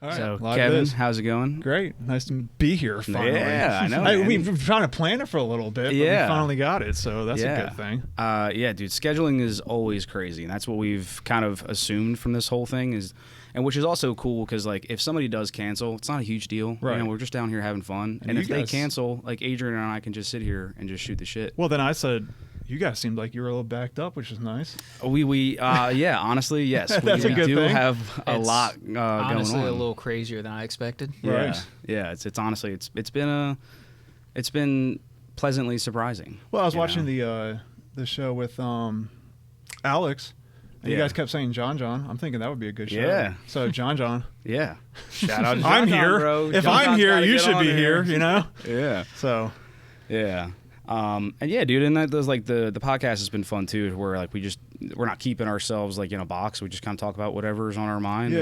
All right. So, Kevin, how's it going? Great. Nice to be here finally. Yeah, I know. We've been trying to plan it for a little bit, but we finally got it, so that's a good thing. Yeah, dude, scheduling is always crazy, and that's what we've kind of assumed from this whole thing and which is also cool because, like, if somebody does cancel, it's not a huge deal. Right. You know, we're just down here having fun, and if they cancel, like, Adrian and I can just sit here and just shoot the shit. Well, then I said, you guys seemed like you were a little backed up, which is nice. Yeah, honestly, yes. That's a good do thing. have a lot going on. Honestly, a little crazier than I expected. Right. Yeah. It's honestly it's been pleasantly surprising. Well, I was watching the show with Alex. And you guys kept saying John. I'm thinking that would be a good show. Yeah. So John. Yeah. Shout out to John. I'm here. Bro. If John I'm here, gotta you get should on be here. You know. Yeah. So. Yeah. And yeah, dude, and that does, like, the podcast has been fun too, where, like, we're not keeping ourselves, like, in a box. We just kind of talk about whatever's on our mind.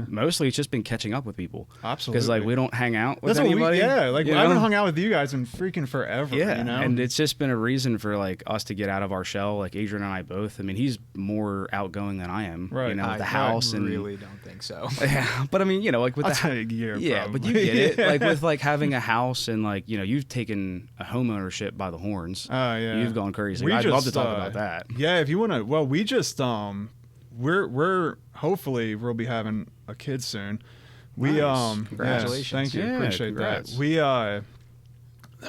Mostly it's just been catching up with people. Absolutely. Because, like, we don't hang out with anybody. I haven't hung out with you guys in freaking forever. Yeah. You know? And it's just been a reason for, like, us to get out of our shell. Like, Adrian and I both. I mean, he's more outgoing than I am. Right. You know, with the house. I and really don't think so. Yeah. But I mean, you know, like with I'll take a year. yeah, probably. but you get it. Like with, like, having a house and, like, you know, you've taken a home ownership by the horns. Oh, yeah. You've gone crazy. I'd love to talk about that. Yeah, if you want to. Well, we just we're hopefully we'll be having a kid soon. We Nice. Congratulations. Thank you. Yeah, Appreciate congrats. that. We that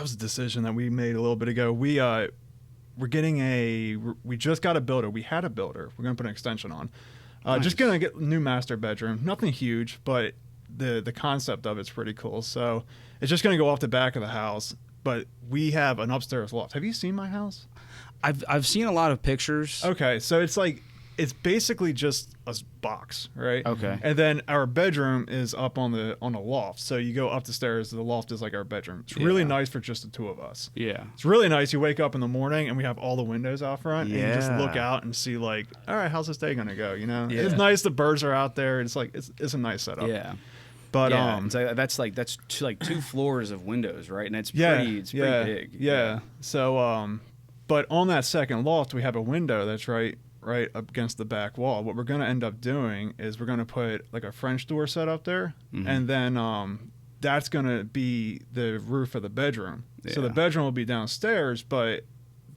was a decision that we made a little bit ago. We're getting we just got a builder. We had a builder. We're gonna put an extension on. Just gonna get a new master bedroom. Nothing huge, but the concept of it's pretty cool. So it's just gonna go off the back of the house. But we have an upstairs loft. Have you seen my house? I've seen a lot of pictures. Okay, so it's basically just a box, right? Okay. And then our bedroom is up on the loft. So you go up the stairs, the loft is like our bedroom. It's really nice for just the two of us. Yeah. It's really nice. You wake up in the morning and we have all the windows out front and you just look out and see, like, all right, how's this day gonna go? You know? Yeah. It's nice, the birds are out there. It's like it's a nice setup. Yeah. But so that's two floors of windows, right? And it's pretty big. Yeah. So but on that second loft we have a window that's right up against the back wall. What we're going to end up doing is we're going to put, like, a French door set up there, and then that's going to be the roof of the bedroom. So the bedroom will be downstairs, but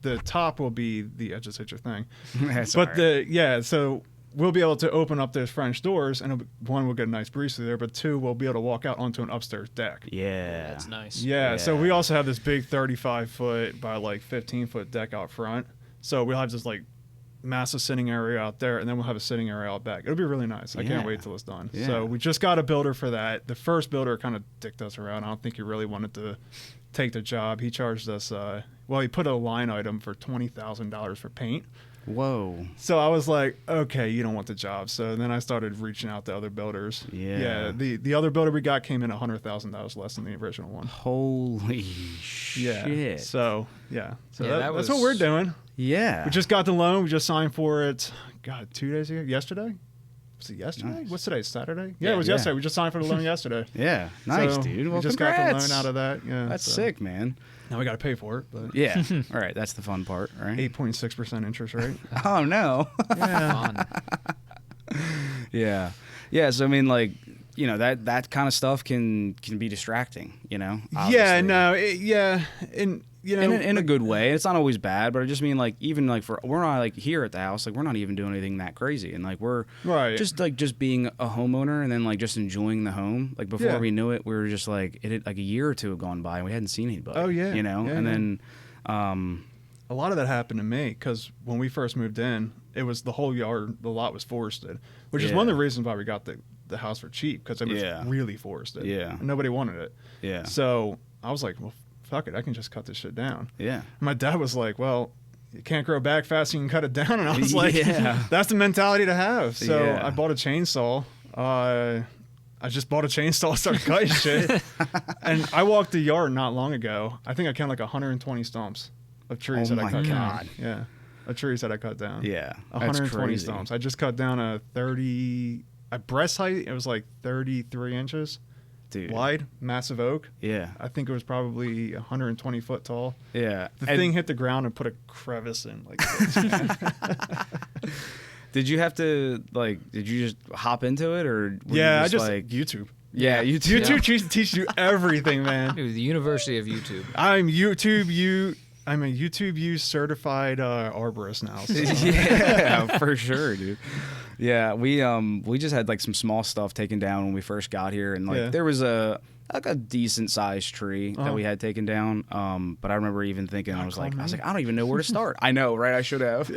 the top will be I just hit your thing. So we'll be able to open up those French doors, and one, we'll get a nice breeze through there, but two, we'll be able to walk out onto an upstairs deck. Yeah. That's nice. Yeah, so we also have this big 35-foot by, like, 15-foot deck out front. So we'll have this, like, massive sitting area out there, and then we'll have a sitting area out back. It'll be really nice. I can't wait till it's done. Yeah. So we just got a builder for that. The first builder kind of dicked us around. I don't think he really wanted to take the job. He charged us, he put a line item for $20,000 for paint. Whoa. So I was like, okay, you don't want the job. So then I started reaching out to other builders. Yeah. The other builder we got came in $100,000 less than the original one. Holy shit. Yeah. So that's was what we're doing. Yeah. We just got the loan. We just signed for it. God, 2 days ago. Yesterday. Was it yesterday? Nice. What's today? Saturday? Yeah, it was yesterday. We just signed for the loan yesterday. Yeah. Nice, So dude. Well, we just congrats. got the loan out of that. Yeah, That's sick, man. Now we got to pay for it. But Yeah. All right. That's the fun part, right? 8.6% interest rate. Oh, no. Fun. Yeah. Yeah. So, I mean, like, you know, that kind of stuff can be distracting, you know? Yeah, obviously. no. And, you know. In a good way. It's not always bad, but I just mean, like, even, like, we're not, like, here at the house, like, we're not even doing anything that crazy. And, like, we're just being a homeowner and then, like, just enjoying the home. Like, before we knew it, we were just, like, like a year or two had gone by and we hadn't seen anybody. Oh, yeah. You know? Yeah, and then, a lot of that happened to me because when we first moved in, it was the whole yard, the lot was forested, which is one of the reasons why we got the house for cheap, because it was really forested. Yeah. And nobody wanted it. Yeah. So I was like, well, fuck it, I can just cut this shit down. Yeah. My dad was like, well, you can't grow back fast, you can cut it down. And I was like, Yeah. that's the mentality to have. So Yeah. I bought a chainsaw. I just bought a chainsaw and started cutting shit. And I walked the yard not long ago. I think I counted like 120 stumps of trees that I cut down. Yeah. Of trees that I cut down. Yeah. 120 stumps. I just cut down a breast height, it was like 33 inches. Dude. Wide, massive oak. Yeah. I think it was probably 120 foot tall. Yeah. The thing hit the ground and put a crevice in like this. Did you have to did you just hop into it or I just like YouTube. Yeah, YouTube teaches you everything, man. Dude, the University of YouTube. I'm a YouTube U certified arborist now. So. Yeah, for sure, dude. Yeah, we just had like some small stuff taken down when we first got here, and there was a decent sized tree that we had taken down. But I remember even thinking, I was like, I don't even know where to start. I know, right? I should have.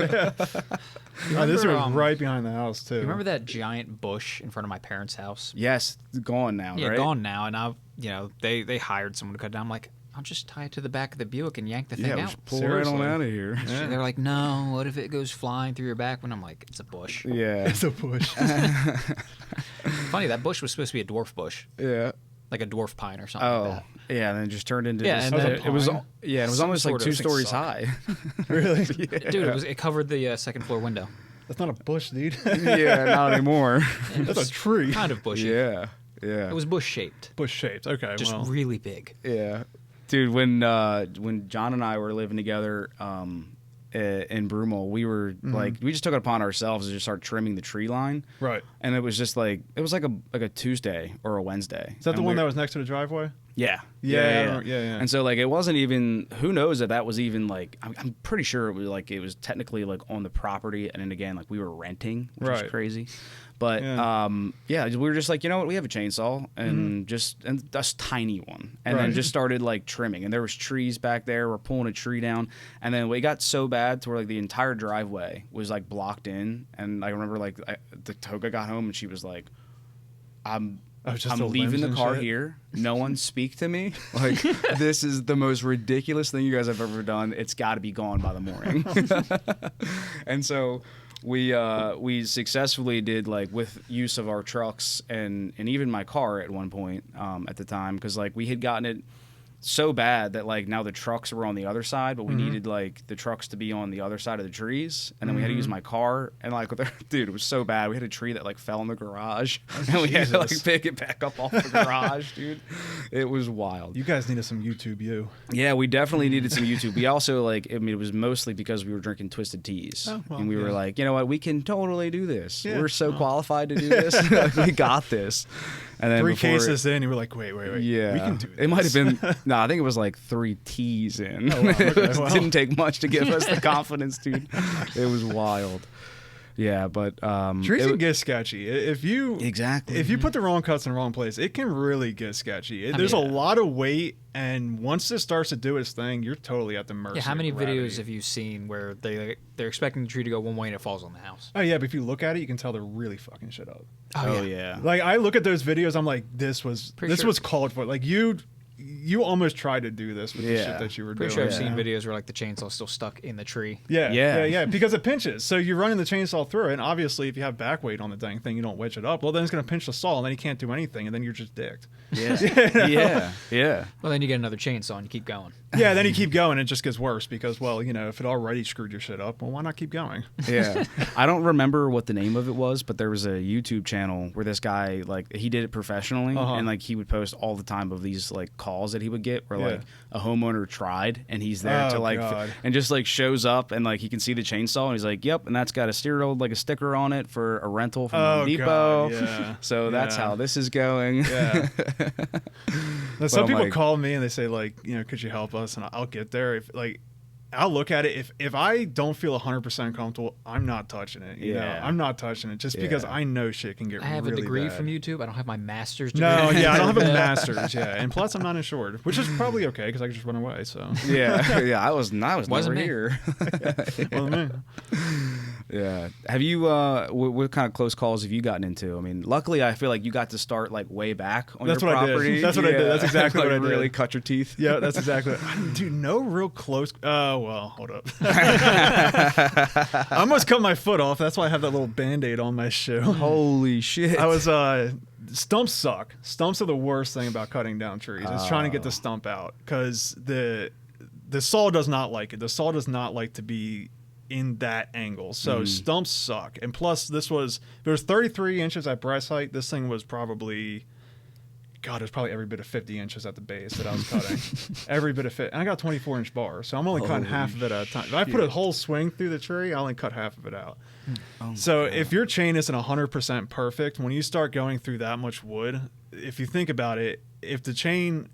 This was right behind the house too. You remember that giant bush in front of my parents' house? Yes, gone now. Yeah, right? Gone now. And they hired someone to cut down. I'm like, I'll just tie it to the back of the Buick and yank the thing out. Pull right on out of here. Yeah. They're like, no, what if it goes flying through your back? And I'm like, it's a bush. Yeah, it's a bush. Funny, that bush was supposed to be a dwarf bush. Yeah. Like a dwarf pine or something like that. Yeah, and then it just turned into it was almost like 2 stories high. Really? Yeah. Dude, it covered the second floor window. That's not a bush, dude. Yeah, not anymore. That's a tree. Kind of bushy. Yeah. It was bush shaped. Bush shaped. Okay, just really big. Yeah. Dude, when John and I were living together in Broomall, we were we just took it upon ourselves to just start trimming the tree line. Right. And it was just like a Tuesday or a Wednesday. Is that the one that was next to the driveway? Yeah. Yeah. And so it wasn't even, who knows if that was even I'm pretty sure it was technically on the property, and then again we were renting, which was crazy. But we were just like, you know what, we have a chainsaw and just a tiny one, and then just started trimming, and there was trees back there. We're pulling a tree down, and then it got so bad to where the entire driveway was blocked in. And I remember the Toga got home and she was like, I'm leaving the car here. No one speak to me. This is the most ridiculous thing you guys have ever done. It's got to be gone by the morning. And so we successfully did with use of our trucks and even my car at one point at the time, because we had gotten it so bad that now the trucks were on the other side, but we needed the trucks to be on the other side of the trees, and then we had to use my car, and dude, it was so bad. We had a tree that fell in the garage, and we had to pick it back up off the garage, dude. It was wild. You guys needed some YouTube U. Yeah, we definitely needed some YouTube. We also it was mostly because we were drinking Twisted Teas, and we were like, you know what, we can totally do this. Yeah. We're so qualified to do this. We got this. And then 3 cases in, you were like, wait. Yeah. We can do this. It might have been, I think it was 3 teas in. Oh, wow. Okay, It didn't take much to give us the confidence, dude. It was wild. Yeah, but trees can get sketchy if you put the wrong cuts in the wrong place. It can really get sketchy. There's a lot of weight, and once it starts to do its thing, you're totally at the mercy. Yeah, how many of gravity. videos have you seen where they're expecting the tree to go one way and it falls on the house? Oh yeah, but if you look at it, you can tell they're really fucking shit up. Oh yeah. I look at those videos, I'm like, this was called for. You almost tried to do this with the shit that you were doing. Pretty sure I've seen videos where the chainsaw's still stuck in the tree. Yeah, because it pinches. So you're running the chainsaw through it, and obviously if you have back weight on the dang thing, you don't wedge it up. Well, then it's going to pinch the saw, and then you can't do anything, and then you're just dicked. Yeah. Yeah. Well, then you get another chainsaw and you keep going. Yeah, then you keep going, and it just gets worse because, if it already screwed your shit up, well, why not keep going? Yeah. I don't remember what the name of it was, but there was a YouTube channel where this guy, he did it professionally, and, he would post all the time of these, calls that he would get where, a homeowner tried, and he's there and just, shows up, and, he can see the chainsaw, and he's like, yep, and that's got a a sticker on it for a rental from Home Depot. Yeah. So that's how this is going. Yeah. Some people call me, and they say, could you help us? And I'll get there. If I'll look at it. If I don't feel 100% comfortable, I'm not touching it. You know, I'm not touching it just because I know shit can get really bad. I have a degree from YouTube. I don't have my master's degree. No, I don't have a master's. Yeah, and plus I'm not insured, which is probably okay because I can just run away. So I was never here. Wasn't me. Yeah. Have you? What kind of close calls have you gotten into? I mean, luckily, I feel like you got to start way back on your property. That's what I did. That's exactly what I did. Really cut your teeth. Yeah, that's exactly. Dude, no real close. Well, hold up. I almost cut my foot off. That's why I have that little Band-Aid on my shoe. Holy shit! I was. Stumps suck. Stumps are the worst thing about cutting down trees. It's trying to get the stump out because the saw does not like it. The saw does not like to be in that angle. So stumps suck. And plus there was 33 inches at breast height. This thing was probably God, there's probably every bit of 50 inches at the base that I was cutting. Every bit of fit. And I got a 24-inch bar, so I'm only cutting half of it at a time. If I put a whole swing through the tree, I only cut half of it out. So if your chain isn't 100% perfect, when you start going through that much wood, if you think about it, if the chain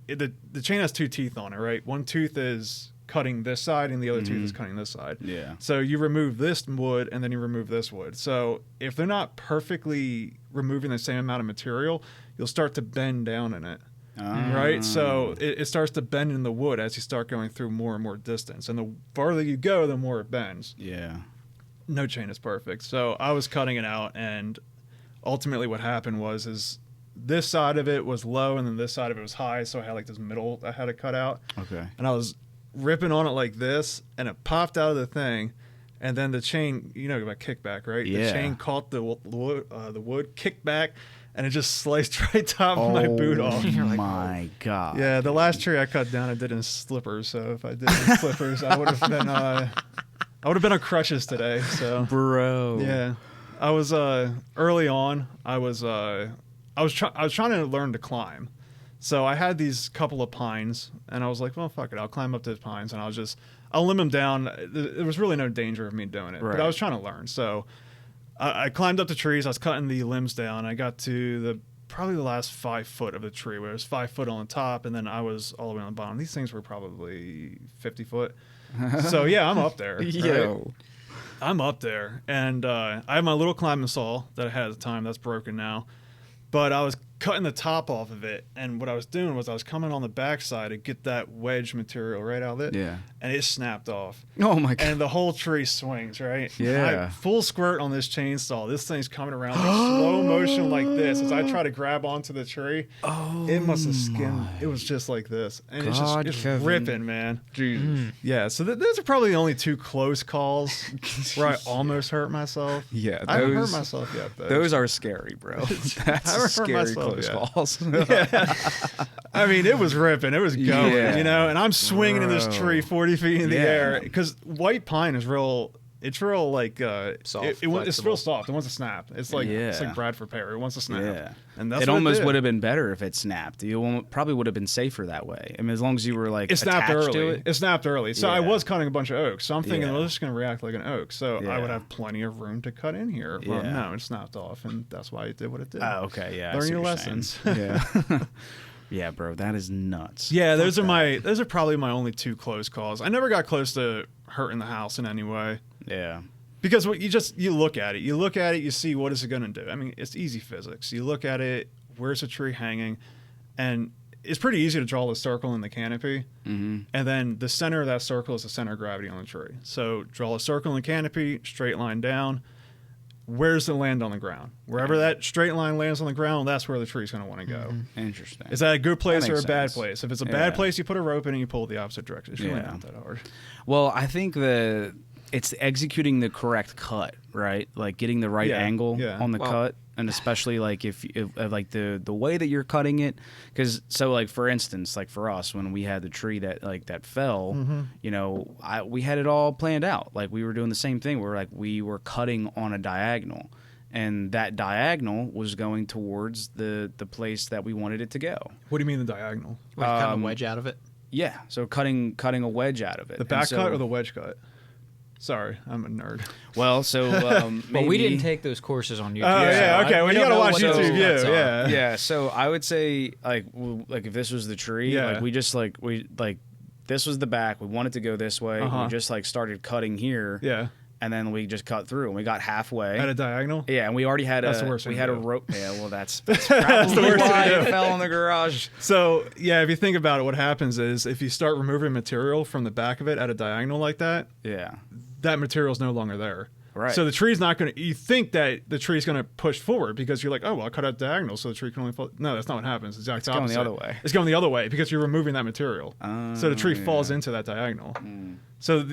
has 2 teeth on it, right? One tooth is cutting this side and the other tooth is cutting this side. Yeah. So you remove this wood and then you remove this wood. So if they're not perfectly removing the same amount of material, you'll start to bend down in it. Right? So it starts to bend in the wood as you start going through more and more distance. And the farther you go, the more it bends. Yeah. No chain is perfect. So I was cutting it out, and ultimately what happened is this side of it was low and then this side of it was high. So I had like this middle I had to cut out. Okay. And I was ripping on it like this, and it popped out of the thing, and then the chain, you know about kickback, right? Yeah. The chain caught the wood, kicked back, and it just sliced right top of my boot off. Oh my God. Yeah, the last tree I cut down, I did in slippers. So if I did in slippers, I would have been on crutches today. So bro. Yeah, I was early on. I was trying to learn to climb. So I had these couple of pines, and I was like, well, fuck it. I'll climb up those pines, and I'll limb them down. There was really no danger of me doing it, but I was trying to learn. So I climbed up the trees. I was cutting the limbs down. I got to probably the last 5 foot of the tree, where it was 5 foot on the top, and then I was all the way on the bottom. These things were probably 50 foot. So yeah, I'm up there. Right? I'm up there, and I have my little climbing saw that I had at the time. That's broken now. But I was cutting the top off of it, and what I was doing was I was coming on the backside to get that wedge material right out of it, and it snapped off. Oh my God. And the whole tree swings, right? Yeah. Full squirt on this chainsaw. This thing's coming around in slow motion like this as I try to grab onto the tree. Oh, it must have skinned. It was just like this, and it's ripping, man. Jesus. Yeah, so those are probably the only 2 close calls where I almost hurt myself. Yeah, I haven't hurt myself yet, though. Those are scary, bro. That's scary close calls. Yeah. I mean, it was ripping. It was going, you know, and I'm swinging in this tree 40 feet in the air, because white pine is real. It's real like soft. It's real soft. It wants to snap. It's like Bradford Pear. It wants to snap. Yeah. And that's it almost would have been better if it snapped. You probably would have been safer that way. I mean, as long as you were like snapped attached early. to it. It snapped early. So I was cutting a bunch of oaks. So I'm thinking, well, this is going to react like an oak. So I would have plenty of room to cut in here. Well, no, it snapped off, and that's why it did what it did. Oh, okay, yeah. Learn your lessons. Yeah. Yeah, bro, that is nuts. Yeah, those are probably my only 2 close calls. I never got close to hurting the house in any way. Yeah. Because you look at it, you see what is it going to do. I mean, it's easy physics. You look at it, where's the tree hanging, and it's pretty easy to draw the circle in the canopy, and then the center of that circle is the center of gravity on the tree. So draw a circle in the canopy, straight line down. Where's the land on the ground? Wherever that straight line lands on the ground, that's where the tree's going to want to go. Interesting. Is that a good place or a bad sense. place? If it's a bad place, you put a rope in and you pull it the opposite direction. It's really not that hard. Well, I think it's executing the correct cut, right? Like getting the right angle on the cut, and especially like if like the way that you're cutting it, because so like for instance, like for us when we had the tree that fell, you know, we had it all planned out. Like we were doing the same thing. We were cutting on a diagonal, and that diagonal was going towards the place that we wanted it to go. What do you mean the diagonal? Like cutting a wedge out of it? Yeah, so cutting a wedge out of it. The back cut or the wedge cut? Sorry, I'm a nerd. Well, so well, we didn't take those courses on YouTube. Oh yeah, okay. Well, you gotta watch YouTube. Yeah. Yeah. So I would say like if this was the tree, like we just this was the back. We wanted to go this way. We just like started cutting here. Yeah. And then we just cut through, and we got halfway at a diagonal. Yeah, and we already had the worst we had a rope. Yeah, well, that's that's probably why it fell in the garage. So yeah, if you think about it, what happens is if you start removing material from the back of it at a diagonal like that, that material is no longer there. Right. So the tree's not going to. You think that the tree's going to push forward because you're like, oh, well, I cut out diagonal, so the tree can only fall. No, that's not what happens. It's exactly opposite. Going the other way. It's going the other way because you're removing that material. So the tree falls into that diagonal. So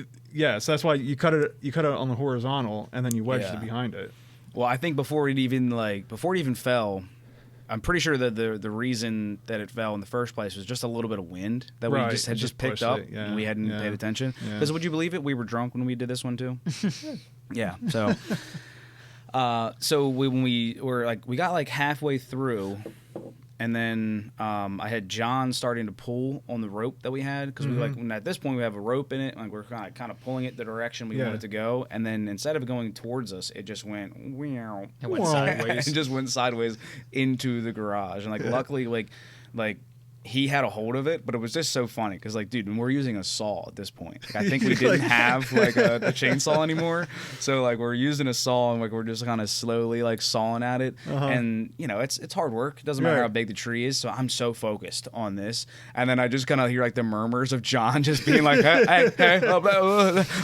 so that's why you cut it on the horizontal and then you wedged it behind it. Well, I think before it even fell, I'm pretty sure that the reason that it fell in the first place was just a little bit of wind that we just picked up and we hadn't paid attention. Because would you believe it? We were drunk when we did this one too. Yeah. So, when we were we got like halfway through, and then I had John starting to pull on the rope that we had because we at this point we have a rope in it, like we're kind of pulling it the direction we want it to go, and then instead of going towards us, it just went sideways. It just went sideways into the garage, and like luckily like he had a hold of it, but it was just so funny because, like, dude, when we're using a saw at this point, like, I think we didn't have like a chainsaw anymore, so like we're using a saw and like we're just kind of slowly like sawing at it, and you know it's hard work. It doesn't matter how big the tree is, so I'm so focused on this, and then I just kind of hear like the murmurs of John just being like, hey,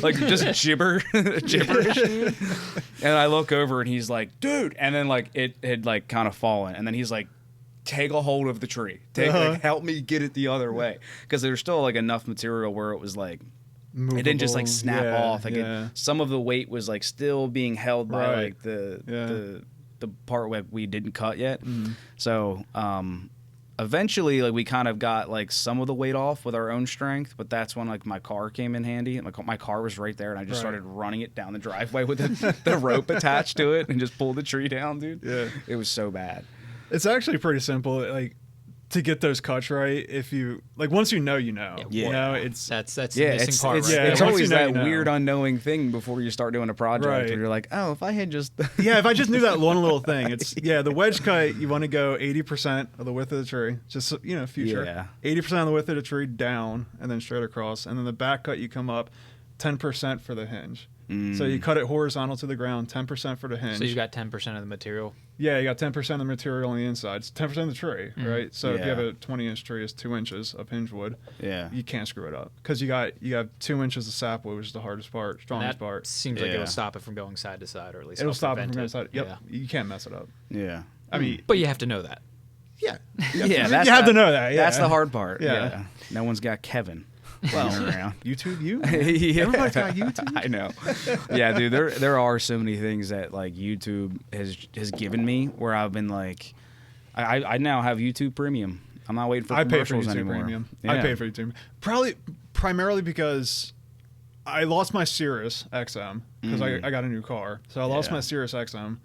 like just gibberish, and I look over and he's like, dude, and then like it had like kind of fallen, and then he's like, take a hold of the tree. Like, help me get it the other way, because there's still like enough material where it was like movable. It didn't just like snap off. Like some of the weight was like still being held by like the part where we didn't cut yet. So eventually, like we kind of got like some of the weight off with our own strength, but that's when like my car came in handy. My car was right there, and I just started running it down the driveway with the rope attached to it, and just pulled the tree down, dude. It was so bad. It's actually pretty simple, like, to get those cuts right. If you like, once you know, you know. You know, it's that's the missing part. It's always that weird unknowing thing before you start doing a project where you're like, oh, if I had just if I just knew that one little thing. It's the wedge cut. You want to go 80% of the width of the tree, just future. 80% of the width of the tree down, and then straight across, and then the back cut you come up 10% for the hinge. So you cut it horizontal to the ground, 10% for the hinge. So you got 10% of the material? Yeah, you got 10% of the material on the inside. It's 10% of the tree, right? So if you have a 20-inch tree, it's 2 inches of hinge wood. You can't screw it up because you have 2 inches of sapwood, which is the hardest part, strongest part. Seems like it will stop it from going side to side, or at least it'll stop it from going side. Yep, you can't mess it up. I mean, but you have to know that. You have to know that. That's the hard part. No one's got Kevin. Well, around. YouTube, everybody's got YouTube. I know. Yeah, dude. There are so many things that like YouTube has given me where I've been like, I now have YouTube Premium. I'm not waiting for commercials anymore. Premium. I pay for YouTube. Primarily because I lost my Sirius XM because I got a new car, so I lost my Sirius XM.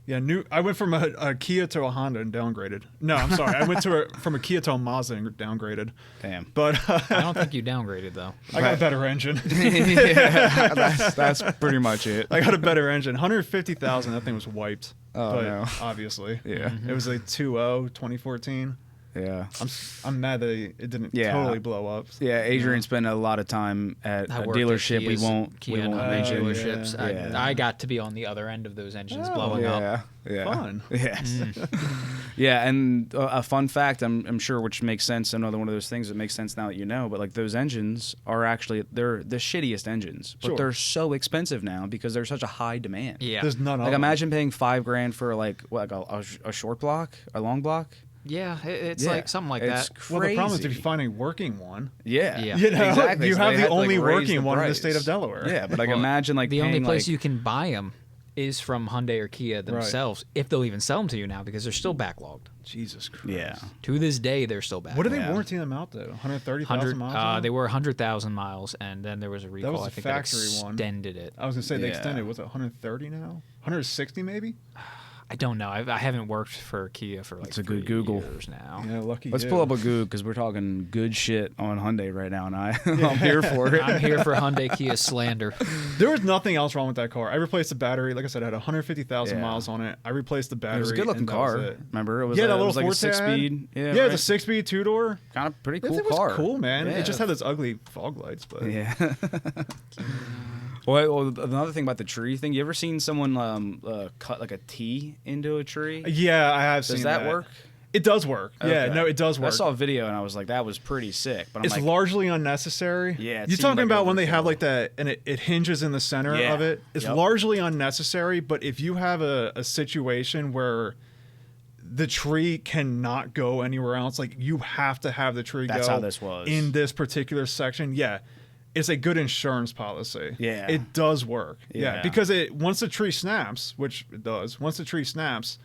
Yeah, I went from a Kia to a Honda and downgraded. No, I'm sorry. I went from a Kia to a Mazda and downgraded. Damn. But I don't think you downgraded, though. I got a better engine. That's pretty much it. I got a better engine. 150,000, that thing was wiped. Oh, no. Obviously. Yeah. It was a 2.0, 2014. Yeah, I'm mad that it didn't totally blow up. Yeah, Adrian spent a lot of time at a dealership. We won't mention dealerships. I got to be on the other end of those engines blowing up. Fun. Yes. Yeah, and a fun fact, I'm sure, which makes sense. Another one of those things that makes sense now that you know. But like those engines are actually they're the shittiest engines, but they're so expensive now because there's such a high demand. Yeah, there's none. Like imagine paying $5,000 for like a short block, a long block. Yeah, it's like something like that. Crazy. Well, the problem is if you find a working one. Yeah. Exactly. You have the only working one in the state of Delaware. Yeah, but like imagine like the only place you can buy them is from Hyundai or Kia themselves, if they'll even sell them to you now, because they're still backlogged. Jesus Christ. Yeah. To this day, they're still backlogged. What are they warranting them out though? 130,000 miles? They were 100,000 miles, and then there was a recall. That was I think factory that extended it. I was going to say they extended. Was it 130 now? 160 maybe? I don't know. I haven't worked for Kia for like 3 years now. Yeah, lucky. Let's pull up a Goog because we're talking good shit on Hyundai right now, and I'm here for it. I'm here for Hyundai Kia slander. There was nothing else wrong with that car. I replaced the battery. Like I said, it had 150,000 miles on it. I replaced the battery. It was a good looking car. Remember? It was that little like a 6-speed. Yeah, it was a 6-speed 2-door. Kind of pretty cool car. It was cool, man. Yeah. It just had those ugly fog lights, but Well, another thing about the tree thing, you ever seen someone cut like a T into a tree? Yeah, I have seen that. Does that work? It does work. Okay. Yeah, no, it does work. I saw a video and I was like, that was pretty sick. But it's largely unnecessary. Yeah, you're talking about when they have like that and it hinges in the center of it. It's largely unnecessary, but if you have a situation where the tree cannot go anywhere else, like you have to have the tree That's go how this was. in this particular section, it's a good insurance policy. Yeah. It does work. Yeah. Because once the tree snaps, which it does, once the tree snaps,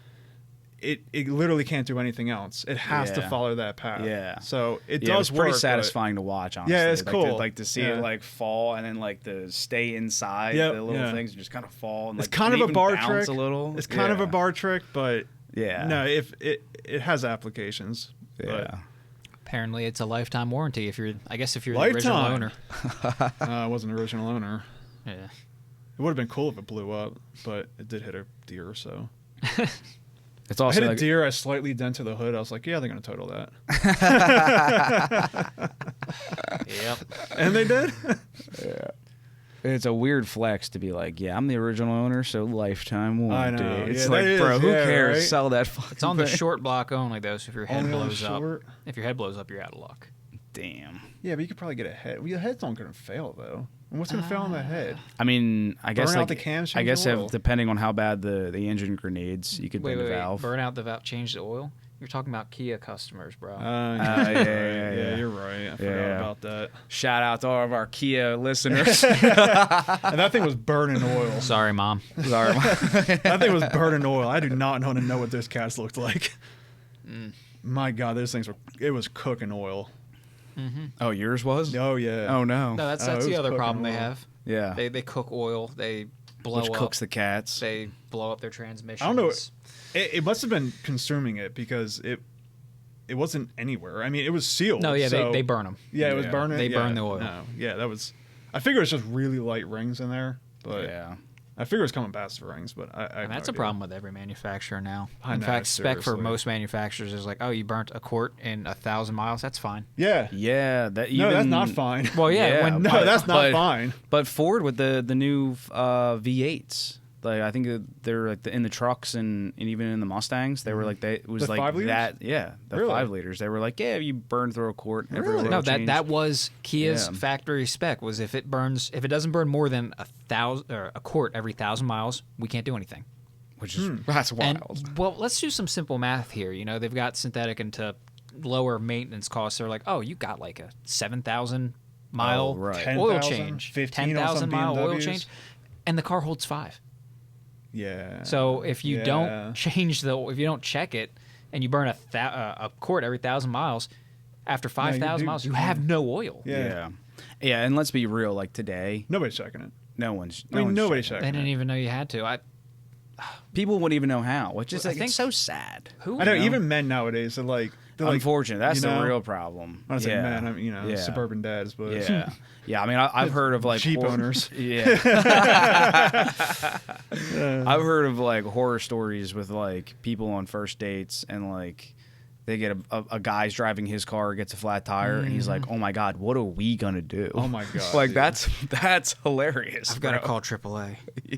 it literally can't do anything else. It has to follow that path. Yeah. So it does work. It's pretty satisfying to watch, honestly. Yeah, it's cool. To see it like fall and then like to stay inside the little things and just kind of fall and it's kind of a bar trick. A little. It's kind of a bar trick, but Yeah. No, if it has applications. Yeah. Apparently, it's a lifetime warranty. If you're the original owner. I wasn't the original owner. Yeah. It would have been cool if it blew up, but it did hit a deer, so. It's also I hit a deer. I slightly dented the hood. I was like, yeah, they're gonna total that. Yep. And they did. Yeah. It's a weird flex to be like, yeah, I'm the original owner, so lifetime warranty. I know. It's Yeah, like, that bro, is, who yeah, cares? right? Sell that fucking It's on the thing. short block only though. So if your head Only on blows up, short? you're out of luck. Damn. Yeah, but you could probably get a head. Well, your head's not gonna fail though. And what's gonna fail on the head? I mean, I guess Burn out like the cam, I change guess the oil. depending on how bad the engine grenades, you could bend the valve. Burn out the valve, change the oil. You're talking about Kia customers, bro. Yeah, you're right. I forgot about that. Shout out to all of our Kia listeners. And that thing was burning oil. Sorry, Mom. Sorry. That thing was burning oil. I do not want to know what those cats looked like. My God, those things it was cooking oil. Mm-hmm. Oh, yours was? Oh, yeah. Oh, no. No, that's it the was other cooking problem they oil. have. Yeah. They cook oil. They blow Which up. cooks the cats. They blow up their transmissions. I don't know. It must have been consuming it because it wasn't anywhere. I mean, it was sealed. No, yeah, so, they burn them. Yeah, it was burning. They burn the oil. No, yeah, that was. I figure it's just really light rings in there, but Yeah. I figure it's coming past the rings, but I have And that's no a problem with every manufacturer now. I In know, fact, spec for seriously. most manufacturers is like, oh, you burnt a quart in 1,000 miles. That's fine. Yeah. Yeah. That No, that's even- not fine. Well, yeah. Yeah, when, No, that's not but- fine. But Ford with the new V8s, like I think they're like in the trucks and even in the Mustangs, they were like it was The like 5 liters? that. Yeah, the Really? 5 liters. They were like, yeah, you burn through a quart. Every Really? oil no, change. that was Kia's Yeah. factory spec. Was if it doesn't burn more than a quart every 1,000 miles, we can't do anything. which is that's wild. And, well, let's do some simple math here. You know, they've got synthetic into lower maintenance costs. They're like, oh, you got like a 7,000 mile Oh, right. oil 10,000, change, 15 on 10,000 some mile oil BMWs. change, and the car holds 5. Yeah. So if you Yeah. don't if you don't check it, and you burn a quart every 1,000 miles, after 5,000 do- miles, you have no oil. Yeah. Yeah, and let's be real. Like today, Nobody's checking it. nobody's Nobody's checking. They checking didn't it. even know you had to. People wouldn't even know how, which is I like think- it's so sad. Who? I know, You know? even men nowadays are like, they're like, Unfortunate. That's you know, the real problem. I don't say yeah. men, I mean, Yeah. suburban dads, but Yeah, yeah. I mean, I've heard of like Jeep owners. Yeah, I've heard of like horror stories with like people on first dates and like they get a guy's driving his car, gets a flat tire, and he's like, "Oh my god, what are we gonna do?" Oh my God, like dude. that's hilarious. I've got to bro. call AAA.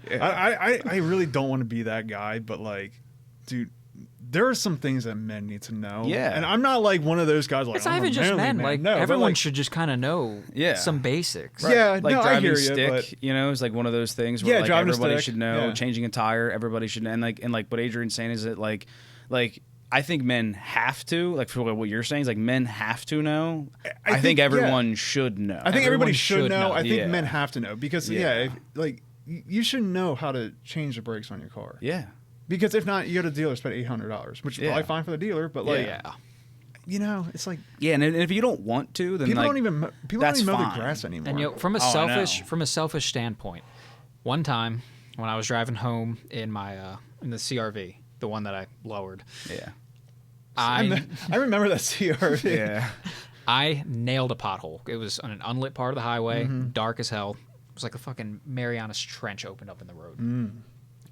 Yeah. I really don't want to be that guy, but like, dude, there are some things that men need to know. Yeah. And I'm not like one of those guys like, It's I'm not a even just manly men. man. Like no, but, everyone like, should just kind of know Yeah. some basics. Yeah, like no, I driving hear you, stick, but- you know, is like one of those things where Yeah, like driving a everybody stick, should know. yeah. Changing a tire, everybody should know. And like what Adrian's saying is that like I think men have to, like for what you're saying is like men have to know. I think everyone should know. I think everybody should know. I think Yeah. men have to know because like you should know how to change the brakes on your car. Yeah. Because if not, you go to the dealer, spend $800, which is Yeah. probably fine for the dealer. But like, Yeah. you know, it's like Yeah, and if you don't want to, then people like, don't even mow that's the fine. grass anymore. And you know, from a Oh, I selfish standpoint, one time when I was driving home in my in the CRV, the one that I lowered, Yeah. I remember that CRV. Yeah. I nailed a pothole. It was on an unlit part of the highway, Mm-hmm. dark as hell. It was like a fucking Marianas Trench opened up in the road. Mm.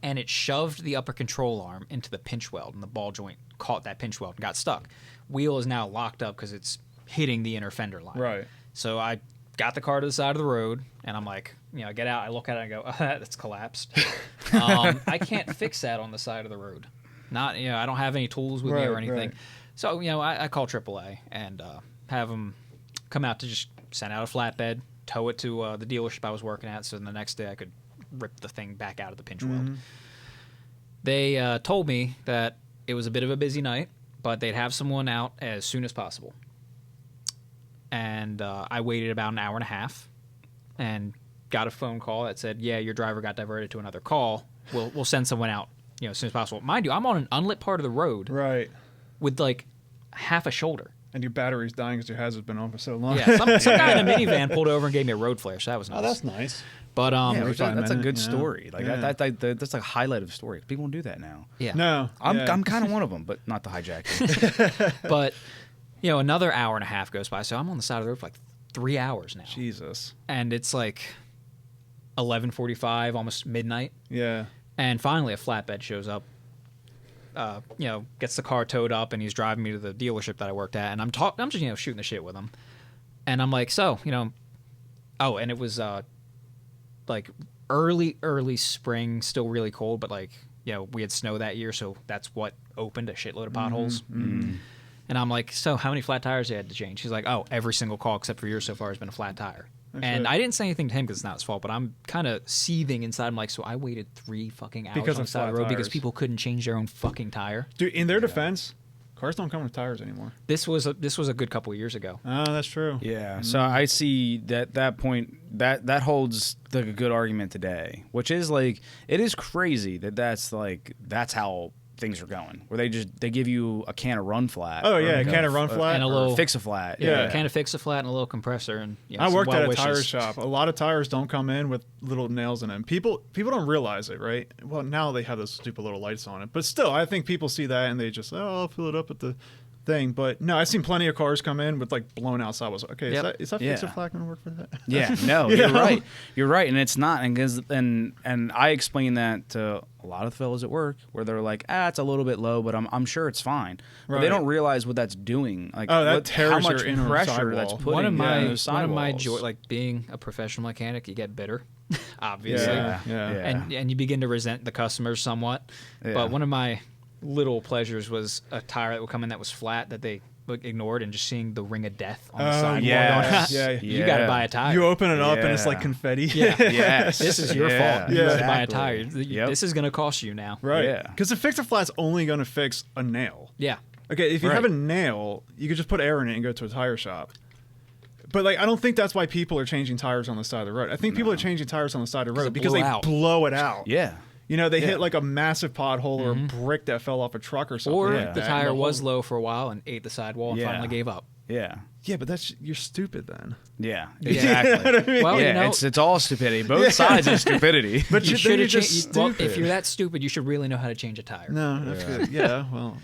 And it shoved the upper control arm into the pinch weld, and the ball joint caught that pinch weld and got stuck. Wheel is now locked up because it's hitting the inner fender line. Right. So I got the car to the side of the road, and I'm like, I get out, I look at it, and I go, that's collapsed. I can't fix that on the side of the road. Not, I don't have any tools with me or Right, anything. right. So, I call AAA and have them come out to just send out a flatbed, tow it to the dealership I was working at, so then the next day I could rip the thing back out of the pinch weld. They told me that it was a bit of a busy night, but they'd have someone out as soon as possible. And I waited about an hour and a half and got a phone call that said, yeah, your driver got diverted to another call. We'll send someone out as soon as possible. Mind you, I'm on an unlit part of the road Right. with like half a shoulder. and your battery's dying because your hazard's been on for so long. Yeah, some guy in a minivan pulled over and gave me a road flare, so that was nice. Oh, that's nice. But that's a good story. Like that's like a highlight of the story. People don't do that now. Yeah. No, I'm kind of one of them, but not the hijacking. But another hour and a half goes by, so I'm on the side of the road for like 3 hours now. Jesus. And it's like 11:45, almost midnight. Yeah. And finally, a flatbed shows up. Gets the car towed up, and he's driving me to the dealership that I worked at. And I'm just shooting the shit with him. And I'm like, oh, and it was like early spring, still really cold, but like we had snow that year, so that's what opened a shitload of potholes. Mm-hmm. And I'm like, so how many flat tires you had to change? He's like, oh, every single call except for yours so far has been a flat tire. And I didn't say anything to him because it's not his fault, but I'm kind of seething inside. I'm like, so I waited 3 fucking hours because on the side of the road because people couldn't change their own fucking tire. Dude, in their defense, cars don't come with tires anymore. This was a good couple of years ago. Oh, that's true. Yeah. Mm-hmm. So I see that point that holds like a good argument today, which is like it is crazy that's how things are going, where they give you a can of Run Flat. Oh yeah, a can of Run Flat and a little Fix a Flat. Yeah, a can of Fix a Flat and a little compressor. And I worked at a tire shop. A lot of tires don't come in with little nails in them. People don't realize it, right? Well, now they have those stupid little lights on it, but still, I think people see that and they just I'll fill it up at the thing. But no, I've seen plenty of cars come in with like blown out sidewalls. Okay, is that Fix a Flat going to work for that? Yeah, no, you're right, and it's not. And I explain that to a lot of fellas at work where they're like, it's a little bit low, but I'm sure it's fine. But they don't realize what that's doing. Like, that tears how much your pressure that's putting one of my joy, like being a professional mechanic, you get bitter, obviously, and you begin to resent the customers somewhat. Yeah. But one of my little pleasures was a tire that would come in that was flat that they ignored, and just seeing the ring of death on the side. You got to buy a tire. You open it up and it's like confetti. Yes. This is your fault. You got to buy a tire. This is going to cost you now. Right. Because the Fix a Flat's only going to fix a nail. Yeah. Okay, if you have a nail, you could just put air in it and go to a tire shop. But like, I don't think that's why people are changing tires on the side of the road. I think people are changing tires on the side of the road because they blow it out. Yeah. They hit like a massive pothole or a brick that fell off a truck or something. Or like the tire was low for a while and ate the sidewall and finally gave up. Yeah. Yeah, but you're stupid then. Yeah, exactly. You know what I mean? Well, it's all stupidity. Both sides are stupidity. But you should have changed. Well, if you're that stupid, you should really know how to change a tire. No, that's good. Yeah, well.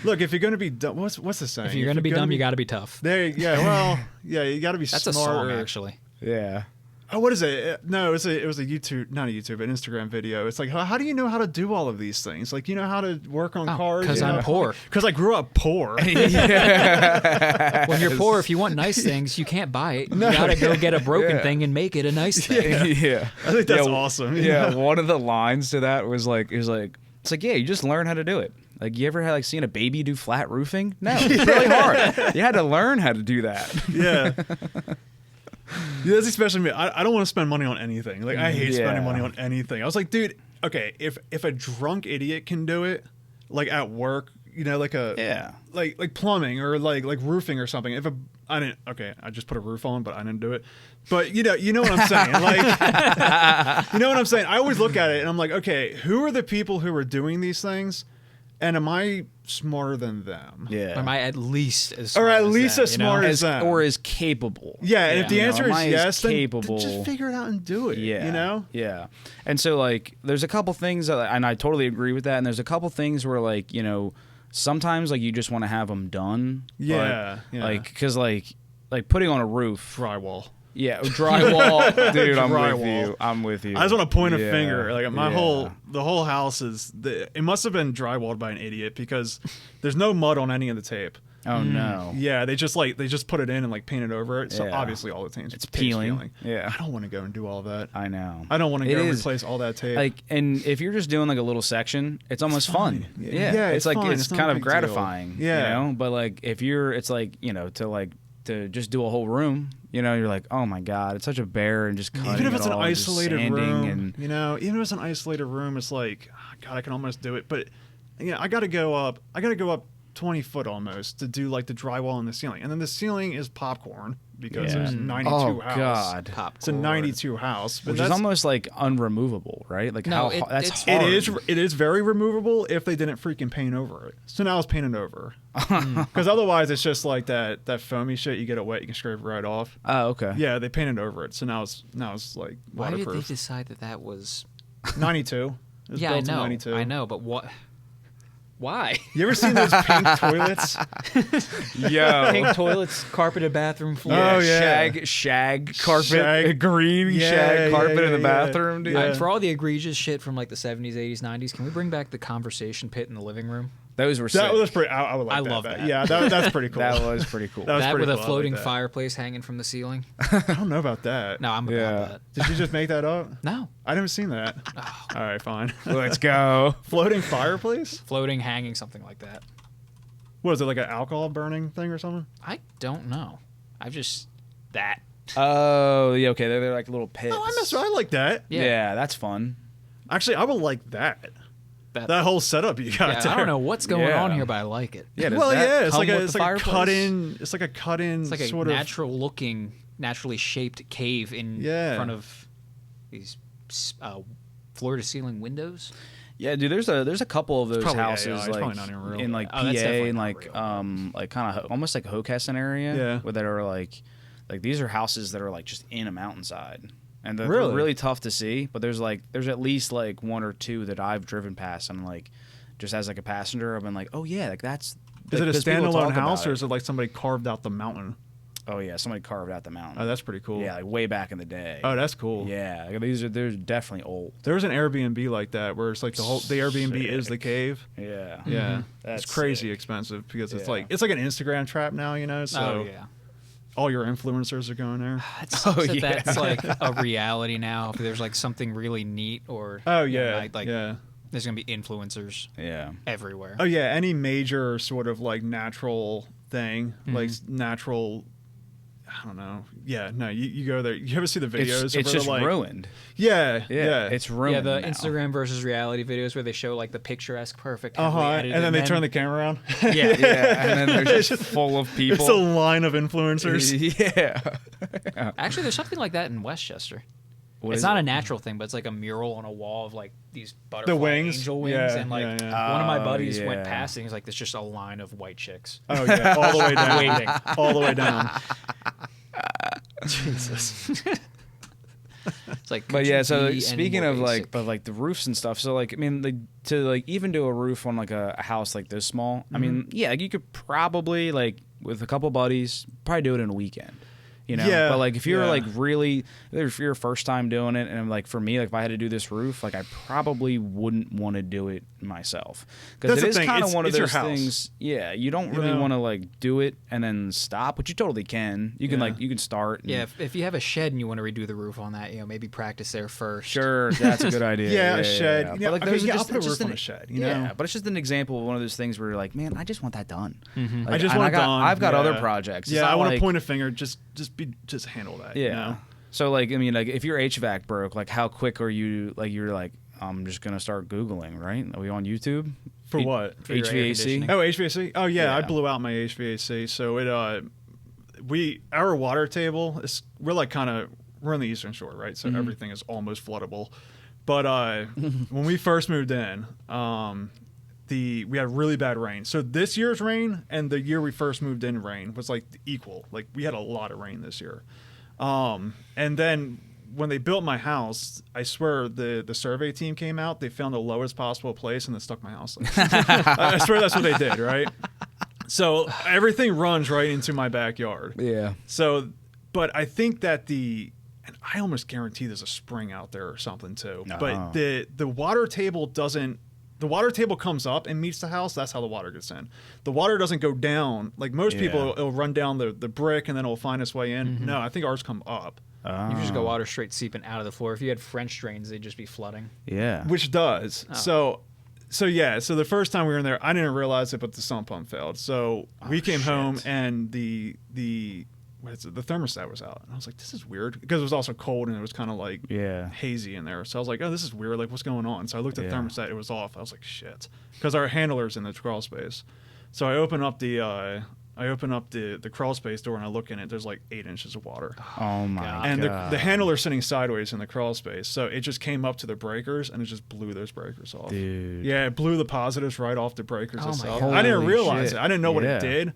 Look, if you're going to be dumb, what's the saying? If you're going to be dumb, you got to be tough. You got to be That's smart. That's a song, actually. Yeah. Oh, what is it? No, it was a YouTube, not a YouTube, an Instagram video. It's like, how do you know how to do all of these things? Like, you know how to work on cars? Because I'm poor. Because I grew up poor. When you're poor, if you want nice things, you can't buy it. You gotta go get a broken thing and make it a nice thing. Yeah. I think that's awesome. Yeah, one of the lines to that was like, you just learn how to do it. Like, you ever seen a baby do flat roofing? No, it's really hard. You had to learn how to do that. Yeah. Yeah, that's especially me. I don't want to spend money on anything. Like, I hate spending money on anything. I was like, dude, okay, if a drunk idiot can do it, like at work, like plumbing or like roofing or something. I just put a roof on, but I didn't do it. But you know what I'm saying? Like, you know what I'm saying? I always look at it and I'm like, okay, who are the people who are doing these things? And am I smarter than them? Yeah. Or am I at least as smart or at as least them, as smart as them? Or as capable. Yeah, and if the answer is yes, then capable, just figure it out and do it. Yeah. You know? Yeah. And so, like, there's a couple things, and I totally agree with that, and there's a couple things where, like, sometimes, like, you just want to have them done. Yeah. Like, because, like putting on a roof. Drywall. Yeah, drywall, dude. I'm with you. I just want to point a finger. Like the whole house it must have been drywalled by an idiot because there's no mud on any of the tape. Oh no. Yeah, they just put it in and like painted over it. So obviously all the tape it's peeling. Yeah, I don't want to go and do all that. I know. I don't want to go and replace all that tape. Like, and if you're just doing like a little section, it's almost fun. Yeah, it's like fun. It's kind of gratifying. Deal. Yeah, But like if it's like to just do a whole room, you're like, oh my god, it's such a bear, and just cutting even if it's it an all, isolated room, and even if it's an isolated room, it's like, oh, god, I can almost do it, but I got to go up 20 foot almost to do like the drywall and the ceiling, and then the ceiling is popcorn because there's 92 house. God. Popcorn. It's a 92 house, but Which is almost like unremovable, right? Like No, that's it's hard. it is very removable if they didn't freaking paint over it. So now it's painted over. Because otherwise it's just like that foamy shit. You get it wet, you can scrape it right off. Oh, okay. Yeah, they painted over it. So now it's like Why did waterproof. they decide that was? 92. It was Yeah, built in 92. I know, but what? Why? You ever seen those pink toilets? Yo. Pink toilets, carpeted bathroom floor. Oh, yeah. Shag carpet, green shag carpet in the bathroom, dude. For all the egregious shit from like the 70s, 80s, 90s, can we bring back the conversation pit in the living room? Those were sick. That was pretty. I would like I that. love that. Yeah, that's pretty cool. That was pretty cool. That was That pretty with cool. a I floating like that. fireplace hanging from the ceiling. I don't know about that. No, I'm about that. Did you just make that up? No. I never seen that. All right, fine. Let's go. Floating fireplace? Floating, hanging, something like that. What is it, like an alcohol burning thing or something? I don't know. I've just that. Oh, yeah, okay. They're like little pits. Oh, I like that. Yeah, that's fun. Actually, I would like that. That whole setup you got there. I don't know what's going Yeah. on here, but I like it. Yeah, Well, yeah, it's come like with the a fireplace? cut in. It's like a cut in. It's like a sort natural looking, naturally shaped cave in front of these floor to ceiling windows. Yeah, dude. There's a couple of those probably houses AI. It's like probably not even real. in like Oh, PA that's definitely and not like kind of almost like Hockessin area. Yeah. where that are like these are houses that are like just in a mountainside. And they're Really? really tough to see, but there's at least like one or two that I've driven past and like just as like a passenger I've been like, "Oh yeah, like that's Is it a 'cause people standalone talk house about or is it like somebody carved out the mountain? Oh yeah, somebody carved out the mountain. Oh, that's pretty cool. Yeah, like way back in the day. Oh, that's cool. Yeah, they're definitely old. There was an Airbnb like that where it's like the Airbnb is the cave. Yeah. Yeah, That's it's crazy sick. expensive because it's Yeah. like an Instagram trap now, you know. So Oh yeah. all your influencers are going there. It sucks that yeah. that's like a reality now. If there's like something really neat or Oh you know, yeah, like yeah. there's gonna be influencers Yeah. everywhere. Oh yeah, any major sort of like natural thing, like natural. I don't know. Yeah, no, you go there. You ever see the videos? It's just like, ruined. Yeah, Yeah, it's ruined. Yeah, the now. Instagram versus reality videos where they show like the picturesque, perfect. and heavily edited then they men. turn the camera around. Yeah, Yeah, and then they're just full of people. It's a line of influencers. Yeah. Actually, there's something like that in Westchester. What It's is not it? a natural thing, but it's like a mural on a wall of like these butterfly wings? angel wings, Yeah, and like yeah. one of my Oh, buddies went yeah. past, and he's like, "There's just a line of white chicks." Oh yeah, all the way down. Waiting. All the way down. Jesus. It's like, But could yeah, you so be any speaking more of basic? the roofs and stuff, so like I mean, like to like even do a roof on like a house like this small, I mean, yeah, like, you could probably like with a couple buddies probably do it in a weekend. You know, Yeah, but like if you're yeah. like really, if you're first time doing it, and like for me, like if I had to do this roof, like I probably wouldn't want to do it myself because That's it the is thing, kind of it's- one of it's your those house. things. Yeah, you don't really know? want to like do it and then stop, but you totally can. You can Yeah. like you can start. And, yeah, if you have a shed and you want to redo the roof on that, you know, maybe practice there first. sure, that's a good idea. Yeah, a shed. Yeah, But like okay, those are yeah, I'll just, put a it's roof just on an- a shed, you yeah, know? but it's just an example of one of those things where you're like, man, I just want that done. Like, I just and want it done. I've got other Yeah. projects. It's Yeah, not I want like- to point a finger. Just handle that. Yeah. You know? So like, I mean, like if your HVAC broke, like how quick are you? Like you're like, I'm just gonna start Googling, right? Are we on YouTube? For what? For your air HVAC. conditioning. Oh, HVAC. Oh yeah, I Yeah. blew out my HVAC. So our water table is we're on the Eastern Shore, right? So everything is almost floodable. But when we first moved in, we had really bad rain. So this year's rain and the year we first moved in rain was like equal. Like we had a lot of rain this year. And then when they built my house, I swear the survey team came out. They found the lowest possible place and then stuck my house. I swear that's what they did, right? So everything runs right into my backyard. Yeah. So, but I think that and I almost guarantee there's a spring out there or something too. Oh. But the water table doesn't. The water table comes up and meets the house. That's how the water gets in. The water doesn't go down. Like most people, it'll run down the brick and then it'll find its way in. No, I think ours come up. You just go water straight seeping out of the floor. If you had French drains, they'd just be flooding. Yeah. Which does. Oh. So yeah. So the first time we were in there, I didn't realize it, but the sump pump failed. So we came home and the thermostat was out. And I was like, this is weird because it was also cold and it was kind of like hazy in there. So I was like, oh, this is weird. Like, what's going on? So I looked at the thermostat. It was off. I was like, shit, because our handler's in the crawl space. So I open up the I open up the crawl space door and I look in it. There's like 8 inches of water. Oh my god! And the handler's sitting sideways in the crawl space, so it just came up to the breakers and it just blew those breakers off. Dude. Yeah, it blew the positives right off the breakers itself. God. I didn't realize Shit. it. I didn't know what it did.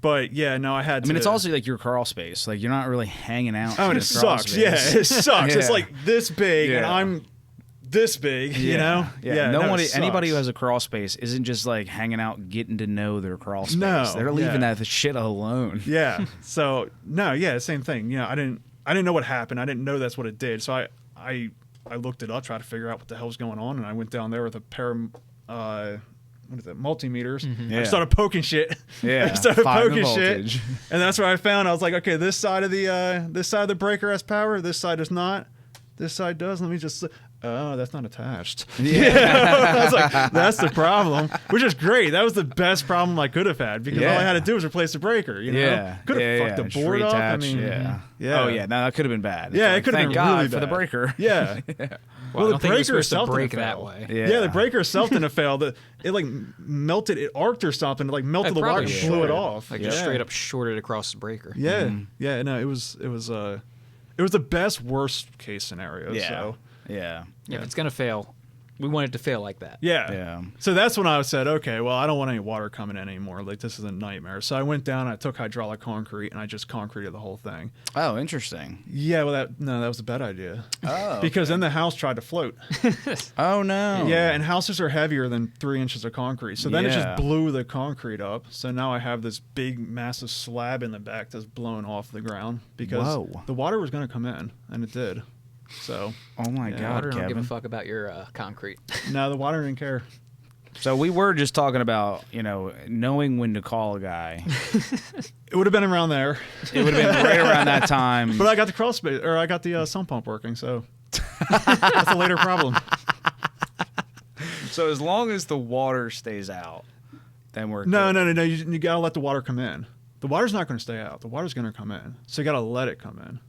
But yeah, no, I had to. I mean, it's also like your crawl space. Like you're not really hanging out. Oh, and it sucks. Yeah, it sucks. Yeah. It's like this big, and I'm this big. You know. Yeah. Anybody who has a crawl space isn't just like hanging out, getting to know their crawl space. No, they're leaving that shit alone. Yeah. So no, yeah, same thing. You know, I didn't know what happened. I didn't know that's what it did. So I looked it up, tried to figure out what the hell's going on, and I went down there with a pair of what is it, multimeters. Yeah. I started poking shit. Yeah. I started poking voltage. shit. And that's where I found. I was like, okay, this side of the breaker has power. This side does not. This side does. Let me just. Oh, that's not attached. Yeah. I was like, that's the problem. Which is great. That was the best problem I could have had because all I had to do was replace the breaker. You know? Yeah. Could have fucked the board up. I mean, yeah. Yeah. Oh yeah. No, that could have been bad. Yeah, it could have been God really for the bad. breaker. Yeah. Well, the breaker supposed to itself break didn't that fail. way. Yeah, the breaker itself didn't fail. It like melted, it arced or something. It like melted the water and blew it off. Like just straight up shorted across the breaker. Yeah, yeah. No, it was the best worst case scenario. Yeah. So. Yeah. If it's gonna fail, we want it to fail like that. Yeah. Yeah. So that's when I said, okay, well, I don't want any water coming in anymore. Like, this is a nightmare. So I went down, I took hydraulic concrete, and I just concreted the whole thing. Oh, interesting. Yeah, well, that was a bad idea. Oh. Because then the house tried to float. Oh no. Yeah, and houses are heavier than 3 inches of concrete. So then it Yeah. just blew the concrete up. So now I have this big, massive slab in the back that's blown off the ground because the water was going to come in, and it did. So. Oh my Yeah. God, Water Kevin. don't give a fuck about your concrete. No, the water didn't care. So we were just talking about, knowing when to call a guy. It would have been around there. It would have been right around that time. But I got the crawl space, or I got the sump pump working, so that's a later problem. So as long as the water stays out, then we're No. good. You got to let the water come in. The water's not going to stay out. The water's going to come in. So you got to let it come in.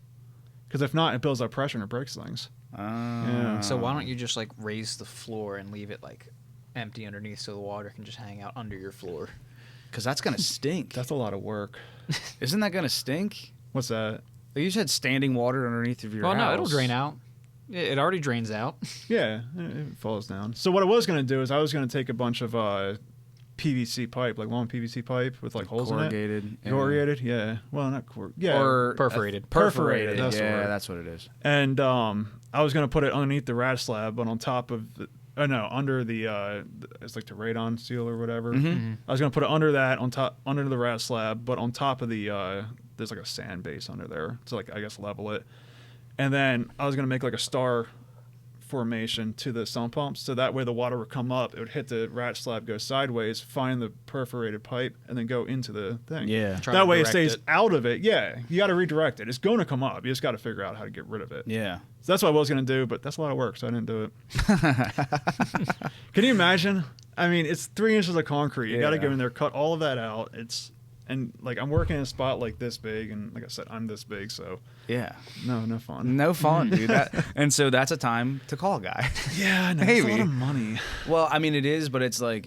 Because if not, it builds up pressure and it breaks things. Yeah. So why don't you just like raise the floor and leave it like empty underneath so the water can just hang out under your floor? Because that's going to stink. That's a lot of work. Isn't that going to stink? What's that? You said standing water underneath of your house. Well, no, it'll drain out. It already drains out. Yeah, it falls down. So what I was going to do is I was going to take a bunch of PVC pipe, like long PVC pipe with like holes corrugated. in it. Corrugated, yeah. Well, not corrugated. Yeah. Or perforated. Perforated. That's the yeah, word. that's what it is. And I was going to put it underneath the rat slab, but on top of under the it's like the radon seal or whatever. Mm-hmm. I was going to put it under that under the rat slab, but on top of the there's like a sand base under there to like I guess level it. And then I was going to make like a star formation to the sump pump, so that way the water would come up, it would hit the rat slab, go sideways, find the perforated pipe, and then go into the thing. Yeah. That way it stays out of it. Yeah, you got to redirect it. It's going to come up. You just got to figure out how to get rid of it. Yeah. So that's what I was going to do, but that's a lot of work, so I didn't do it. Can you imagine? I mean, it's 3 inches of concrete. You got to go in there, cut all of that out. And like I'm working in a spot like this big, and like I said, I'm this big, so yeah, no fun. No fun, dude. And so that's a time to call a guy. Yeah, no, it's a lot of money. Well, I mean, it is, but it's like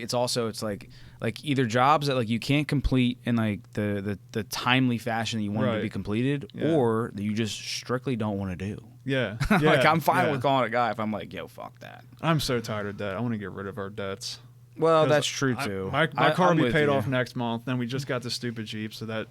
either jobs that like you can't complete in like the timely fashion that you want it to be completed, or that you just strictly don't want to do. Yeah, like I'm fine with calling a guy if I'm like, yo, fuck that. I'm so tired of debt. I want to get rid of our debts. Well, that's true too. My car will be paid off next month. Then we just got the stupid Jeep, so that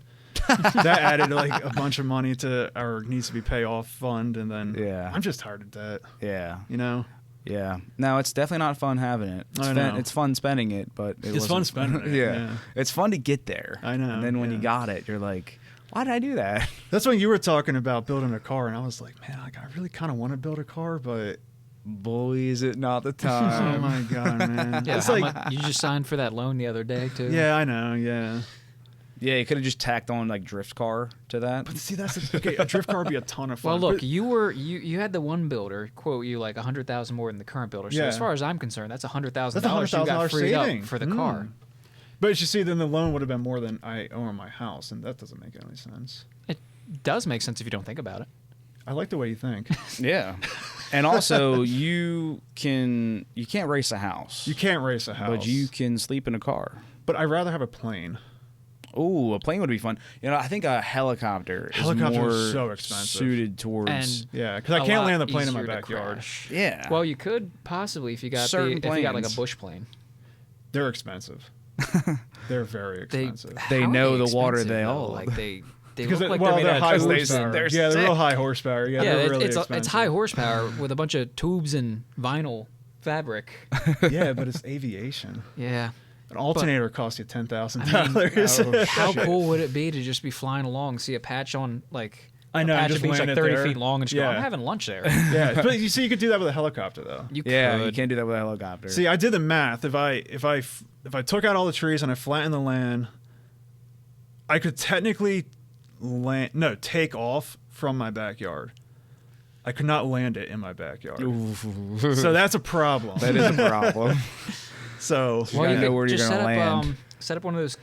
added like a bunch of money to our needs to be pay off fund, and then I'm just tired of debt. Yeah, you know. Yeah, no, it's definitely not fun having it. It's fun spending it, but it's fun spending it. Yeah, it's fun to get there. I know. And then when you got it, you're like, why did I do that? That's when you were talking about building a car, and I was like, man, like I really kind of want to build a car, but. Boy, is it not the time. Oh my god, man. Yeah, it's like you just signed for that loan the other day too. Yeah, I know. Yeah. Yeah, you could have just tacked on like drift car to that. But see, that's okay. A drift car would be a ton of fun. Well, look, you had the one builder quote you like $100,000 more than the current builder. So as far as I'm concerned, that's $100,000 you got freed up for the car. But you see, then the loan would have been more than I owe on my house, and that doesn't make any sense. It does make sense if you don't think about it. I like the way you think. Yeah. And also, you can't race a house. You can't race a house. But you can sleep in a car. But I'd rather have a plane. Ooh, a plane would be fun. I think a helicopter is more so expensive. Suited towards. Because I can't land the plane in my backyard. Yeah. Well, you could possibly if you got Certain if you got like a planes. bush plane. They're expensive. They're very expensive. They know the water they hold. Like they Because look like they're high made horsepower. they're They're real high horsepower. Yeah, they're really expensive. It's high horsepower with a bunch of tubes and vinyl fabric. Yeah, but it's aviation. Yeah. An alternator costs you $10,000. How cool would it be to just be flying along, see a patch on like I know, a patch just of beach land like it 30 there. feet long and just go, Yeah. I'm having lunch there. Yeah, but you see, you could do that with a helicopter though. You Yeah, could. you can't do that with a helicopter. See, I did the math. If I took out all the trees and I flattened the land, I could technically take off from my backyard. I could not land it in my backyard. So that's a problem. That is a problem. So You gotta know where you're just gonna land. set up one of those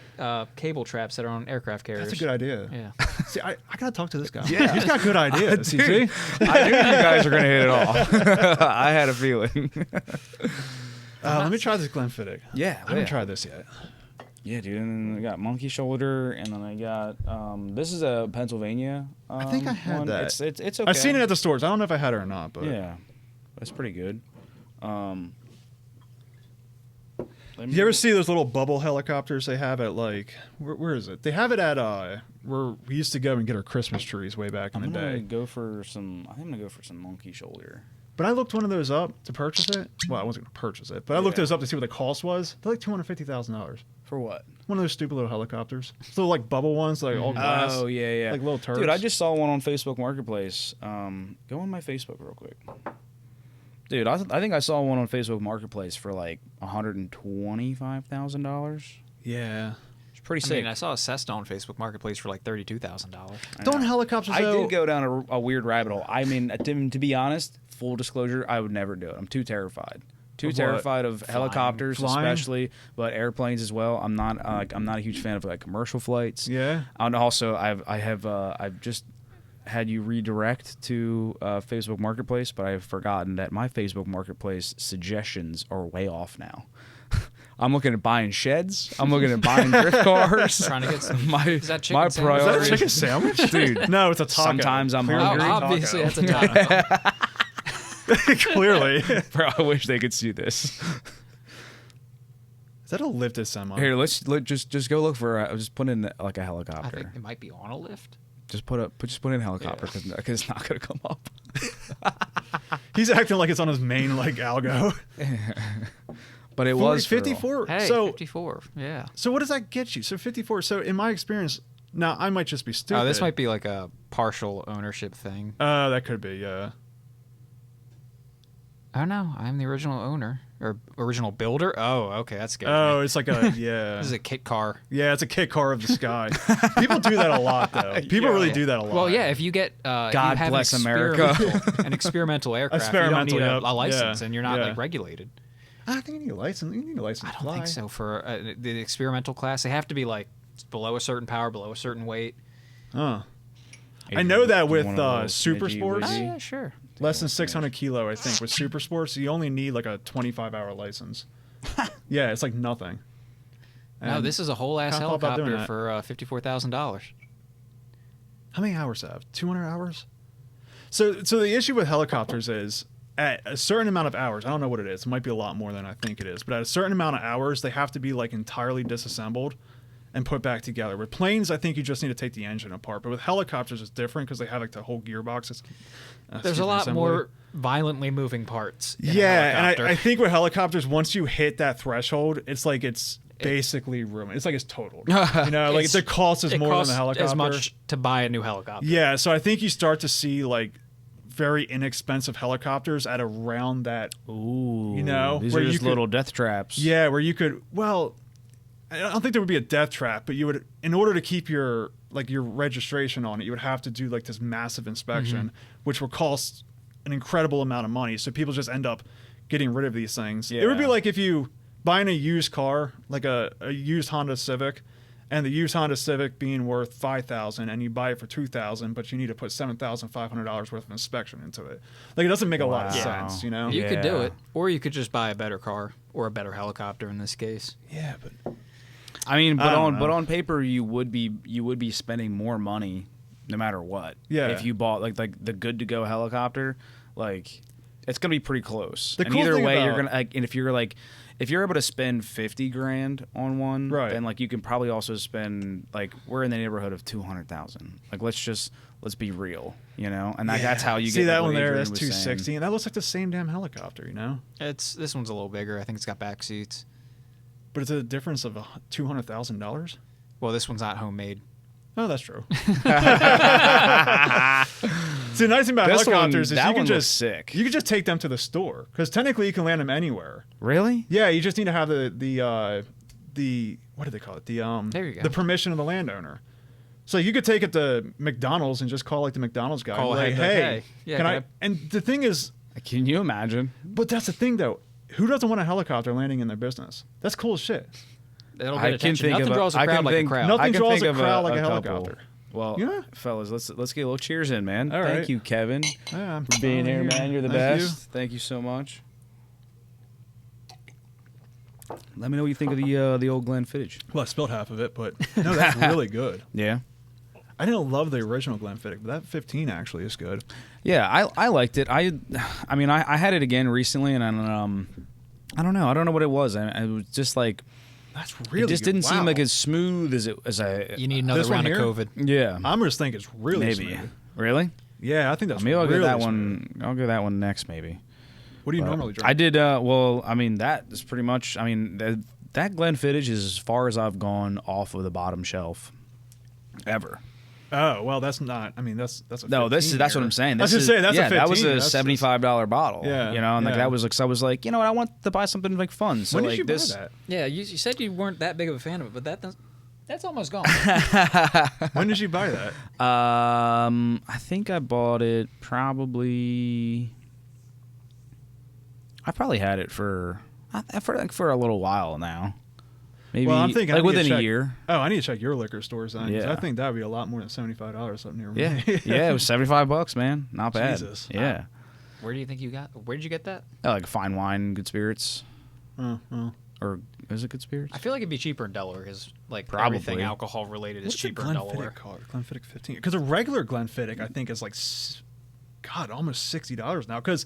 cable traps that are on aircraft carriers. that's a good idea. Yeah. See, I gotta talk to this guy. Yeah. He's got good ideas. You see? I knew you guys were gonna hit it off. I had a feeling. Let me try this Glenfiddich. Yeah, I haven't tried this yet. Yeah, dude. And then I got monkey shoulder, and then I got this is a Pennsylvania. I think I had one. that. It's okay. I've seen it at the stores. I don't know if I had it or not, but Yeah, that's pretty good. You ever see those little bubble helicopters they have at like where is it? They have it at where we used to go and get our Christmas trees way back in the day. I think I'm gonna go for some monkey shoulder. But I looked one of those up to purchase it. Well, I wasn't going to purchase it, but I looked those up to see what the cost was. They're like $250,000. For what? One of those stupid little helicopters. It's little like bubble ones, like all glass. Oh yeah. Like little turrets. Dude, I just saw one on Facebook Marketplace. Go on my Facebook real quick. Dude, I think I saw one on Facebook Marketplace for like $125,000. Yeah. It's pretty I sick. mean, I saw a Cessna on Facebook Marketplace for like $32,000. Don't helicopters I though, did go down a weird rabbit hole. I mean, to be honest, full disclosure, I would never do it. I'm too terrified. Too Of what? Terrified of helicopters, Flying? especially, but airplanes as well. I'm not a huge fan of like commercial flights. Yeah. And also, I've just had you redirect to Facebook Marketplace, but I've forgotten that my Facebook Marketplace suggestions are way off now. I'm looking at buying sheds. I'm looking at buying drift cars. Trying to get some. My Is that chicken my sandwich? Is that a priority, chicken sandwich? dude. No, it's a taco. Sometimes I'm Clearly hungry. it's a Obviously, taco. that's a taco. Clearly. Bro, I wish they could see this. Is that a lifted semi? Here, let's just go look for. Just put in like a I helicopter. think it might be on a lift. Just put in helicopter because it's not gonna come up. He's acting like it's on his main like algo. But it was 54. Hey, So 54. Yeah. So what does that get you? So 54. So in my experience, now I might just be stupid. Oh, this might be like a partial ownership thing. That could be, yeah. Oh no, I'm the original owner or original builder. Oh, okay, that's good. Oh, it's like a yeah. This is a kit car. Yeah, it's a kit car of the sky. People do that a lot, though. People really do that a lot. Well, yeah, if you get God you have bless an America. an experimental aircraft, Experimental, you don't need yep. a license, Yeah, and you're not yeah. like regulated. I think you need a license. You need a license. I to don't fly. think so. For the experimental class, they have to be like below a certain power, below a certain weight. Huh. Adrian, I know that you with want a little super smidgy sports. widgy? Oh yeah, sure. Less than 600 kilo, I think. With super sports, you only need like a 25-hour license. Yeah, it's like nothing. No, And this is a whole ass kinda thought about doing helicopter that. for $54,000. How many hours does it have? 200 hours? So the issue with helicopters is at a certain amount of hours, I don't know what it is. It might be a lot more than I think it is. But at a certain amount of hours, they have to be like entirely disassembled and put back together. With planes, I think you just need to take the engine apart. But with helicopters, it's different because they have like the whole gearbox. There's a lot more violently moving parts. In a Yeah, helicopter. and I think with helicopters, once you hit that threshold, it's like it's basically ruined. It's like it's totaled. You know, like the cost is it more than costs the helicopter. as much to buy a new helicopter. Yeah, so I think you start to see like very inexpensive helicopters at around that. Ooh, You know, these where are you just could- little death traps. Yeah, where you could. Well, I don't think there would be a death trap, but you would, in order to keep your registration on it, you would have to do like this massive inspection, which will cost an incredible amount of money. So people just end up getting rid of these things. It would be Yeah. like if you buying a used car, like a used Honda Civic, and the used Honda Civic being worth $5,000, and you buy it for $2,000, but you need to put $7,500 worth of inspection into it. Like it doesn't make a lot of Wow. sense, you know? You could do Yeah. it, or you could just buy a better car or a better helicopter in this case. Yeah, but I mean, but on paper, you would be spending more money no matter what. Yeah. If you bought like the good to go helicopter, like it's gonna be pretty close. The and cool either thing way, about, you're gonna and if you're able to spend $50,000 on one, right. then like you can probably also spend like we're in the neighborhood of $200,000. Like let's be real, you know. And that's how you see get that like one there. Adrian That's was 260, saying. and that looks like the same damn helicopter, you know. This one's a little bigger. I think it's got back seats. But it's a difference of $200,000. Well, this one's not homemade. Oh, that's true. See, the nice thing about helicopters is you can just take them to the store because technically you can land them anywhere. Really? Yeah, you just need to have the what do they call it? There you go. The permission of the landowner. So you could take it to McDonald's and just call like the McDonald's guy. Call like, ahead, hey, can I? And the thing is, can you imagine? But that's the thing though. Who doesn't want a helicopter landing in their business? That's cool as shit. It'll get attention. Nothing draws a crowd like a crowd. Nothing draws a crowd like a helicopter. Well, fellas, let's get a little cheers in, man. All right. Thank you, Kevin, for being here, man. You're the best. Thank you so much. Let me know what you think of the old Glenfiddich. Well, I spilled half of it, but no, that's really good. Yeah. I didn't love the original Glenfiddich, but that 15 actually is good. Yeah, I liked it. I mean, I had it again recently, and I don't know. I don't know what it was. I was just like. That's really it just good. didn't seem like as smooth as I. You need another round of COVID. Yeah, I'm just think it's really smooth. Really? Yeah, I think that's. Maybe I'll really get that smooth. one. I'll get that one next, maybe. What do you normally drink? I did. Well, I mean, that is pretty much. I mean, that Glenfiddich is as far as I've gone off of the bottom shelf, ever. Oh well, that's not. I mean, that's a no. That's what I'm saying. I was just saying that's a 15. That was a $75 bottle. Yeah, you know, and like that was like. So I was like, you know what, I want to buy something like fun. So when like did you this. buy that? Yeah, you said you weren't that big of a fan of it, but that's almost gone. When did you buy that? I think I bought it probably. I probably had it for a little while now. Maybe well, I'm thinking like within a year. Oh, I need to check your liquor stores then. Yeah. I think that would be a lot more than $75 up near me. Yeah, yeah, it was $75, man. Not bad. Jesus. Yeah. Where do you think you got? Where did you get that? Like fine wine, good spirits. Or is it good spirits? I feel like it'd be cheaper in Delaware because like probably everything alcohol related is cheaper in Delaware. Glenfiddich 15. Because a regular Glenfiddich, I think, is like, God, almost $60 now. Because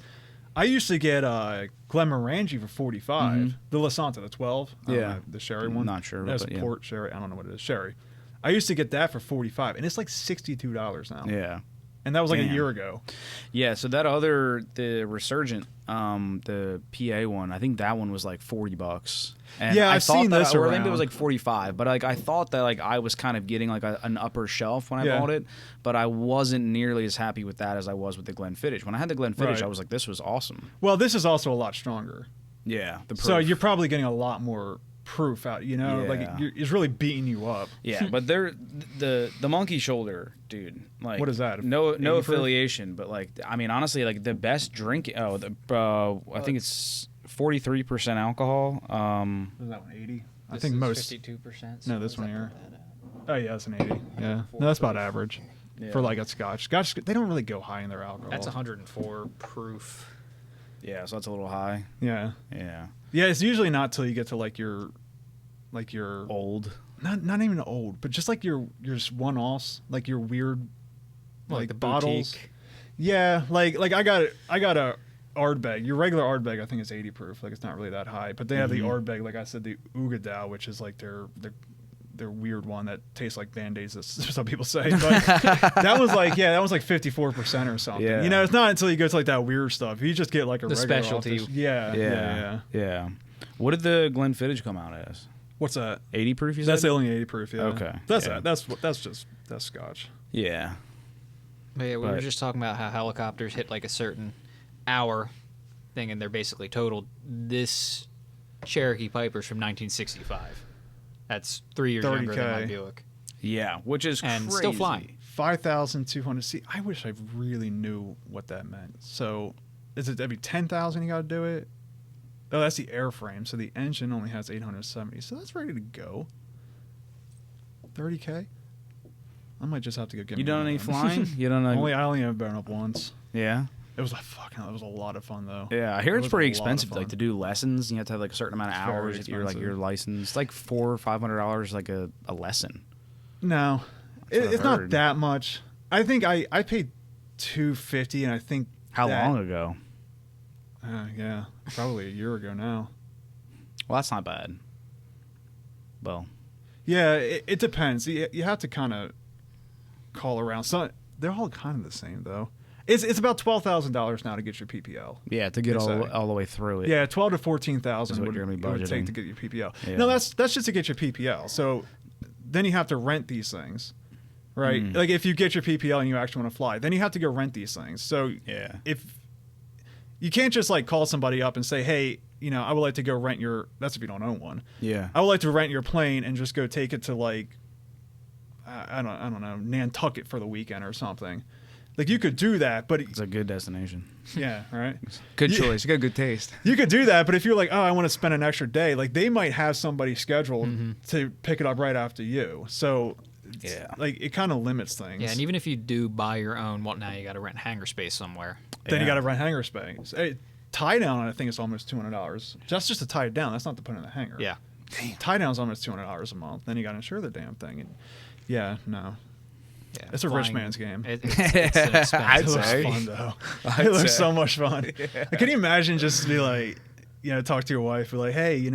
I used to get Glenmorangie for $45. The Lasanta, the 12. Yeah. The sherry one. Not sure. That's but port sherry. I don't know what it is. Sherry. I used to get that for $45, and it's like $62 now. Yeah. And that was like a year ago. Yeah, so the Resurgent, the PA one, I think that one was like $40. And yeah, I've seen this or around. I think it was like 45, but like I thought that like I was kind of getting like an upper shelf when I bought it, but I wasn't nearly as happy with that as I was with the Glenfiddich. When I had the Glenfiddich, I was like, this was awesome. Well, this is also a lot stronger. Yeah, so you're probably getting a lot more proof out, you know, like it's really beating you up. Yeah, but the monkey shoulder, dude. Like, what is that? No affiliation, but like, I mean, honestly, like the best drink. I think it's 43% alcohol. Is that one 80? I think most 52%. No, this one here. Oh yeah, it's an 80. Yeah, no, that's about average for like a Scotch. Scotch, they don't really go high in their alcohol. That's 104 proof. Yeah, so that's a little high. Yeah. Yeah. Yeah, it's usually not till you get to like your old. Not even old, but just like your one-offs, like your weird like the bottles. boutique. Yeah, like I got a Ardbeg. Your regular Ardbeg I think is 80 proof. Like it's not really that high, but they have the Ardbeg, like I said, the Ugadao, which is like their weird one that tastes like Band-Aids, as some people say. But that was like 54% or something. Yeah. You know, it's not until you go to like that weird stuff. You just get like a regular specialty. office. Yeah. What did the Glenfiddich come out as? What's that? 80 proof, you said? That's only 80 proof, yeah. Okay. That's Scotch. Yeah. But yeah, we were just talking about how helicopters hit like a certain hour thing and they're basically totaled. This Cherokee Piper's from 1965. That's 3 years younger than my Buick. Yeah, which is and crazy. still flying. 5,200. See, I wish I really knew what that meant. So, is it every 10,000 you got to do it? Oh, that's the airframe. So the engine only has 870. So that's ready to go. 30K. I might just have to go get. You done any flying? You don't know. I only have burned up once. Yeah. It was like fucking. It was a lot of fun though. Yeah, I hear it's pretty expensive, like to do lessons. You have to have like a certain amount of hours if you're like your license. It's like $400 or $500 like a lesson. No, it's not that much. I think I paid $250, and I think how long ago? Yeah, probably a year ago now. Well, that's not bad. Well, yeah, it depends. You have to kind of call around. So they're all kind of the same though. It's about $12,000 now to get your PPL. Yeah, to get all the way through it. Yeah, $12,000 to $14,000 would take to get your PPL. Yeah. No, that's just to get your PPL. So then you have to rent these things, right? Like if you get your PPL and you actually want to fly, then you have to go rent these things. So yeah, if you can't just like call somebody up and say, hey, I would like to go rent your. That's if you don't own one. Yeah, I would like to rent your plane and just go take it to like, I don't know, Nantucket for the weekend or something. Like you could do that, but it's a good destination. Yeah, right. Good choice. You got good taste. You could do that, but if you're like, oh, I want to spend an extra day, like they might have somebody scheduled to pick it up right after you. So yeah, like it kind of limits things. Yeah, and even if you do buy your own, well, now you got to rent hangar space somewhere. Then you got to rent hangar space. Hey, tie down, I think it's almost $200. That's just to tie it down. That's not to put it in the hangar. Yeah. Damn. Tie down's almost $200 a month. Then you got to insure the damn thing. And yeah, no. Yeah, it's a rich man's game. It's an expense. It looks fun though. It looks so much fun. Yeah. Like, can you imagine just to be like, talk to your wife, be like, hey, you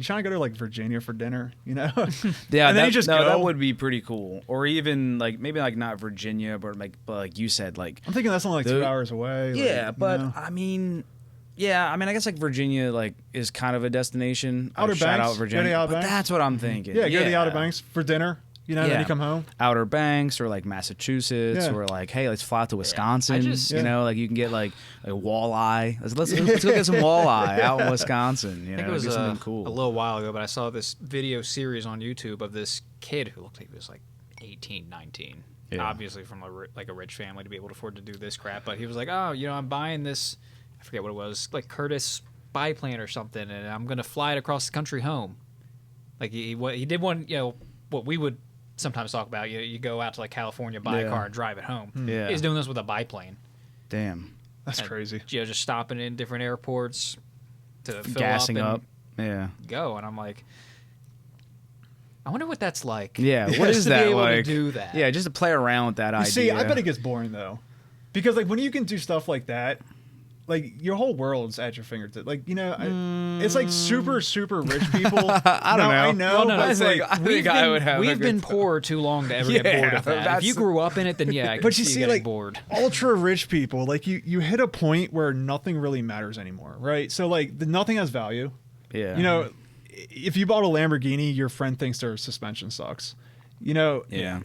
trying to go to like Virginia for dinner, Yeah, and then you just go. That would be pretty cool. Or even like maybe like not Virginia, but like you said, like I'm thinking that's only like 2 hours away. Yeah, like, but I mean, I guess like Virginia like is kind of a destination. Outer Banks. Shout out Virginia. Outer Banks. That's what I'm thinking. Yeah, go to the Outer Banks for dinner. Then you come home. Outer Banks or like Massachusetts or like, hey, let's fly out to Wisconsin. Like you can get like a walleye. Let's go get some walleye out in Wisconsin. I think it was something cool. A little while ago, but I saw this video series on YouTube of this kid who looked like he was like 18, 19. Yeah. Obviously from a rich family to be able to afford to do this crap. But he was like, oh, I'm buying this, I forget what it was, like Curtiss biplane or something, and I'm going to fly it across the country home. Like he did one, what we would sometimes talk about, you go out to like California, buy a car and drive it home. Yeah. He's doing this with a biplane. Damn. That's crazy. Just stopping in different airports to fill gassing up. Yeah. Go. And I'm like, I wonder what that's like. Yeah. What is that like? To do that. Yeah, just to play around with that idea. See, I bet it gets boring though. Because like when you can do stuff like that, like your whole world's at your fingertips. Like it's like super rich people. I don't know. I know. No, but it's like we've been poor too long to ever get bored of that. If you grew up in it, then I can but you see, like bored. Ultra rich people, like you hit a point where nothing really matters anymore, right? So like nothing has value. Yeah. If you bought a Lamborghini, your friend thinks their suspension sucks. Yeah.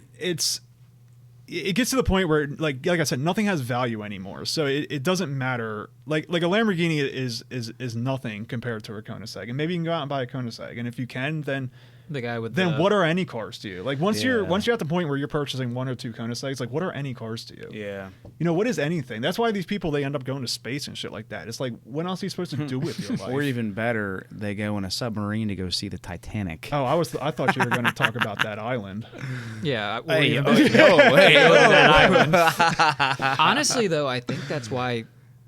It gets to the point where, like I said, nothing has value anymore. So it doesn't matter. Like a Lamborghini is nothing compared to a Koenigsegg. And maybe you can go out and buy a Koenigsegg. And if you can, then the guy with what are any cars to you? Like once you're at the point where you're purchasing 1 or 2 Koenigsegg's, like what are any cars to you? Yeah. What is anything? That's why these people, they end up going to space and shit like that. It's like, what else are you supposed to do with your life? Or even better, they go in a submarine to go see the Titanic. Oh, I thought you were going to talk about that island. Yeah. That island. Honestly, though, I think that's why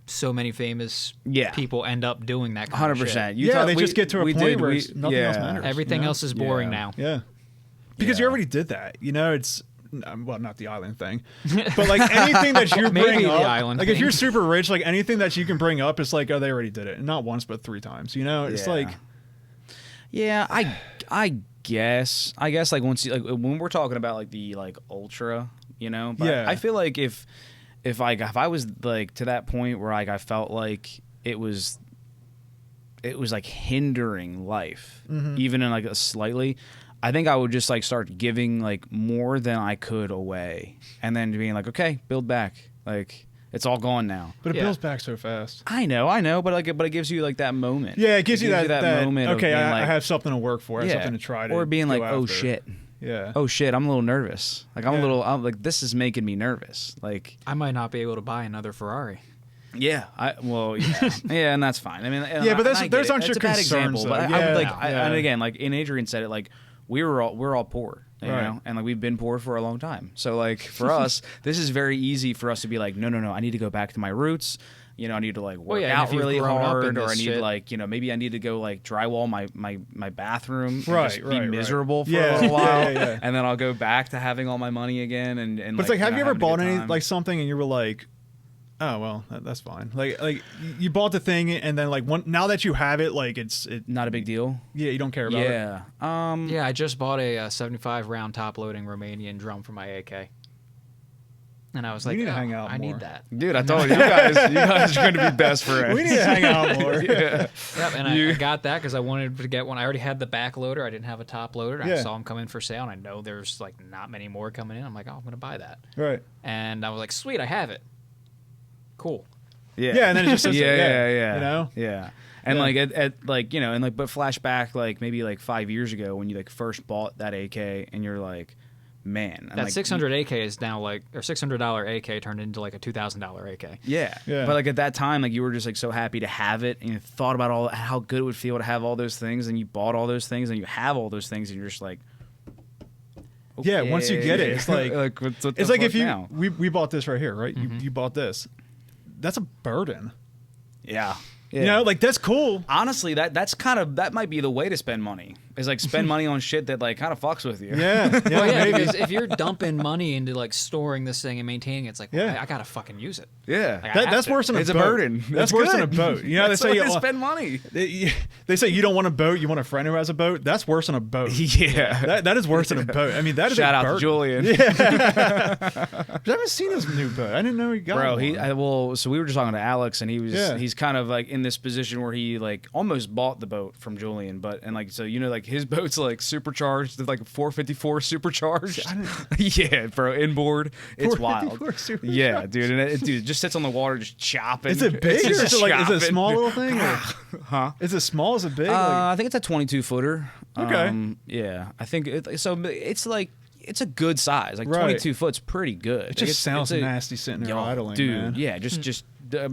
so many famous people end up doing that kind 100%. of shit. They just get to a point where nothing else matters. Everything else is boring now. Yeah. Because you already did that. It's, well, not the island thing, but like anything that you bring up, the island like thing. if you're super rich, like anything that you can bring up, it's like, oh, they already did it. And not once, but 3 times, it's like. Yeah, I guess like once you, like when we're talking about like the like ultra, but I feel like if I was like to that point where like I felt like it was like hindering life, even in like a slightly, I think I would just like start giving like more than I could away, and then being like, okay, build back, like it's all gone now. But it builds back so fast. I know, but it gives you like that moment. Yeah, it gives you that moment. Okay, I have something to work for. I have something to try to. Or being like, after. oh shit. Yeah. Oh shit, I'm a little nervous. Like I'm like this is making me nervous. Like I might not be able to buy another Ferrari. Yeah, yeah, and that's fine. I mean, but there's aren't your concerns. Example, but I would and again, like Adrian said it, like we're all poor. You know? And like we've been poor for a long time. So like for us, this is very easy for us to be like, no, I need to go back to my roots. You know, I need to like work out really hard, or I need like, you know, maybe I need to go like drywall my bathroom, and just be miserable for a little while, and then I'll go back to having all my money again. And but it's like, have you ever bought any like something and you were like, oh well, that's fine. Like you bought the thing and then like now that you have it, like it's not a big deal. Yeah, you don't care about it. Yeah, I just bought a 75 round top loading Romanian drum for my AK. And I was like, I need that. Dude, I told you, you guys are going to be best friends. We need to hang out more. Yep, and I got that because I wanted to get one. I already had the back loader. I didn't have a top loader. I saw them come in for sale, and I know there's like not many more coming in. I'm like, I'm going to buy that. Right. And I was like, sweet, I have it. Cool. Yeah, and then it just says, you know? Yeah. And like at like, you know, and like, but flashback like maybe like 5 years ago when you like first bought that AK and you're like, man, that like, 600 AK is now like, or $600 AK turned into like a $2,000 AK. Yeah. But like at that time, like you were just like so happy to have it, and you thought about how good it would feel to have all those things, and you bought all those things, and you have all those things, and you're just like, okay. Yeah. Once you get it, it's like, it's like if you now? we bought this right here, right? You bought this. That's a burden. Yeah. You know, like that's cool. Honestly, that might be the way to spend money. Is like spend money on shit that like kind of fucks with you. Yeah, because if you're dumping money into like storing this thing and maintaining it, it's like, well, I gotta fucking use it. Yeah, like, that's worse than a boat. It's a burden. That's worse than a boat. You know, they say you spend money. They say you don't want a boat, you want a friend who has a boat. That's worse than a boat. Yeah, that is worse than a boat. I mean, that is shout a out burden. to Julian. Yeah, I haven't seen his new boat. I didn't know he got one. So we were just talking to Alex, and he's kind of like in this position where he like almost bought the boat from Julian, and like so you know like his boat's like supercharged, like 454 supercharged. Yeah, bro, inboard. It's wild. Yeah, dude, and it just sits on the water just chopping. Is it big or is it like is it a small little thing? Or? Huh? Is it small? Is it big? I think it's a 22 footer. Okay. Yeah, I think so. It's like it's a good size. Like 22 foot's pretty good. It just sounds nasty sitting there idling, dude. Man. Yeah, just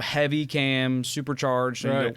heavy cam, supercharged. Right.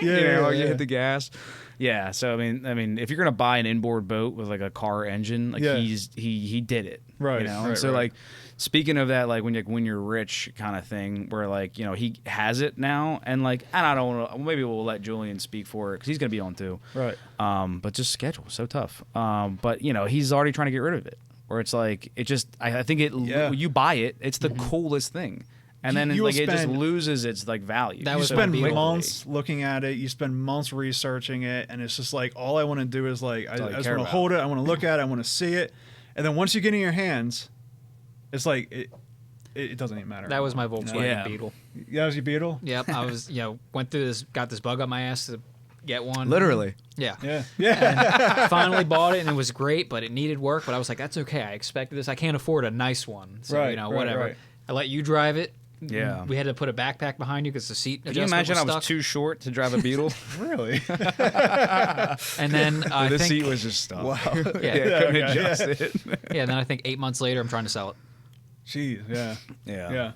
You you hit the gas. Yeah, so I mean, if you're gonna buy an inboard boat with like a car engine, like he did it, right? You know, and so like speaking of that, like when you're rich kind of thing, where like you know he has it now, and like and I don't want to, maybe we'll let Julian speak for it because he's gonna be on too, right? But just schedule so tough. But you know he's already trying to get rid of it, where it's like it just I think you buy it, it's the coolest thing. And then like it just loses its like value. You spend months looking at it. You spend months researching it, and it's just like all I want to do is like I just want to hold it. I want to look at it. I want to see it. And then once you get in your hands, it's like it doesn't even matter. That was my Volkswagen Beetle. Yeah, that was your Beetle. Yep, I was went through this, got this bug up my ass to get one. Literally. Yeah. And finally bought it, and it was great, but it needed work. But I was like, that's okay. I expected this. I can't afford a nice one, so whatever. Right. I let you drive it. Yeah, we had to put a backpack behind you because the seat. Can you imagine I was too short to drive a Beetle? Really? And then the seat was just stuck. Wow. Couldn't adjust it. Yeah. Then I think 8 months later, I'm trying to sell it. Jeez. Yeah.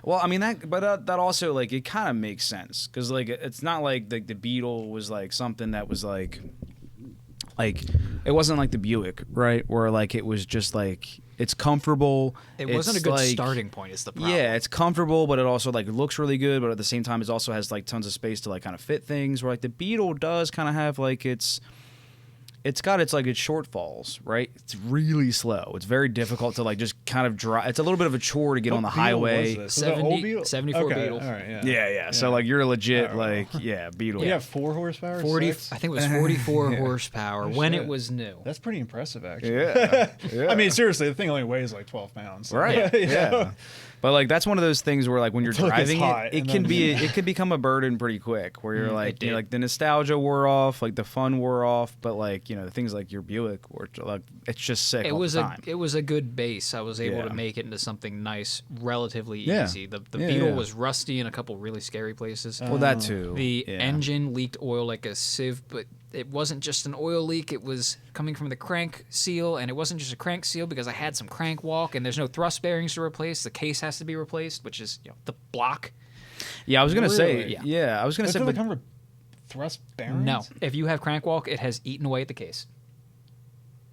Well, I mean that also like it kind of makes sense because like it's not like the Beetle was like something that was like it wasn't like the Buick, right? Where like it was just like it's comfortable. It wasn't a good starting point. Is the problem? Yeah, it's comfortable, but it also like looks really good. But at the same time, it also has like tons of space to like kind of fit things. Where like the Beetle does kind of have like it's got its like its shortfalls, right? It's really slow. It's very difficult to like just kind of drive. It's a little bit of a chore to get on the highway. Was this? Was it old Beetle? 74 okay. Beetle. All right, yeah. So like you're legit Beetle. You have 4 horsepower. 40. 6? I think it was 44 horsepower when it was new. That's pretty impressive, actually. Yeah. I mean, seriously, the thing only weighs like 12 pounds. So. Right. Yeah. But like that's one of those things where like when you're driving it can become a burden pretty quick. Where you're like the nostalgia wore off, like the fun wore off, but like you know the things like your Buick were like it's just sick. It was a good base. I was able to make it into something nice, relatively easy. The Beetle was rusty in a couple really scary places. Well, that too. The engine leaked oil like a sieve, but it wasn't just an oil leak. It was coming from the crank seal, and it wasn't just a crank seal because I had some crank walk, and there's no thrust bearings to replace. The case has to be replaced, which is the block. Yeah, I was gonna say. Yeah, I was gonna say. But come with thrust bearings? No, if you have crank walk, it has eaten away at the case.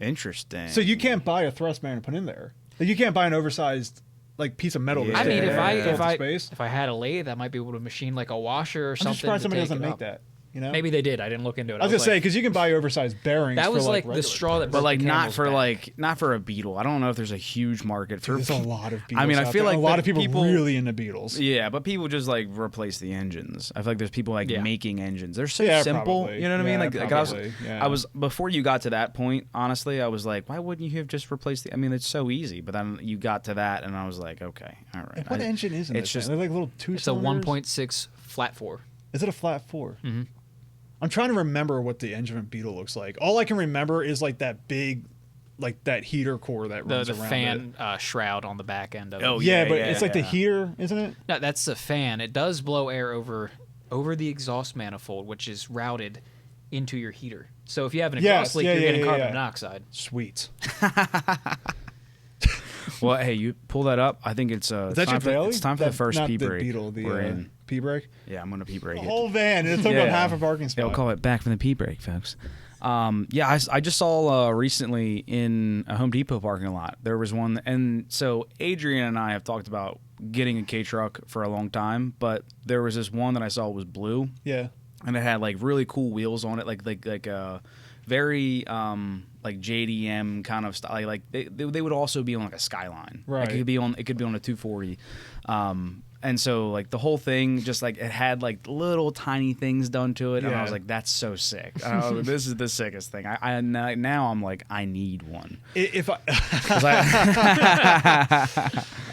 Interesting. So you can't buy a thrust bearing to put in there. Like, you can't buy an oversized like piece of metal. I mean, if space. I had a lathe, I might be able to machine like a washer or something. I'm just surprised somebody doesn't make up. that. You know? Maybe they did. I didn't look into it. I was gonna say, because you can buy oversized bearings. That was for, like the straw that. But like not for back. not for a Beetle. I don't know if there's a huge market for. There's a lot of Beetles. I mean, I feel like like a lot of people really into Beetles. Yeah, but people just like replace the engines. I feel like there's people like making engines. They're so simple. Probably. You know what I mean? Like I was before you got to that point. Honestly, I was like, why wouldn't you have just replaced the? I mean, it's so easy. But then you got to that, and I was like, okay, all right. And what engine is it? It's just they're like little two. It's a 1.6 flat 4. Is it a flat 4? Mm-hmm. I'm trying to remember what the engine of a Beetle looks like. All I can remember is like that big, like that heater core that runs around the fan shroud on the back end of it. Oh yeah, but it's like the heater, isn't it? No, that's the fan. It does blow air over the exhaust manifold, which is routed into your heater. So if you have an exhaust leak, you're getting carbon monoxide. Sweet. Well, hey, you pull that up. I think it's is that time your for, it's time for the first pee break. Beetle, We're in. Pee break? Yeah, I'm gonna pee break the it. whole van. It took up half a parking spot. They'll call it back from the pee break, folks. I just saw recently in a Home Depot parking lot. There was one, and so Adrian and I have talked about getting a K truck for a long time, but there was this one that I saw was blue. Yeah, and it had like really cool wheels on it, like very like JDM kind of style. Like they would also be on like a Skyline. Right. Like it could be on a 240. And so like the whole thing just like it had like little tiny things done to it, and I was like, that's so sick. This is the sickest thing. I now I'm like, I need one. I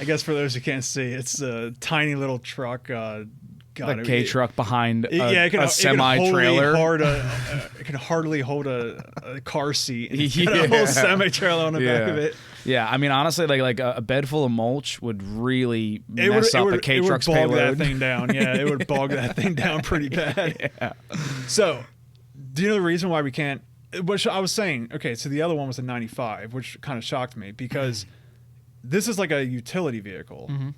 guess for those who can't see, it's a tiny little truck. The K truck behind a semi trailer. It can hardly hold a car seat. It's got a whole semi trailer on the back of it. Yeah, I mean honestly, like a bed full of mulch would really mess up a K truck's payload. It would bog that thing down. Yeah, it would bog that thing down pretty bad. Yeah. So, do you know the reason why we can't? Which I was saying. Okay, so the other one was a 95, which kind of shocked me because this is like a utility vehicle. Mm-hmm.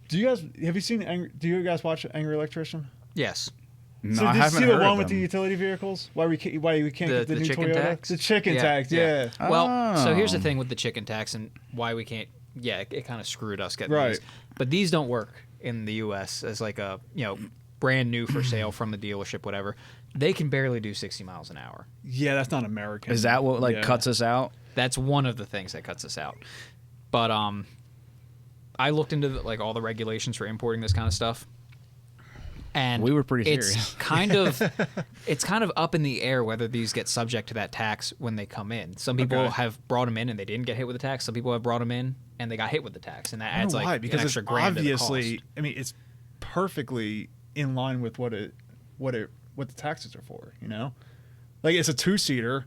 Do you guys watch Angry Electrician? Yes. No, so I haven't see heard the one of with them. the utility vehicles? Why we can't get the new chicken Toyota? tax? The chicken tax, yeah. Well, so here's the thing with the chicken tax and why we can't. Yeah, it kind of screwed us getting these. But these don't work in the U.S. as like a brand new for sale from the dealership, whatever. They can barely do 60 miles an hour. Yeah, that's not American. Is that what cuts us out? That's one of the things that cuts us out. But I looked into all the regulations for importing this kind of stuff, and we were pretty serious. It's kind of up in the air whether these get subject to that tax when they come in. Some people have brought them in and they didn't get hit with the tax. Some people have brought them in and they got hit with the tax, and that adds an extra grand to the cost. I mean, it's perfectly in line with what the taxes are for. Like it's a 2-seater.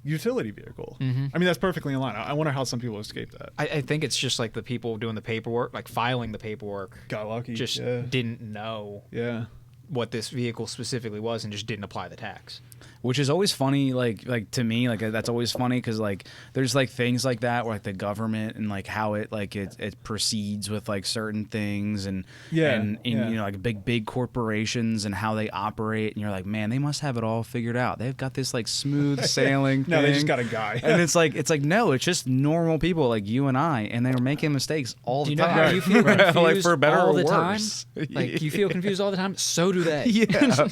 Utility vehicle. Mm-hmm. I mean, that's perfectly in line. I wonder how some people escape that. I think it's just like the people doing the paperwork, like filing the paperwork, got lucky. Just didn't know what this vehicle specifically was and just didn't apply the tax. Which is always funny, like to me, like that's always funny because like there's like things like that where like the government and like how it proceeds with like certain things and like big corporations and how they operate, and you're like, man, they must have it all figured out. They've got this like smooth sailing thing. No, they just got a guy. And it's like no, it's just normal people like you and I, and they're making mistakes all the time. Do you know how you feel confused like for better all or the worse. time? Like you feel confused all the time? So do they. Yeah.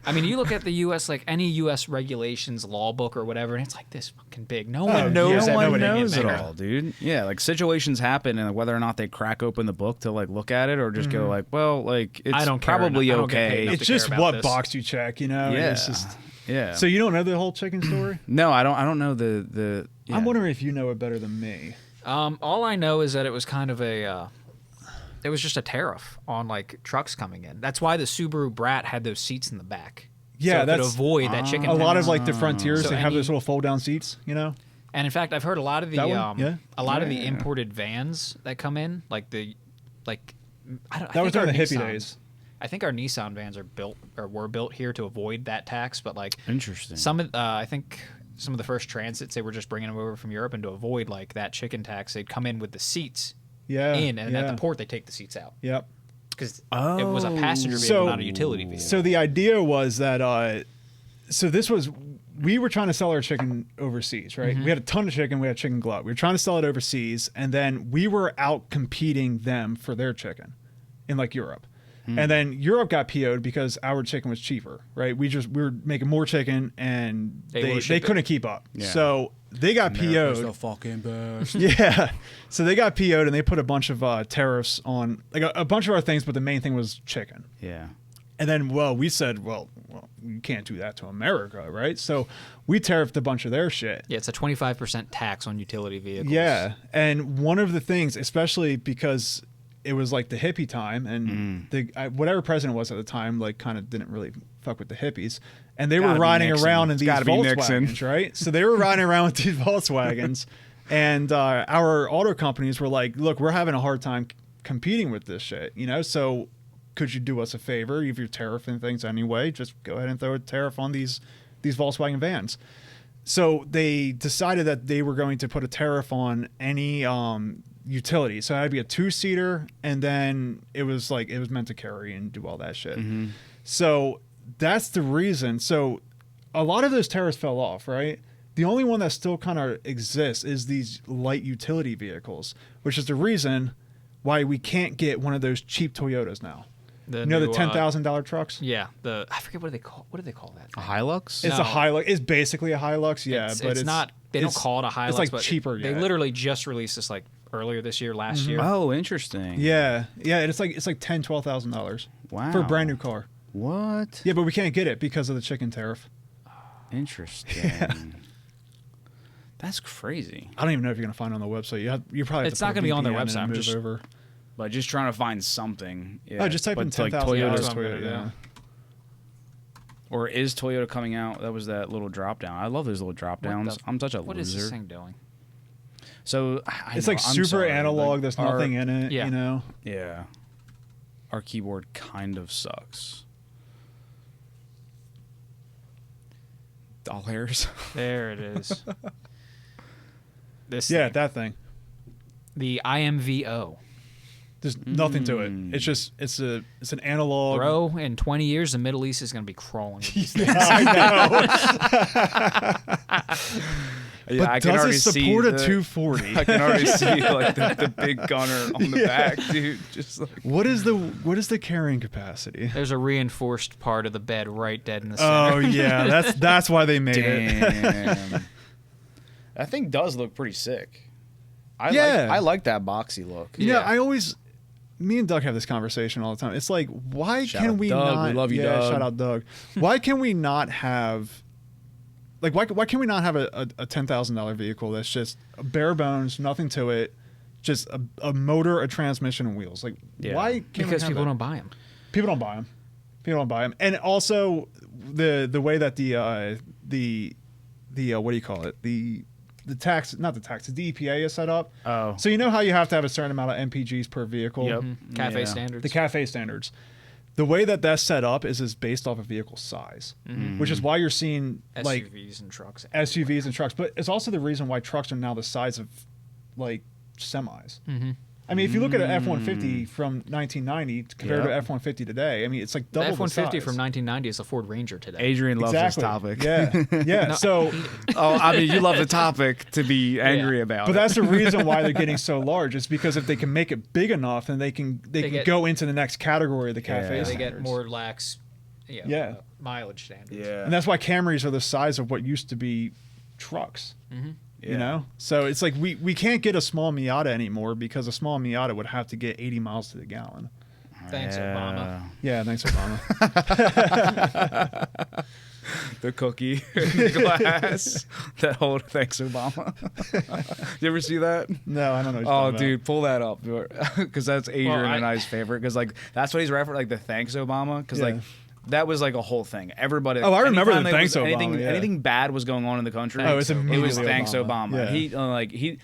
I mean, you look at the U.S., like any U.S. regulations law book or whatever, and it's like this fucking big. No one knows. No one knows it all, dude. Yeah, like situations happen, and whether or not they crack open the book to like look at it or just go like, well, like it's probably okay. It's just what box you check, Yeah. It's just, yeah. So you don't know the whole chicken story? No, I don't know the. Yeah. I'm wondering if you know it better than me. All I know is that it was kind of it was just a tariff on like trucks coming in. That's why the Subaru Brat had those seats in the back. Yeah, so that's to avoid that chicken. A lot of like the Frontiers, they have those little fold down seats, And in fact, I've heard a lot of the the imported vans that come in, I don't. That was during the hippie days. I think our Nissan vans were built here to avoid that tax, but like interesting. I think some of the first transits they were just bringing them over from Europe, and to avoid like that chicken tax, they'd come in with the seats. And at the port they take the seats out. Yep. Because it was a passenger vehicle, not a utility vehicle. So the idea was that so this was we were trying to sell our chicken overseas, right? We had a ton of chicken. We had chicken glut. We were trying to sell it overseas, and then we were out competing them for their chicken in like Europe. And then Europe got PO'd because our chicken was cheaper, right? We were making more chicken, and they couldn't keep up. Yeah. So they got PO'd. The fucking best. Yeah. So they got PO'd, and they put a bunch of tariffs on like a bunch of our things, but the main thing was chicken. Yeah. And then, we said, well, you can't do that to America, right? So we tariffed a bunch of their shit. Yeah, it's a 25% tax on utility vehicles. Yeah. And one of the things, especially because it was like the hippie time, and whatever president was at the time, like kind of didn't really fuck with the hippies, and they were riding around in these Volkswagens, right? So they were riding around with these Volkswagens, and our auto companies were like, "Look, we're having a hard time competing with this shit, So could you do us a favor? If you're tariffing things anyway, just go ahead and throw a tariff on these Volkswagen vans." So they decided that they were going to put a tariff on any utility. So it had to be a 2-seater, and then it was meant to carry and do all that shit. So that's the reason. So a lot of those tariffs fell off, right? The only one that still kind of exists is these light utility vehicles, which is the reason why we can't get one of those cheap Toyotas now. The $10,000 trucks? Yeah. I forget what do they call that? A Hilux? It's a Hilux. It's basically a Hilux, yeah. But it's not, they don't call it a Hilux. It's like but cheaper. They literally just released this like earlier this year, last year. Oh, interesting. Yeah. Yeah, and it's like $10,000-$12,000. Wow. For a brand new car. What? Yeah, but we can't get it because of the chicken tariff. Interesting. Yeah. That's crazy. I don't even know if you're gonna find it on the website. You probably have it's to not gonna be on their website. I'm just over. But just trying to find something. Yeah. Oh, just type in $10,000 Toyota. Yeah. Or is Toyota coming out? That was that little drop down. I love those little drop downs. I'm such a loser. What is this thing doing? So it's like super analog. There's nothing in it. Yeah. Yeah. Our keyboard kind of sucks. Doll hairs. There it is. That thing. The IMVO. There's nothing to it. It's just it's an analog. Bro, in 20 years, the Middle East is going to be crawling with these things. I know. But does it support a 240? I can already see like the big gunner on the back, dude. Just like what is the carrying capacity? There's a reinforced part of the bed right dead in the center. Oh yeah, that's why they made it. That thing does look pretty sick. I like that boxy look. Yeah, me and Doug have this conversation all the time. It's like, why can we Doug. not? We love you, Doug. Shout out, Doug. Why can we not have, why can we not have a $10,000 vehicle that's just bare bones, nothing to it, just a motor, a transmission, and wheels? Like, why can't because we have people that? don't buy them. People don't buy them. People don't buy them, and also the way that the what do you call it? The EPA is set up. Oh. So you know how you have to have a certain amount of MPGs per vehicle? Yep. CAFE standards. The CAFE standards. The way that that's set up is based off of vehicle size, which is why you're seeing like SUVs and trucks. SUVs and trucks. But it's also the reason why trucks are now the size of like semis. I mean, if you look at an F-150 from 1990 compared to F-150 today, I mean, it's like double the size. The F-150 from 1990 is a Ford Ranger today. Adrian loves this topic. Yeah, yeah. So, I mean, you love the topic to be angry about. But that's the reason why they're getting so large. It's because if they can make it big enough, then they can go into the next category of the CAFE standards. They get more lax, mileage standards. Yeah, and that's why Camrys are the size of what used to be trucks. You know, so it's like we can't get a small Miata anymore because a small Miata would have to get 80 miles to the gallon. Thanks, Obama. Yeah, thanks, Obama. The cookie in the glass. That whole thanks, Obama. You ever see that? No, I don't know. What you're dude, pull that up because that's Adrian and I's favorite. Because like that's what he's referring like the thanks, Obama. Because like. That was like a whole thing. Everybody. Oh, I remember the thanks Obama. Anything bad was going on in the country. It was thanks Obama. Yeah. He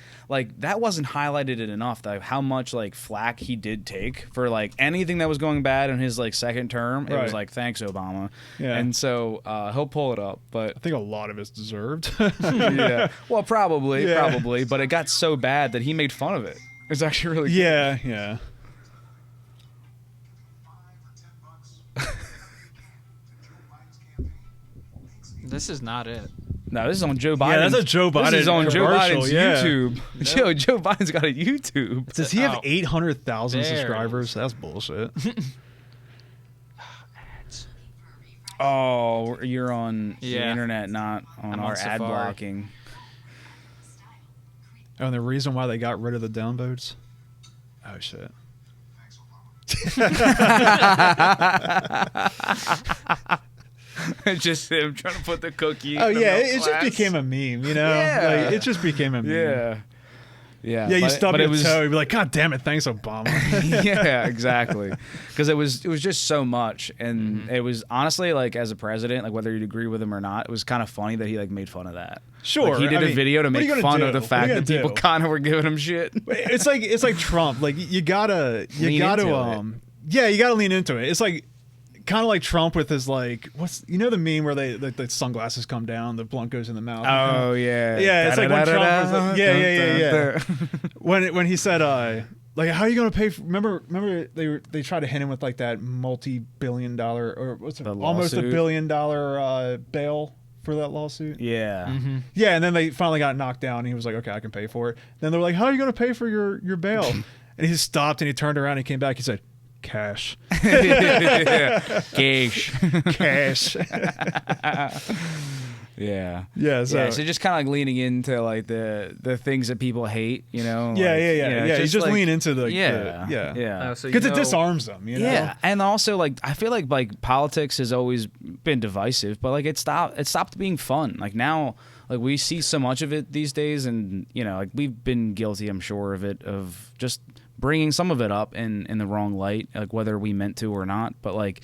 that wasn't highlighted enough though. How much like flack he did take for like anything that was going bad in his like second term. It was like thanks Obama. Yeah. And so he'll pull it up, but I think a lot of it's deserved. Yeah. Well, probably, but it got so bad that he made fun of it. It's actually really good. Yeah. This is not it. No, this is on Joe Biden. Yeah, that's a Joe Biden. This is on Joe Biden's YouTube. Yeah. Joe Biden's got a YouTube. Does he have 800,000 subscribers? That's bullshit. Oh, you're on the internet, not on our ad blocking. Oh, and the reason why they got rid of the downvotes? Oh, shit. Just him trying to put the cookie. Oh, yeah, it just became a meme, you know? Yeah. Like, it just became a meme. Yeah. Yeah, you stub your toe, you'd be like, God damn it, thanks, Obama. Yeah, exactly. Because it was just so much, and it was honestly, like, as a president, like, whether you'd agree with him or not, it was kind of funny that he, like, made fun of that. Sure. Like, he did a video to make fun of the fact that people kind of were giving him shit. It's like Trump. Like, you gotta you gotta lean into it. It's like kind of like Trump with his, like, the meme where the sunglasses come down, the blunt goes in the mouth. Oh yeah, yeah. It's like when Trump was like, yeah. When he said, like, how are you gonna pay? Remember they tried to hit him with like that multi-billion-dollar or almost $1 billion bail for that lawsuit. Yeah, yeah. And then they finally got knocked down. And he was like, okay, I can pay for it. Then they're like, how are you gonna pay for your bail? And he stopped and he turned around and he came back. He said, cash. Cash. Yeah. So just kind of like leaning into like the things that people hate, you know. Yeah. You just like, lean into the because it disarms them, you know. Yeah, and also like I feel like politics has always been divisive, but like it stopped being fun. Like now, like we see so much of it these days, and you know, like we've been guilty, I'm sure, of just bringing some of it up in the wrong light, like whether we meant to or not. But like,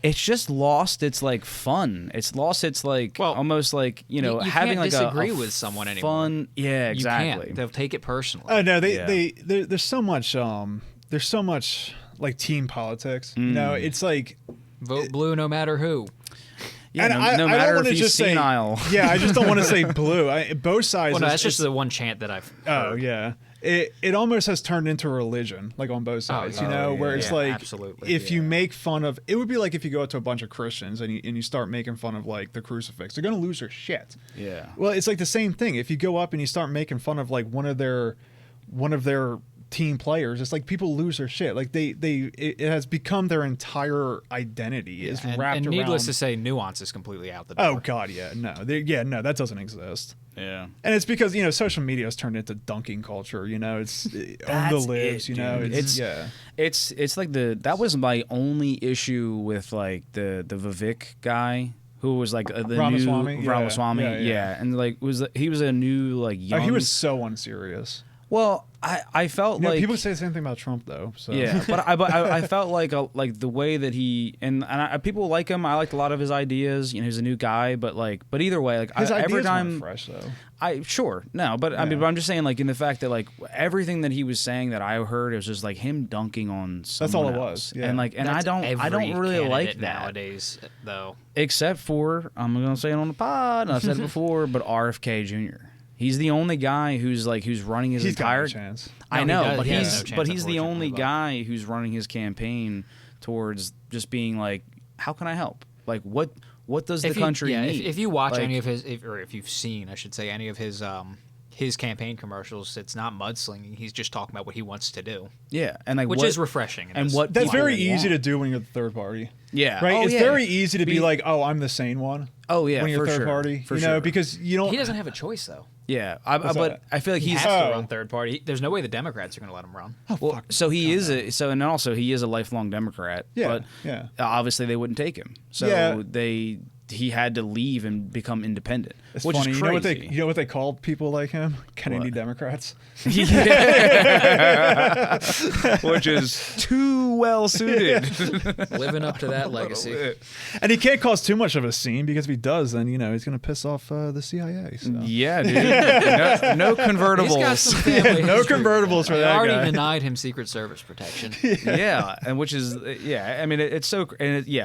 it's just lost its like fun. It's lost its like almost like you having can't like disagree a with someone anymore. Fun, yeah, exactly. You can't. They'll take it personally. Oh no, there's so much like team politics. You know, it's like vote blue no matter who. Yeah, and no matter if he's senile. I just don't want to say blue. Both sides. Well, no, that's just the one chant that I've heard. Oh yeah. It almost has turned into a religion, like on both sides, where it's like, absolutely, if you make fun of, it would be like if you go out to a bunch of Christians and you start making fun of like the crucifix, they're going to lose their shit. Yeah. Well, it's like the same thing. If you go up and you start making fun of like one of their team players, it's like people lose their shit. Like it has become their entire identity is wrapped around. And needless to say, nuance is completely out the door. Oh God, yeah, no, that doesn't exist. Yeah, and it's because social media has turned into dunking culture. It's on the libs. It's like that was my only issue with like the Vivek guy who was like the Ramaswamy? New Ramaswamy. Yeah, and like he was a new like young. Oh, he was so unserious. Well, I felt like people say the same thing about Trump though. So. Yeah, but I felt like the way that he and people like him. I liked a lot of his ideas. He's a new guy, but either way, like his ideas every time weren't fresh though. I mean, but I'm just saying like in the fact that like everything that he was saying that I heard, it was just like him dunking on someone That's all it else. was. Yeah. And like I don't really like that nowadays though. Except for I'm gonna say it on the pod, and I've said it before, but RFK Jr. He's the only guy who's running his entire. Got no chance. I know, but he's he's the only guy who's running his campaign towards just being like, how can I help? Like, what does the country need? If you watch any of his, if you've seen, I should say, any of his campaign commercials, it's not mudslinging. He's just talking about what he wants to do. Yeah, and which is refreshing. And what that's very easy to do when you're the third party. Yeah, right. It's very easy to be like, oh, I'm the sane one. Oh yeah, when you're third party, because you don't. He doesn't have a choice though. Yeah, but I feel like he has to run third party. There's no way the Democrats are going to let him run. So he is a lifelong Democrat. Yeah, but obviously they wouldn't take him. So he had to leave and become independent. It's which funny. Is crazy. You know what they call people like him? Kennedy Democrats. Which is too well suited. Living up to that legacy. And he can't cause too much of a scene because if he does, then he's going to piss off the CIA. So. Yeah, dude. No convertibles. He's got some family no convertibles for that guy. They already denied him Secret Service protection. Yeah, and which is I mean it's so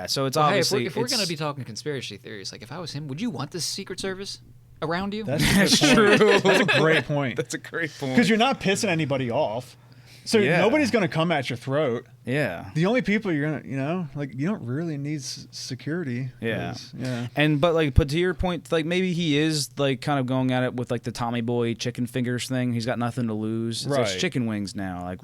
so it's obviously hey, if we're going to be talking conspiracy theories, like if I was him, would you want this Secret Service around you? That's true. That's a great point. That's a great point. Because you're not pissing anybody off. So nobody's going to come at your throat. Yeah. The only people you're going to, you know, like, you don't really need security. Yeah. Yeah. But to your point, like, maybe he is, like, kind of going at it with, like, the Tommy Boy chicken fingers thing. He's got nothing to lose. It's just chicken wings now. Like,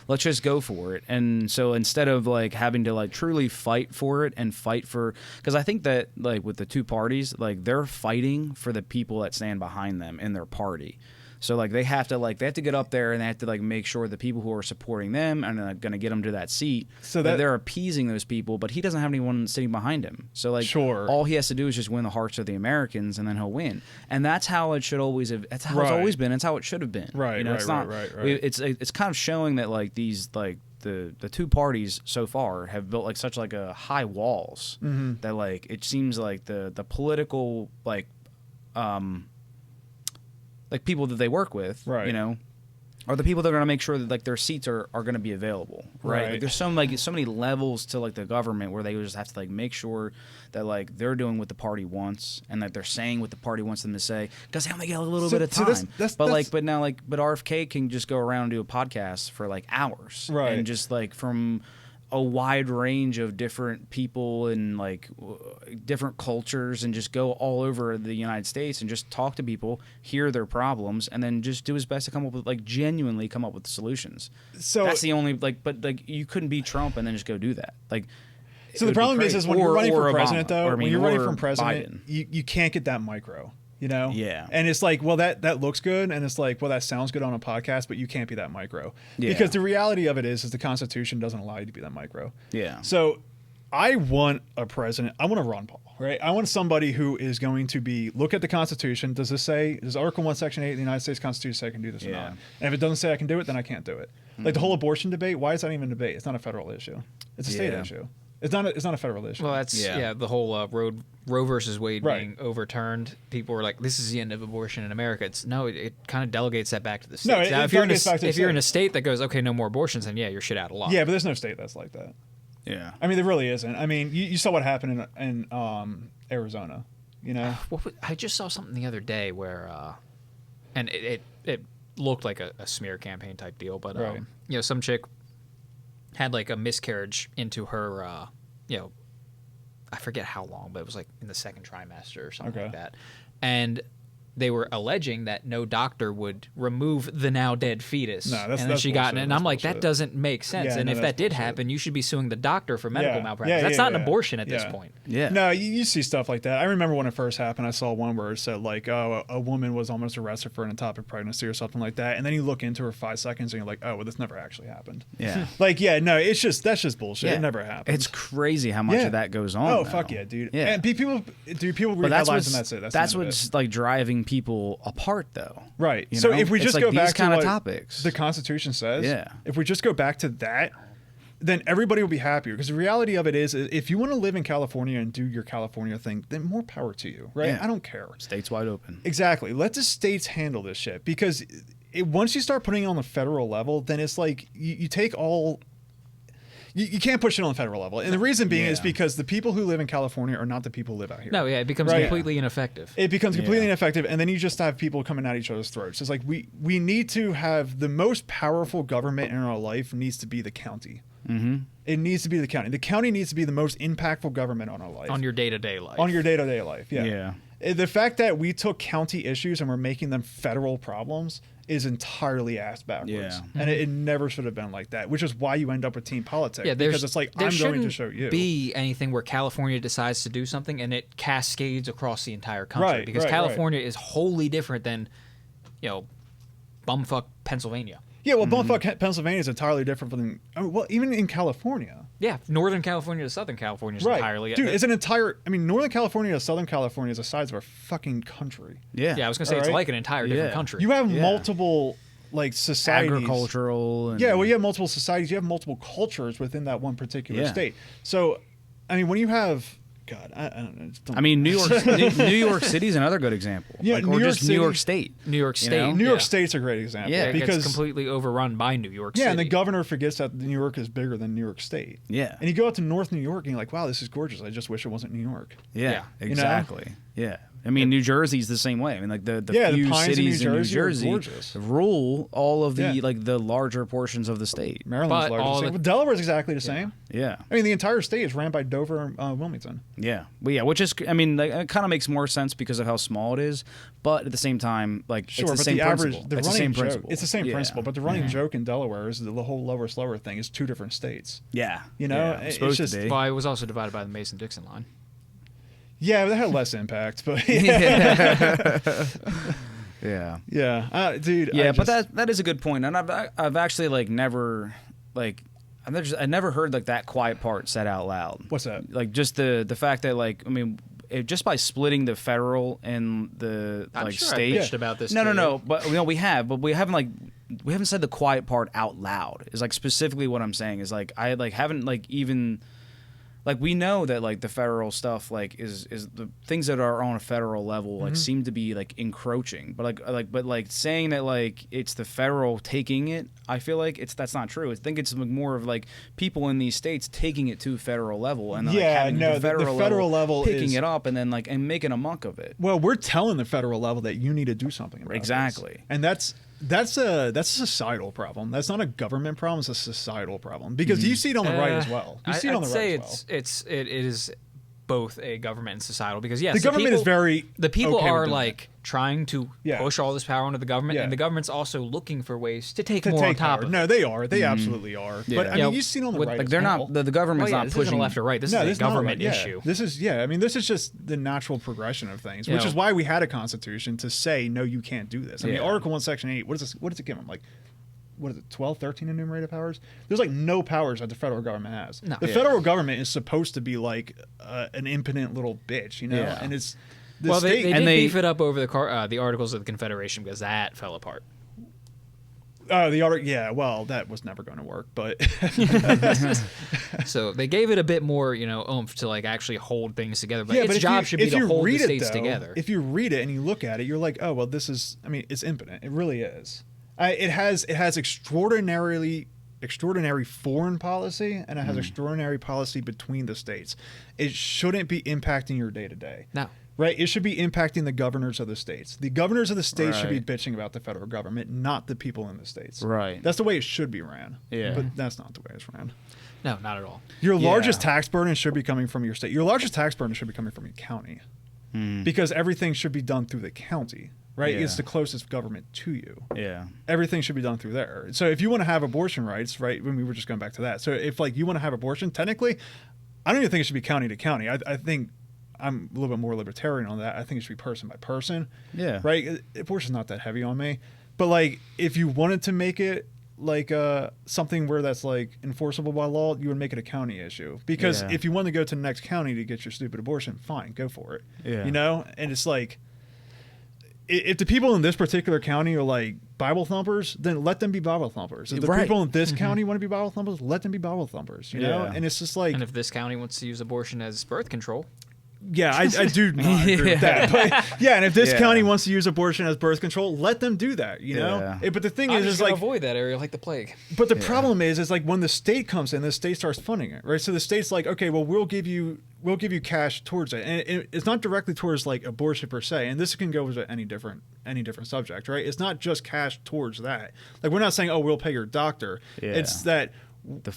let's just go for it. And so instead of, like, having to, like, truly fight for it and fight for, because I think that, like, with the two parties, like, they're fighting for the people that stand behind them in their party. So, like, they have to get up there and they have to, like, make sure the people who are supporting them are going to get them to that seat. So that they're appeasing those people, but he doesn't have anyone sitting behind him. So, like, all he has to do is just win the hearts of the Americans, and then he'll win. And that's how it should always have. That's how it's always been. It's how it should have been. Right. You know, it's kind of showing that, like, these, like, the two parties so far have built, like, such, like, a high walls that, like, it seems like the political, like people that they work with, you know, are the people that are going to make sure that, like, their seats are going to be available, right? Like, there's so many levels to, like, the government where they just have to, like, make sure that, like, they're doing what the party wants and that they're saying what the party wants them to say, because they only get a little bit of time. But RFK can just go around and do a podcast for, like, hours, and just, like, from a wide range of different people and, like, different cultures, and just go all over the United States and just talk to people, hear their problems, and then just do his best to come up with, like, genuinely come up with the solutions. So that's the only, like, but, like, you couldn't be Trump and then just go do that. Like, so the problem is when you're running for president, though, when you're running for president, you can't get that micro. You know? Yeah. And it's like, well, that looks good, and it's like, well, that sounds good on a podcast, but you can't be that micro. Yeah. Because the reality of it is the Constitution doesn't allow you to be that micro. Yeah. So I want a president. I want a Ron Paul, right? I want somebody who is going to look at the Constitution. Does Article 1, Section 8 of the United States Constitution say I can do this or not? And if it doesn't say I can do it, then I can't do it. Like the whole abortion debate, why is that even a debate? It's not a federal issue. It's a state issue. It's not a federal issue. Well, that's the whole Roe versus Wade being overturned. People were like, "This is the end of abortion in America." It kind of delegates that back to the states. Now, if you're in a state that goes, "Okay, no more abortions," then you're shit out of luck. Yeah, but there's no state that's like that. Yeah, I mean, there really isn't. I mean, you saw what happened in Arizona. You know, I just saw something the other day where, and it looked like a smear campaign type deal, but you know, some chick had, like, a miscarriage into her, you know, I forget how long, but it was, like, in the second trimester or something like that. And they were alleging that no doctor would remove the now dead fetus. No, and then she got it, and I'm like, that doesn't make sense. Yeah, and if that did happen, you should be suing the doctor for medical malpractice. That's not an abortion at this point. Yeah. No, you see stuff like that. I remember when it first happened, I saw one where it said, like, oh, a woman was almost arrested for an ectopic pregnancy or something like that. And then you look into her 5 seconds and you're like, oh, well, this never actually happened. Yeah. Like, that's just bullshit. Yeah. It never happened. It's crazy how much of that goes on. Oh, now. fuck yeah, dude. Yeah. And people read headlines and that's it. That's what's like driving people apart, though. Right. You so know? if we just like go back to what topics the Constitution says, yeah. If we just go back to that, then everybody will be happier. Because the reality of it is, if you want to live in California and do your California thing, then more power to you, right? Yeah. I don't care. States wide open. Exactly. Let the states handle this shit. Because once you start putting it on the federal level, then it's like you take all... You can't push it on the federal level. And the reason being is because the people who live in California are not the people who live out here. No, it becomes completely ineffective. It becomes completely ineffective, and then you just have people coming at each other's throats. It's like we need to have the most powerful government in our life needs to be the county. Mm-hmm. It needs to be the county. The county needs to be the most impactful government on our life. On your day-to-day life. On your day-to-day life, yeah. The fact that we took county issues and we're making them federal problems is entirely ass backwards. Yeah. And it never should have been like that, which is why you end up with team politics. Yeah, because it's like, I'm going to show you. There shouldn't be anything where California decides to do something and it cascades across the entire country. Because California is wholly different than, you know, bumfuck Pennsylvania. Yeah, well, bumfuck Pennsylvania is entirely different from, well, even in California. Yeah, Northern California to Southern California is entirely... Dude, it's an entire... I mean, Northern California to Southern California is the size of our fucking country. Yeah. Yeah, I was going to say, it's like an entire different country. You have multiple, like, societies. Agricultural. And... Yeah, well, you have multiple societies. You have multiple cultures within that one particular state. So, I mean, when you have... God, I don't know. I mean, New York City is another good example. Yeah, like, New or York just City, New York State. New York State's a great example. Yeah, because it's completely overrun by New York City. Yeah, and the governor forgets that New York is bigger than New York State. Yeah. And you go out to North New York and you're like, wow, this is gorgeous. I just wish it wasn't New York. Yeah, exactly. You know? Yeah. I mean, New Jersey's the same way. I mean, like the few cities in New Jersey rule all of the like the larger portions of the state. Maryland's largest. Delaware's exactly the same. Yeah. I mean, the entire state is ran by Dover and Wilmington. Yeah. Well, yeah, which is, I mean, like, it kind of makes more sense because of how small it is, but at the same time, like, it's the same principle. It's the same principle. It's the same principle, but the running joke in Delaware is the whole lower slower thing is 2 different states. Yeah. You know, it's supposed to be. Well, it was also divided by the Mason-Dixon line. Yeah, but that had less impact, but yeah, dude. Yeah, but that is a good point, and I've actually like never like I never heard like that quiet part said out loud. What's that? Like just the fact that like I mean. Just by splitting the federal and the I'm like sure state. I bitched about this. No, but we haven't said the quiet part out loud. Is like specifically what I'm saying is like I like haven't like even like we know that like the federal stuff like is the things that are on a federal level like seem to be like encroaching, but like saying that like it's the federal taking it, I feel like that's not true. I think it's more of like people in these states taking it to federal level and like having the federal level picking it up and then like and making a muck of it. Well, we're telling the federal level that you need to do something about exactly, this. And that's a societal problem. That's not a government problem. It's a societal problem because you see it on the right as well. You see it on the right as well. It is both a government and societal because yes, the government is very the people okay are like trying to push all this power onto the government, and the government's also looking for ways to take more on top of it. No, they are. They absolutely are. Yeah. But I mean, you see it on the right. Like they're not the government's not this pushing isn't left or right. This is a government issue. This is I mean, this is just the natural progression of things, which is why we had a constitution to say no, you can't do this. I mean, Article 1, Section 8. What does it give them? Like, what is it, 12, 13 enumerated powers? There's like no powers that the federal government has. No. The federal government is supposed to be like an impotent little bitch, you know? Yeah. And it's they did beef it up over the Articles of the Confederation because that fell apart. Well, that was never going to work, but so they gave it a bit more, oomph to like actually hold things together. But its job should be to hold the states together. If you read it and you look at it, you're like, oh well, this is. I mean, it's impotent. It really is. It has extraordinary foreign policy and it has extraordinary policy between the states. It shouldn't be impacting your day to day. No. Right? It should be impacting the governors of the states. The governors of the states should be bitching about the federal government, not the people in the states. Right. That's the way it should be ran. Yeah. But that's not the way it's ran. No, not at all. Your largest tax burden should be coming from your state. Your largest tax burden should be coming from your county. Because everything should be done through the county. Right? Yeah. It's the closest government to you. Yeah. Everything should be done through there. So if you want to have abortion rights, right, when we were just going back to that. So if like you want to have abortion, technically, I don't even think it should be county to county. I think I'm a little bit more libertarian on that. I think it should be person by person. Yeah. Right? Abortion's not that heavy on me. But like if you wanted to make it like something where that's like enforceable by law, you would make it a county issue. Because if you want to go to the next county to get your stupid abortion, fine, go for it. Yeah. You know? And it's like if the people in this particular county are like Bible thumpers, then let them be Bible thumpers. If the people in this county want to be Bible thumpers, let them be Bible thumpers. You know, and it's just like. And if this county wants to use abortion as birth control. Yeah, I do not agree with that. But and if this county wants to use abortion as birth control, let them do that. You know, but the thing is like avoid that area like the plague. But the problem is like when the state comes in, the state starts funding it, right? So the state's like, okay, well, we'll give you cash towards it, and it's not directly towards like abortion per se. And this can go with any different subject, right? It's not just cash towards that. Like we're not saying, oh, we'll pay your doctor. Yeah. It's that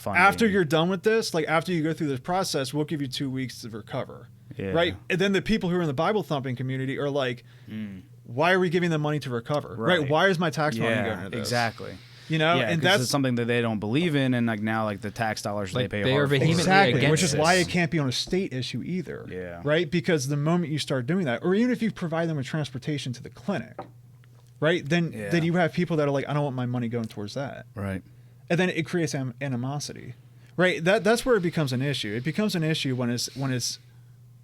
after you're done with this, like after you go through this process, we'll give you 2 weeks to recover. Yeah. Right. And then the people who are in the Bible thumping community are like, why are we giving them money to recover? Right. Why is my tax money going to this? Exactly. You know, and that's something that they don't believe in. And like now, like the tax dollars they pay are vehemently against which is why it can't be on a state issue either. Yeah. Right. Because the moment you start doing that, or even if you provide them with transportation to the clinic, right, then you have people that are like, I don't want my money going towards that. Right. And then it creates animosity. Right. That's where it becomes an issue. It becomes an issue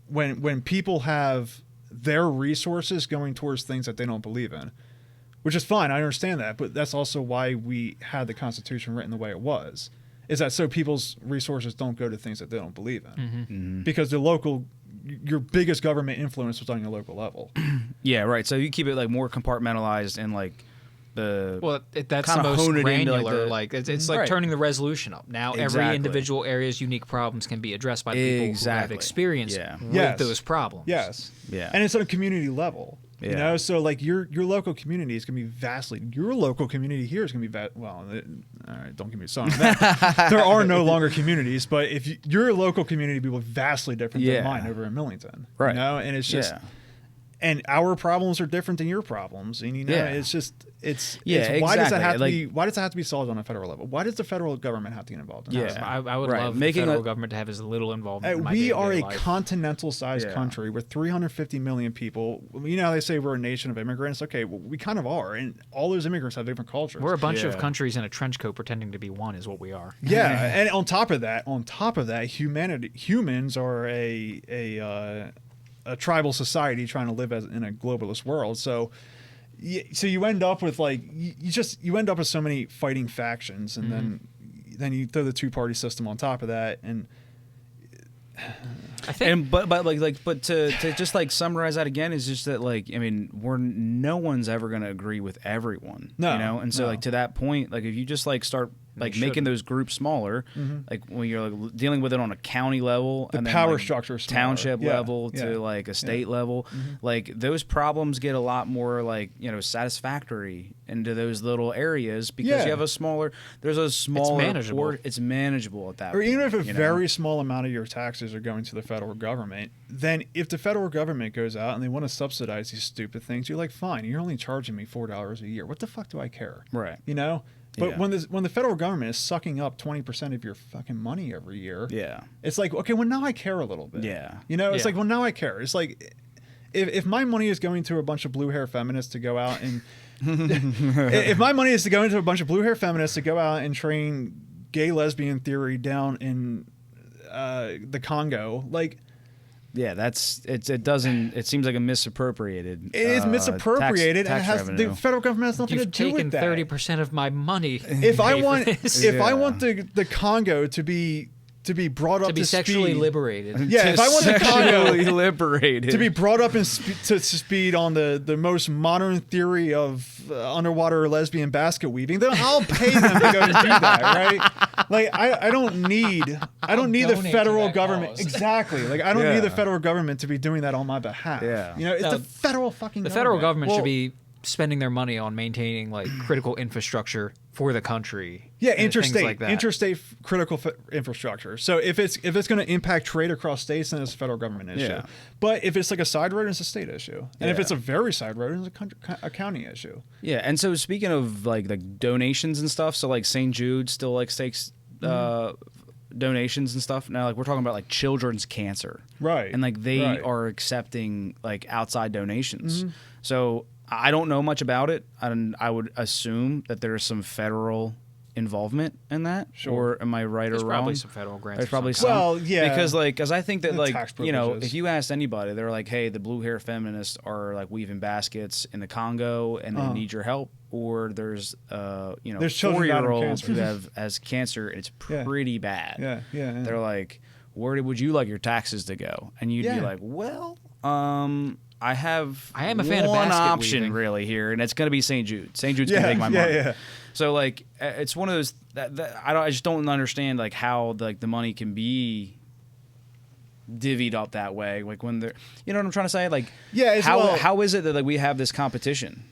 when people have their resources going towards things that they don't believe in, which is fine. I understand that, but that's also why we had the Constitution written the way it was, is that so people's resources don't go to things that they don't believe in, because your biggest government influence was on your local level. Yeah, right. So you keep it like more compartmentalized and like that's the most granular. It's like turning the resolution up. Now every individual area's unique problems can be addressed by the people who have experience with those problems. Yes. Yeah. And it's on a community level. Yeah. You know, so like your local community is going to be vastly. Your local community here is going to be all right. Don't give me a song. There are no longer communities, but if your local community will be vastly different than mine over in Millington, right? You know, and it's just. And our problems are different than your problems, and it's just why does that have to be? Why does it have to be solved on a federal level? Why does the federal government have to get involved in that? I would love the federal government to have as little involvement. We are a continental-sized country with 350 million people. You know how they say we're a nation of immigrants? Okay, well, we kind of are, and all those immigrants have different cultures. We're a bunch of countries in a trench coat pretending to be one, is what we are. Yeah, and on top of that, humans are a tribal society trying to live in a globalist world. So you end up with you end up with so many fighting factions, and then you throw the two-party system on top of that, and I think, but to just like summarize that again is just that no one's ever going to agree with everyone, you know, and so to that point, if you just start making those groups smaller, like when you're dealing with it on a county level, the and then power structure, township level to a state level, those problems get a lot more satisfactory into those little areas because you have a smaller. There's a smaller. It's manageable at that point. Or even if a very small amount of your taxes are going to the federal government, then if the federal government goes out and they want to subsidize these stupid things, you're like, fine, you're only charging me $4 a year. What the fuck do I care? Right. You know. But when the federal government is sucking up 20% of your fucking money every year, it's like, okay, well, now I care a little bit. Yeah. You know, it's like, well, now I care. It's like, if my money is going to a bunch of blue hair feminists to go out and if my money is to go into a bunch of blue hair feminists to go out and train gay lesbian theory down in the Congo, it seems like a misappropriated. It is misappropriated, and the federal government has nothing to do with that. You've taken 30% of my money. If I want the Congo to be brought up to sexually speed. liberated. Yeah, if I want the Congo liberated to be brought up to speed on the most modern theory of underwater lesbian basket weaving, then I'll pay them to go do that, right? I don't need the federal government. Cause. Exactly. I don't need the federal government to be doing that on my behalf. Yeah. You know, it's the federal fucking government. The federal government should be spending their money on maintaining critical infrastructure for the country. Yeah, interstate critical infrastructure. So if it's going to impact trade across states, then it's a federal government issue. Yeah. But if it's a side road, it's a state issue. And if it's a very side road, it's a county issue. Yeah, and so speaking of the donations and stuff, so St. Jude still takes donations and stuff. Now we're talking about children's cancer. Right. And they are accepting outside donations. So I don't know much about it, and I would assume that there's some federal involvement in that. Sure. Or am I right or wrong? There's probably some federal grants. There's probably some. Well, yeah. Because I think that if you asked anybody, they're like, hey, the blue hair feminists are weaving baskets in the Congo and they need your help. Or there's there's 4-year-olds who has cancer and it's pretty bad. Yeah. They're like, where would you like your taxes to go? And you'd be like, well, I am a fan of basket option weaving. Really here, and it's going to be St. Jude. St. Jude's going to take my money. Yeah. So it's one of those that I just don't understand how the money can be divvied up that way. When they're, you know what I'm trying to say? How is it that we have this competition?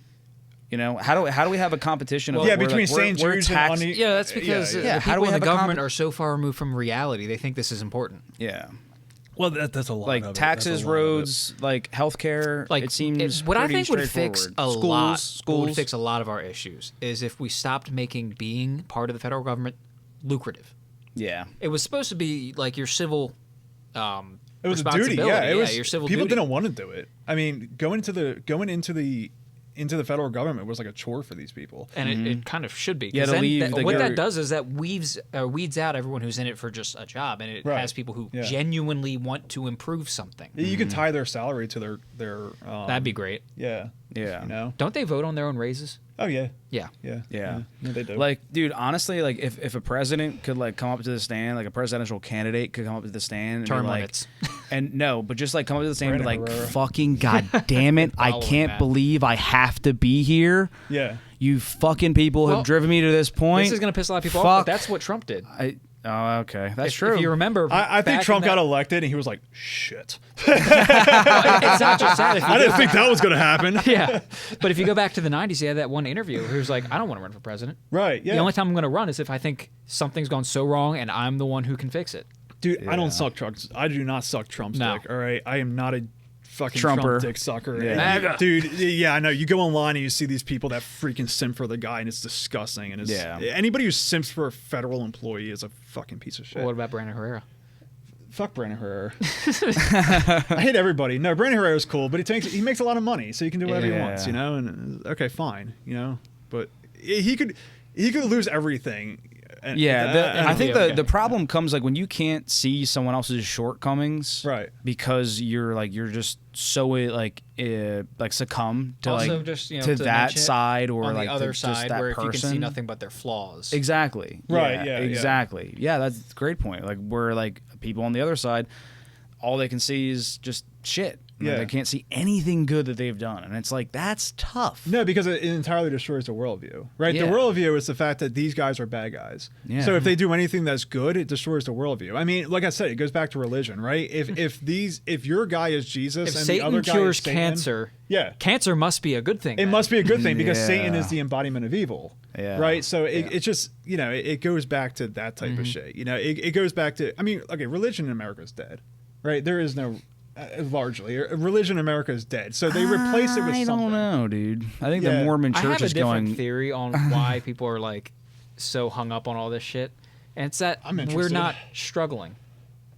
You know, how do we have a competition? Between St. Jude's and that's because the people in the government are so far removed from reality. They think this is important. Yeah. Well, that's a lot. Of taxes, roads, healthcare. It seems what I think would fix What would schools. fix a lot of our issues is if we stopped making being part of the federal government lucrative. Yeah, it was supposed to be your civil. It was a duty. Yeah, it was. Your civil people duty. didn't want to do it. I mean, going into the federal government was a chore for these people, and it kind of should be. Yeah, what that does is that weeds out everyone who's in it for just a job, and it has people who genuinely want to improve something. You could tie their salary to their. That'd be great. Yeah. You know, don't they vote on their own raises? Oh yeah. Yeah. No, they do. Dude, honestly, if a president could come up to the stand, a presidential candidate could come up to the stand and term limits. And no, but just come up to the stand and be fucking goddamn it, I can't believe I have to be here. Yeah. You fucking people have driven me to this point. This is going to piss a lot of people off, but that's what Trump did. Oh, okay. That's true. If you remember, I think Trump got elected and he was like, shit. Well, it's not just that. I didn't think that was going to happen. Yeah. But if you go back to the 90s, he had that one interview where he was like, I don't want to run for president. Right, yeah. The only time I'm going to run is if I think something's gone so wrong and I'm the one who can fix it. Dude, I don't suck Trump's. I do not suck Trump's dick, all right? I am not a fucking Trumper. Trump dick sucker. Yeah. Dude, yeah, I know. You go online and you see these people that freaking simp for the guy, and it's disgusting. And it's, anybody who simps for a federal employee is a fucking piece of shit. Well, what about Brandon Herrera? Fuck Brandon Herrera. I hate everybody. No, Brandon Herrera's cool, but he makes a lot of money, so he can do whatever he wants, you know? And okay, fine, you know? But he could lose everything. I think the problem comes like when you can't see someone else's shortcomings, right? Because you're just so succumb to also like just, to that side or on like the other side where person. if you can see nothing but their flaws. Exactly. Right. Yeah. Exactly. Yeah, that's a great point. Like we're like people on the other side, all they can see is just shit. Yeah. They can't see anything good that they've done. And it's like, that's tough. No, because it entirely destroys the worldview, right? Yeah. The worldview is the fact that these guys are bad guys. Yeah. So if they do anything that's good, it destroys the worldview. I mean, like I said, it goes back to religion, right? If your guy is Jesus if and Satan the other guy cures is Satan, cancer, cancer must be a good thing. It must be a good thing because Satan is the embodiment of evil. Yeah. Right? So it just, you know, it goes back to that type of shit. You know, it goes back to, I mean, okay, religion in America is dead, right? There is no... largely, religion in America is dead, so they replace it with something. I don't know, dude. I think the Mormon Church is going. I have a different theory on why people are like so hung up on all this shit, and it's that we're not struggling.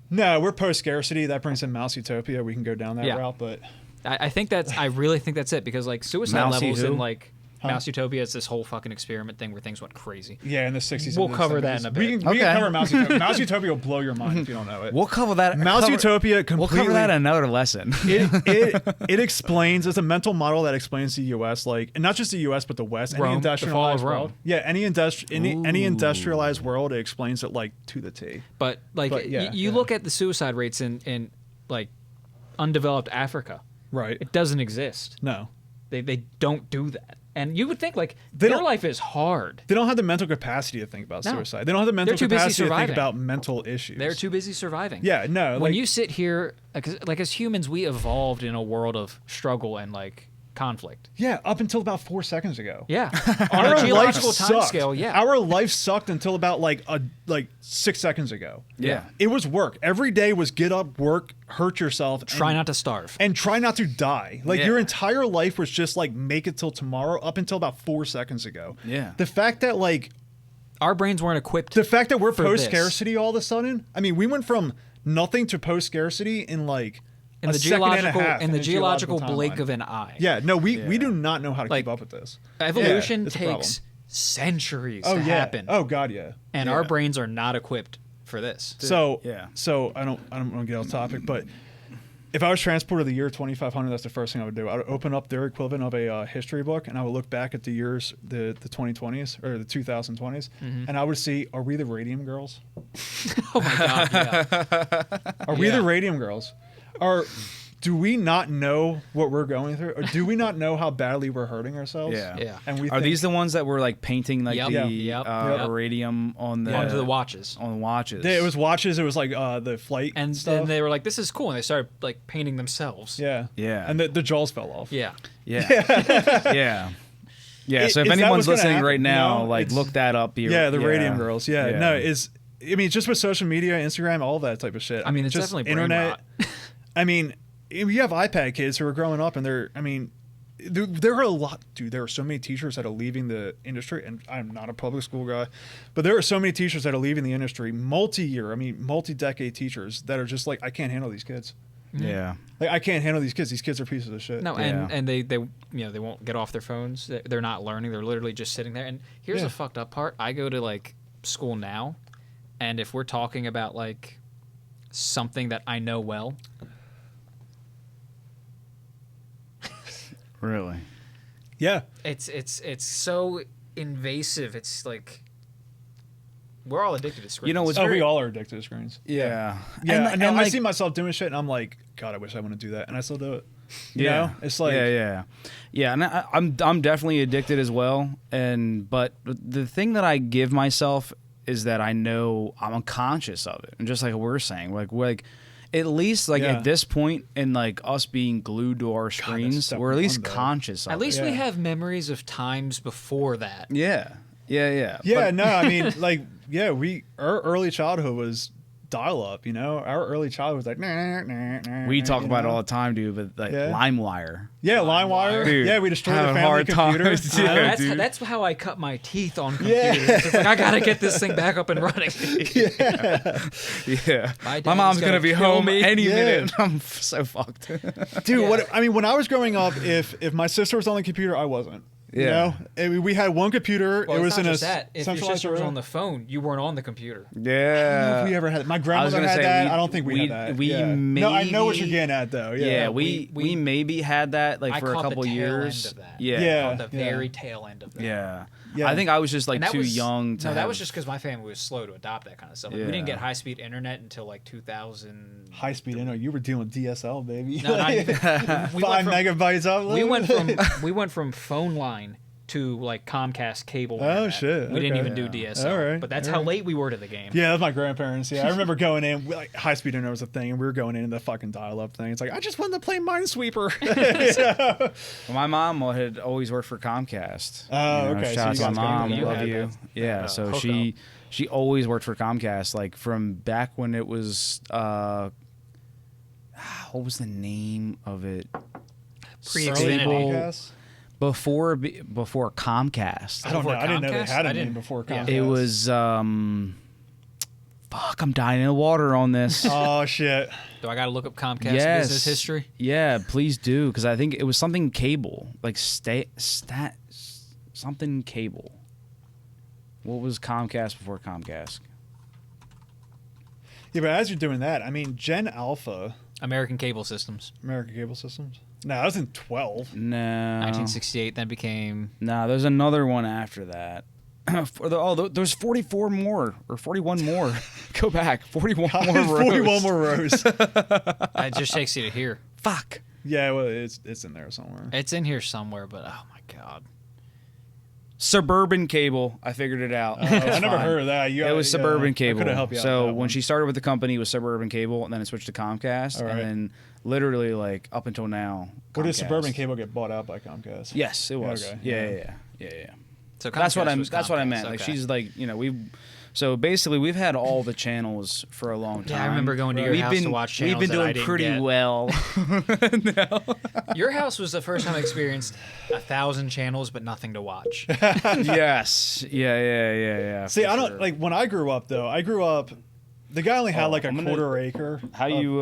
No, we're post scarcity. That brings in Mouse Utopia. We can go down that route, but I think I really think that's it because like suicide levels in like Mouse Utopia is this whole fucking experiment thing where things went crazy. Yeah, in the 60s. We'll cover that in a bit. We can cover Mouse Utopia. Mouse Utopia will blow your mind if you don't know it. We'll cover that. Utopia completely. We'll cover that in another lesson. It explains, it's a mental model that explains the U.S., like, and not just the U.S., but the West. Rome, any industrialized the fall of world. Rome. Yeah, any industrialized world, it explains it like to the T. But like, you look at the suicide rates in like undeveloped Africa. Right. It doesn't exist. No. They don't do that. And you would think, like, their life is hard. They don't have the mental capacity to think about suicide. They don't have the mental capacity to think about mental issues. They're too busy surviving. Yeah, no. When you sit here, like as humans, we evolved in a world of struggle and, like, conflict. Yeah, up until about 4 seconds ago. Yeah. On a geological time scale, Our life sucked until about, like 6 seconds ago. Yeah. It was work. Every day was get up, work, hurt yourself. Try not to starve. And try not to die. Like, your entire life was just, like, make it till tomorrow up until about 4 seconds ago. Yeah. The fact that, like... our brains weren't equipped the fact that we're post-scarcity all of a sudden. I mean, we went from nothing to post-scarcity in, like... in the geological blink of an eye. Yeah, no, we do not know how to keep up with this. Evolution takes centuries to happen. Oh god, yeah. And our brains are not equipped for this. So I don't want to get off topic, but if I was transported to the year 2500, that's the first thing I would do. I would open up their equivalent of a history book, and I would look back at the years, the 2020s or the 2020s, and I would see, are we the Radium Girls? Oh my god, yeah. Are we the Radium Girls? Do we not know what we're going through? Or do we not know how badly we're hurting ourselves? Yeah. And are these the ones that were like painting like iridium on onto the watches? On the watches. It was watches. It was like the flight and stuff. And they were like, "This is cool," and they started like painting themselves. Yeah. And the jaws fell off. Yeah. Yeah. So if anyone's listening right now, like look that up. The Radium Girls. Yeah. No, I mean, just with social media, Instagram, all that type of shit. I mean, it's just definitely internet. I mean, you have iPad kids who are growing up, and there are a lot, dude. There are so many teachers that are leaving the industry, and I'm not a public school guy, but there are so many teachers that are leaving the industry, multi-decade teachers that are just like, I can't handle these kids. Yeah, like I can't handle these kids. These kids are pieces of shit. No, and they they won't get off their phones. They're not learning. They're literally just sitting there. And here's the fucked up part. I go to like school now, and if we're talking about like something that I know well. Really? Yeah. It's so invasive. It's like we're all addicted to screens. You know, we all are addicted to screens. Yeah. And I see myself doing shit, and I'm like, God, I wish I wouldn't do that, and I still do it. You know? It's like yeah, and I'm definitely addicted as well. But the thing that I give myself is that I know I'm unconscious of it, and just like we're saying, like at least at this point in like us being glued to our screens, we're at least conscious of it. At least we have memories of times before that. Yeah. No, I mean, like, our early childhood was dial-up, you know? Our early childhood was like, we talk about it all the time, dude, but like LimeWire. Yeah, LimeWire. Dude, yeah, we destroyed the family computer. That's how I cut my teeth on computers. It's like, I gotta get this thing back up and running. My mom's gonna be home any minute. I'm so fucked. Dude, when I was growing up, if my sister was on the computer, I wasn't. You know, we had one computer. Well, it was in a that. If your sister was on the phone, you weren't on the computer. I don't know if we ever had. My grandmother had that. I don't think we had that. Maybe, no, I know what you're getting at though. Yeah, we maybe had that like for a couple years. Yeah, the very tail end of that. Yeah. I think I was just like too young to. No, that was just because my family was slow to adopt that kind of stuff. Like, we didn't get high-speed internet until like 2000. High-speed internet? You were dealing DSL, baby. No, not even. 5 megabytes up. We went from phone line to like Comcast cable. Oh shit! We didn't even do DSL. All right, but that's how late we were to the game. Yeah, that's my grandparents. Yeah, I remember going in. Like high speed internet was a thing, and we were going in the fucking dial up thing. It's like I just wanted to play Minesweeper. Well, my mom had always worked for Comcast. Oh, okay. Shout out to my mom. Love you. Yeah, so she always worked for Comcast, like from back when it was. What was the name of it? Pre-Xfinity. Before Comcast. I don't know. I didn't know they had a name before Comcast. It was fuck, I'm dying in the water on this. Oh shit. Do I got to look up Comcast business history? Yeah, please do, because I think it was something cable, like something cable. What was Comcast before Comcast? Yeah, but as you're doing that, I mean, Gen Alpha. American Cable Systems. American Cable Systems? No, that was in 12. No. 1968, then became... No, there's another one after that. There's 44 more, or 41 more. Go back. 41 more rows. 41 more rows. It just takes you to here. Fuck. Yeah, well, it's in there somewhere. It's in here somewhere, but oh my god. Suburban Cable. I figured it out. I never heard of that. It was Suburban Cable. I could have helped you out. So when she started with the company, it was Suburban Cable, and then it switched to Comcast, and then literally like up until now. What did Suburban Cable get bought out by Comcast? Yes, it was. Okay. Yeah. So that's what I meant. Okay. Like she's like, So basically, we've had all the channels for a long time. Yeah, I remember going to your house to watch channels. We've been doing pretty well. Your house was the first time I experienced 1,000 channels, but nothing to watch. Yes. Yeah. See, I don't like when I grew up though. The guy only had like a quarter acre. How you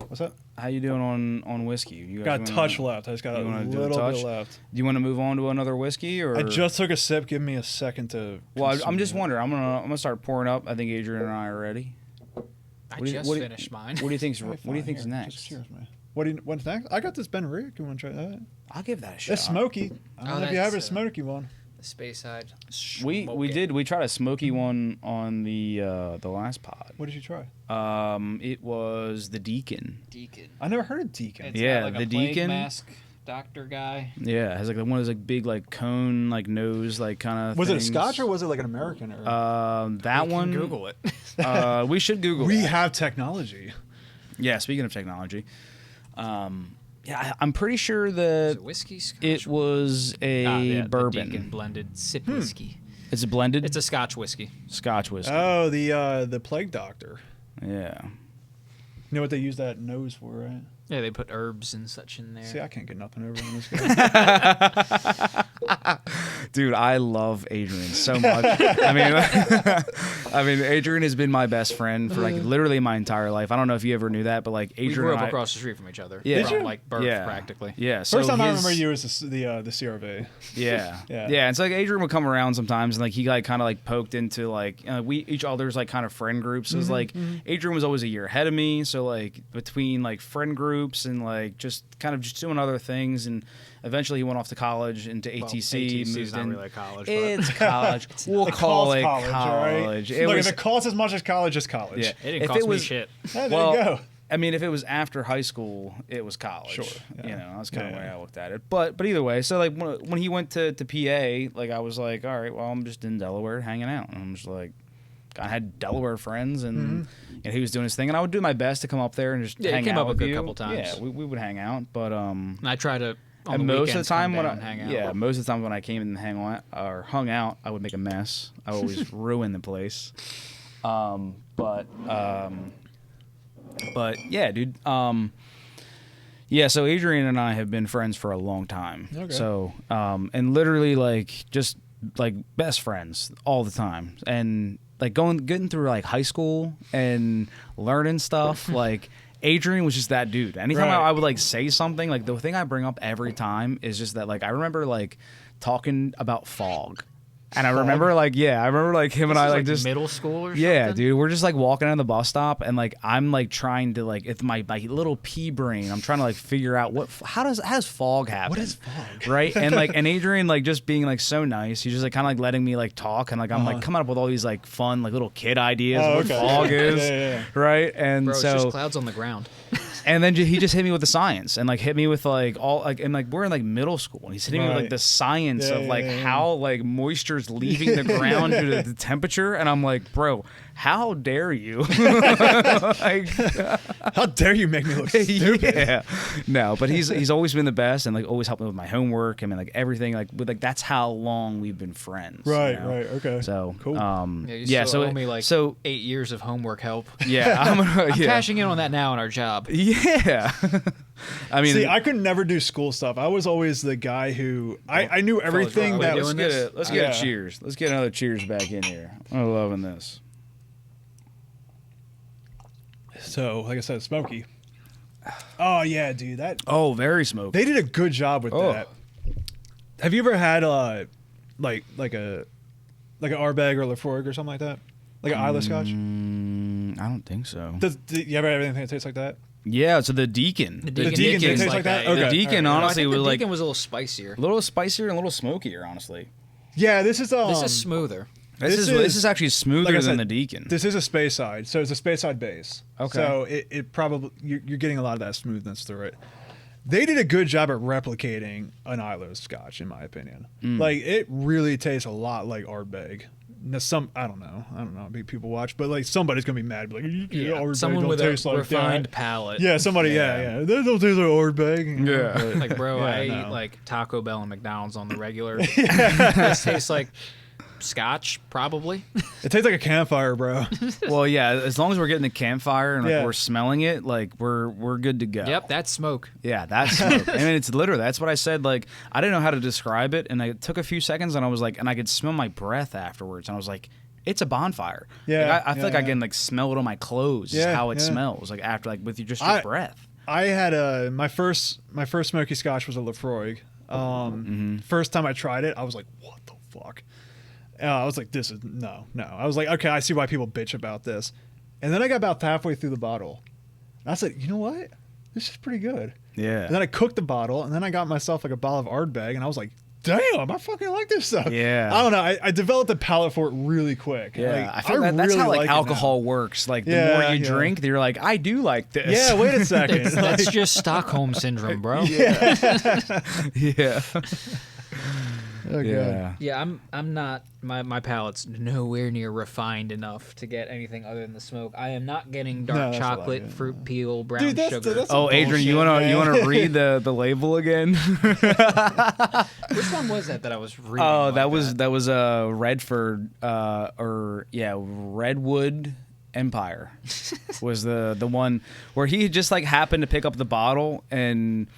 What's that? How you doing on whiskey? You got a touch left. I just got a little bit left. Do you want to move on to another whiskey, or I just took a sip. Give me a second to. Well, I'm just wondering. I'm gonna start pouring up. I think Adrian and I are ready. I just finished mine. What do you think's next? Just cheers, man. What's next? I got this Ben Rick. You want to try that? I'll give that a shot. It's smoky. I don't know if you have a smoky one. Space side. We did. We tried a smoky one on the last pod. What did you try? It was the Deacon. I never heard of Deacon. It's got like the Deacon mask doctor guy. Yeah, it has like one of those like big like cone like nose like kind of. Was things. it a Scotch or was it like an American? Or that one. Google it. We should Google. We have technology. Yeah. Speaking of technology, yeah, I'm pretty sure that whiskey, Scotch, it was a bourbon. The Deacon blended sip whiskey. It's a blended. It's a Scotch whiskey. Scotch whiskey. Oh, the plague doctor. Yeah. You know what they use that nose for, right? Yeah, they put herbs and such in there. See, I can't get nothing over on this guy. Dude, I love Adrian so much. I mean, Adrian has been my best friend for like literally my entire life. I don't know if you ever knew that, but like Adrian, we grew up across the street from each other. Yeah, from like birth practically. Yeah. So first time I remember you was the CRV. Yeah. Yeah. And so like Adrian would come around sometimes, and like he like kind of like poked into like we each other's like kind of friend groups. It was like Adrian was always a year ahead of me, so like between like friend groups and like just kind of just doing other things, and eventually he went off to college into ATC. ATC is not really college. It's college. We'll call it college. Right? Look, if it costs as much as college, it's college. Yeah. It didn't cost me shit. Yeah, there you go. I mean, if it was after high school, it was college. Sure. Yeah. You know, that's kind of the way I looked at it. But either way, so like when he went to PA, like I was like, all right, well, I'm just in Delaware hanging out. And I'm just like, I had Delaware friends, and he was doing his thing, and I would do my best to come up there and just hang out. He came up with a you. couple times. Yeah, we would hang out, but I try to. And most of the time when most of the time when I came and hung out, I would make a mess. I always ruin the place. But yeah, dude. Yeah, so Adrian and I have been friends for a long time. Okay. So, and literally like just like best friends all the time, and like getting through like high school and learning stuff like. Adrian was just that dude. Anytime I would like say something, like the thing I bring up every time is just that like I remember like talking about fog. And I remember him and I like just middle school or something. Yeah, dude, we're just like walking on the bus stop, and like I'm like trying to like it's my little pea brain. I'm trying to like figure out how does fog happen? What is fog? Right? And Adrian like just being like so nice. He's just like kind of like letting me like talk, and like I'm like coming up with all these like fun like little kid ideas of what fog is. Right? And Bro, so it's just clouds on the ground. And then he just hit me with the science, and like hit me with like all like, and like we're in like middle school, and he's hitting me with like the science of like how like moisture's leaving the ground due to the temperature, and I'm like, bro, how dare you? Like, how dare you make me look stupid? Yeah, no, but he's always been the best, and like always helped me with my homework. I mean, like everything, like with like that's how long we've been friends. Right, you know? right, okay, so cool. You still owe me like 8 years of homework help. Yeah, I'm cashing in on that now in our job. Yeah. I mean, see, I could never do school stuff. I was always the guy who I knew everything that was. Let's get a cheers. Let's get another cheers back in here. I'm loving this. So, like I said, smoky. Oh yeah, dude, that. Oh, very smoky. They did a good job with that. Have you ever had like an Ardbeg or Lafroig or something like that? Like an Isla Scotch? I don't think so. You ever have anything that tastes like that? Yeah, so the Deacon. The Deacon tastes like that? Okay. The Deacon, honestly, was like... The Deacon was a little spicier. A little spicier and a little smokier, honestly. Yeah, this is smoother. This is actually smoother than the Deacon. This is a Speyside, so it's a Speyside base. Okay. So it probably... You're getting a lot of that smoothness through it. They did a good job at replicating an Isla Scotch, in my opinion. Like, it really tastes a lot like Ardbeg. Now I don't know. Big people watch, but like somebody's gonna be mad. Like, someone with a like refined palate. Yeah, somebody. Yeah. They don't taste like Ardbeg. Yeah, like bro, I eat like Taco Bell and McDonald's on the regular. This tastes like Scotch, probably. It tastes like a campfire, bro. Well, yeah. As long as we're getting the campfire and like we're smelling it, like we're good to go. Yep, that's smoke. Yeah, that's smoke. I mean, it's literally that's what I said. Like I didn't know how to describe it, and it took a few seconds, and I was like, and I could smell my breath afterwards, and I was like, it's a bonfire. Yeah, like, I feel like I can like smell it on my clothes. Yeah, how it smells like after like with your breath. I had my first smoky Scotch was a Lafroig. First time I tried it, I was like, what the fuck. I was like, this is no. I was like, okay, I see why people bitch about this. And then I got about halfway through the bottle. And I said, you know what? This is pretty good. Yeah. And then I cooked the bottle, and then I got myself like a bottle of Ardbeg, and I was like, damn, I fucking like this stuff. Yeah. I don't know. I developed a palate for it really quick. Yeah. Like, I feel that's really how like alcohol works. Like the more you drink, you're like, I do like this. Yeah, wait a second. That's just Stockholm syndrome, bro. Yeah. Yeah. Okay. Yeah, I'm not my palate's nowhere near refined enough to get anything other than the smoke. I am not getting dark chocolate, fruit peel, brown sugar. That's Adrian, you wanna read the label again? Which one was that I was reading? Oh, that was Redford Redwood Empire was the one where he just like happened to pick up the bottle and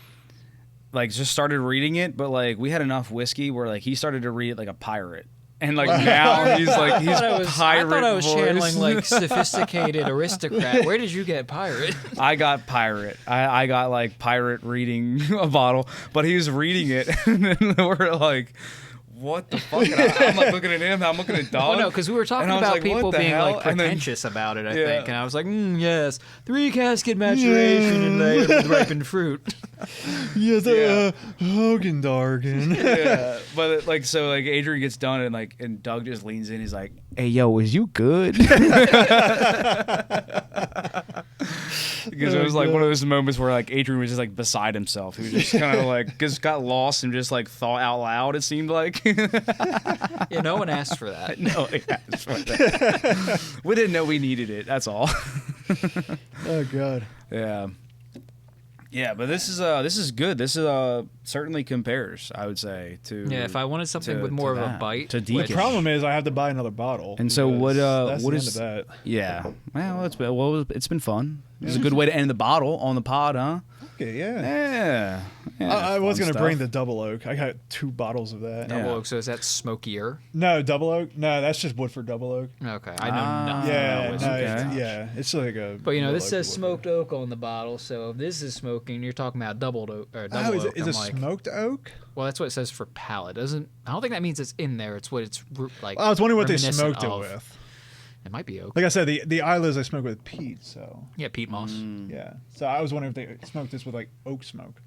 like just started reading it, but like we had enough whiskey where like he started to read it like a pirate. And like now he's pirate. I thought I was channeling like sophisticated aristocrat. Where did you get pirate? I got pirate. I got like pirate reading a bottle, but he was reading it, and then we're like, what the fuck? And I'm like looking at him. I'm looking at Dog. Oh no, because we were talking about like, people being like pretentious about it. I think, and I was like, yes, 3 casket maturation and with ripened fruit. Yes, Hogan Dargan. Yeah, but like so, like Adrian gets done and Doug just leans in. He's like, "Hey, yo, is you good?" Because it was like one of those moments where like Adrian was just like beside himself. He was just kind of like just got lost and just like thought out loud. It seemed like. Yeah, no one asked for that. No one asked for that. We didn't know we needed it. That's all. Oh God. Yeah. Yeah, but this is good. This is certainly compares, I would say, to. Yeah, if I wanted something with more of a bite. To The problem is I have to buy another bottle. And so what is that? Yeah. It's been fun. It was a good way to end the bottle on the pod, huh? Okay, yeah. Yeah. I was going to bring the double oak. I got 2 bottles of that. Double oak, so is that smokier? No, double oak. No, that's just Woodford double oak. Okay, I know nothing Yeah, about whiskey. yeah. It's like a. But this says smoked oak on the bottle, so if this is smoking, you're talking about double oak or double oak. Is it smoked oak? Well, that's what it says for palate. I don't think that means it's in there. It's what it's like. I was wondering what they smoked it with. It might be oak. Like I said, the Islas I smoked with peat, so. Yeah, peat moss. Yeah, so I was wondering if they smoked this with like oak smoke.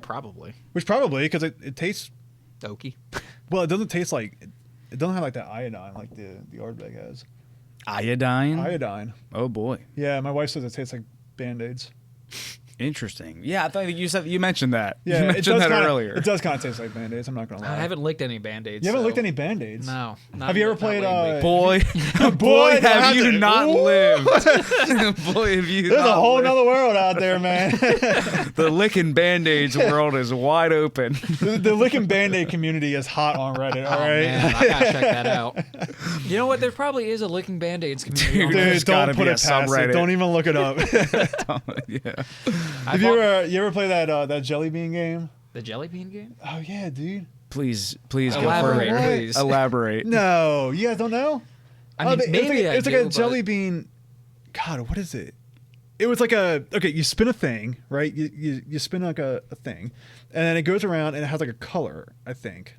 Probably. Which probably because it tastes oaky. Well, it doesn't taste like it doesn't have like that iodine like the Ardbeg has. Iodine. Iodine. Oh boy. Yeah, my wife says it tastes like Band-Aids. Interesting. Yeah, I thought you mentioned that. Yeah, you mentioned that earlier. It does kind of taste like Band-Aids. I'm not gonna lie. I haven't licked any Band-Aids. You haven't licked any Band-Aids? No. Have you ever played? Boy, have you not lived? Boy, have you. There's a whole nother world out there, man. The licking Band-Aids world is wide open. The licking Band-Aid community is hot on Reddit. All right, man, I gotta check that out. You know what? There probably is a licking Band-Aids community. Dude, don't put it past it. Don't even look it up. Yeah. Have you ever play that Jelly Bean game? The Jelly Bean game? Oh yeah, dude. Please elaborate. Please. Elaborate. No, you guys don't know. I mean, maybe it's like a jelly bean. God, what is it? It was like you spin a thing, right? You spin like a thing, and then it goes around and it has like a color, I think.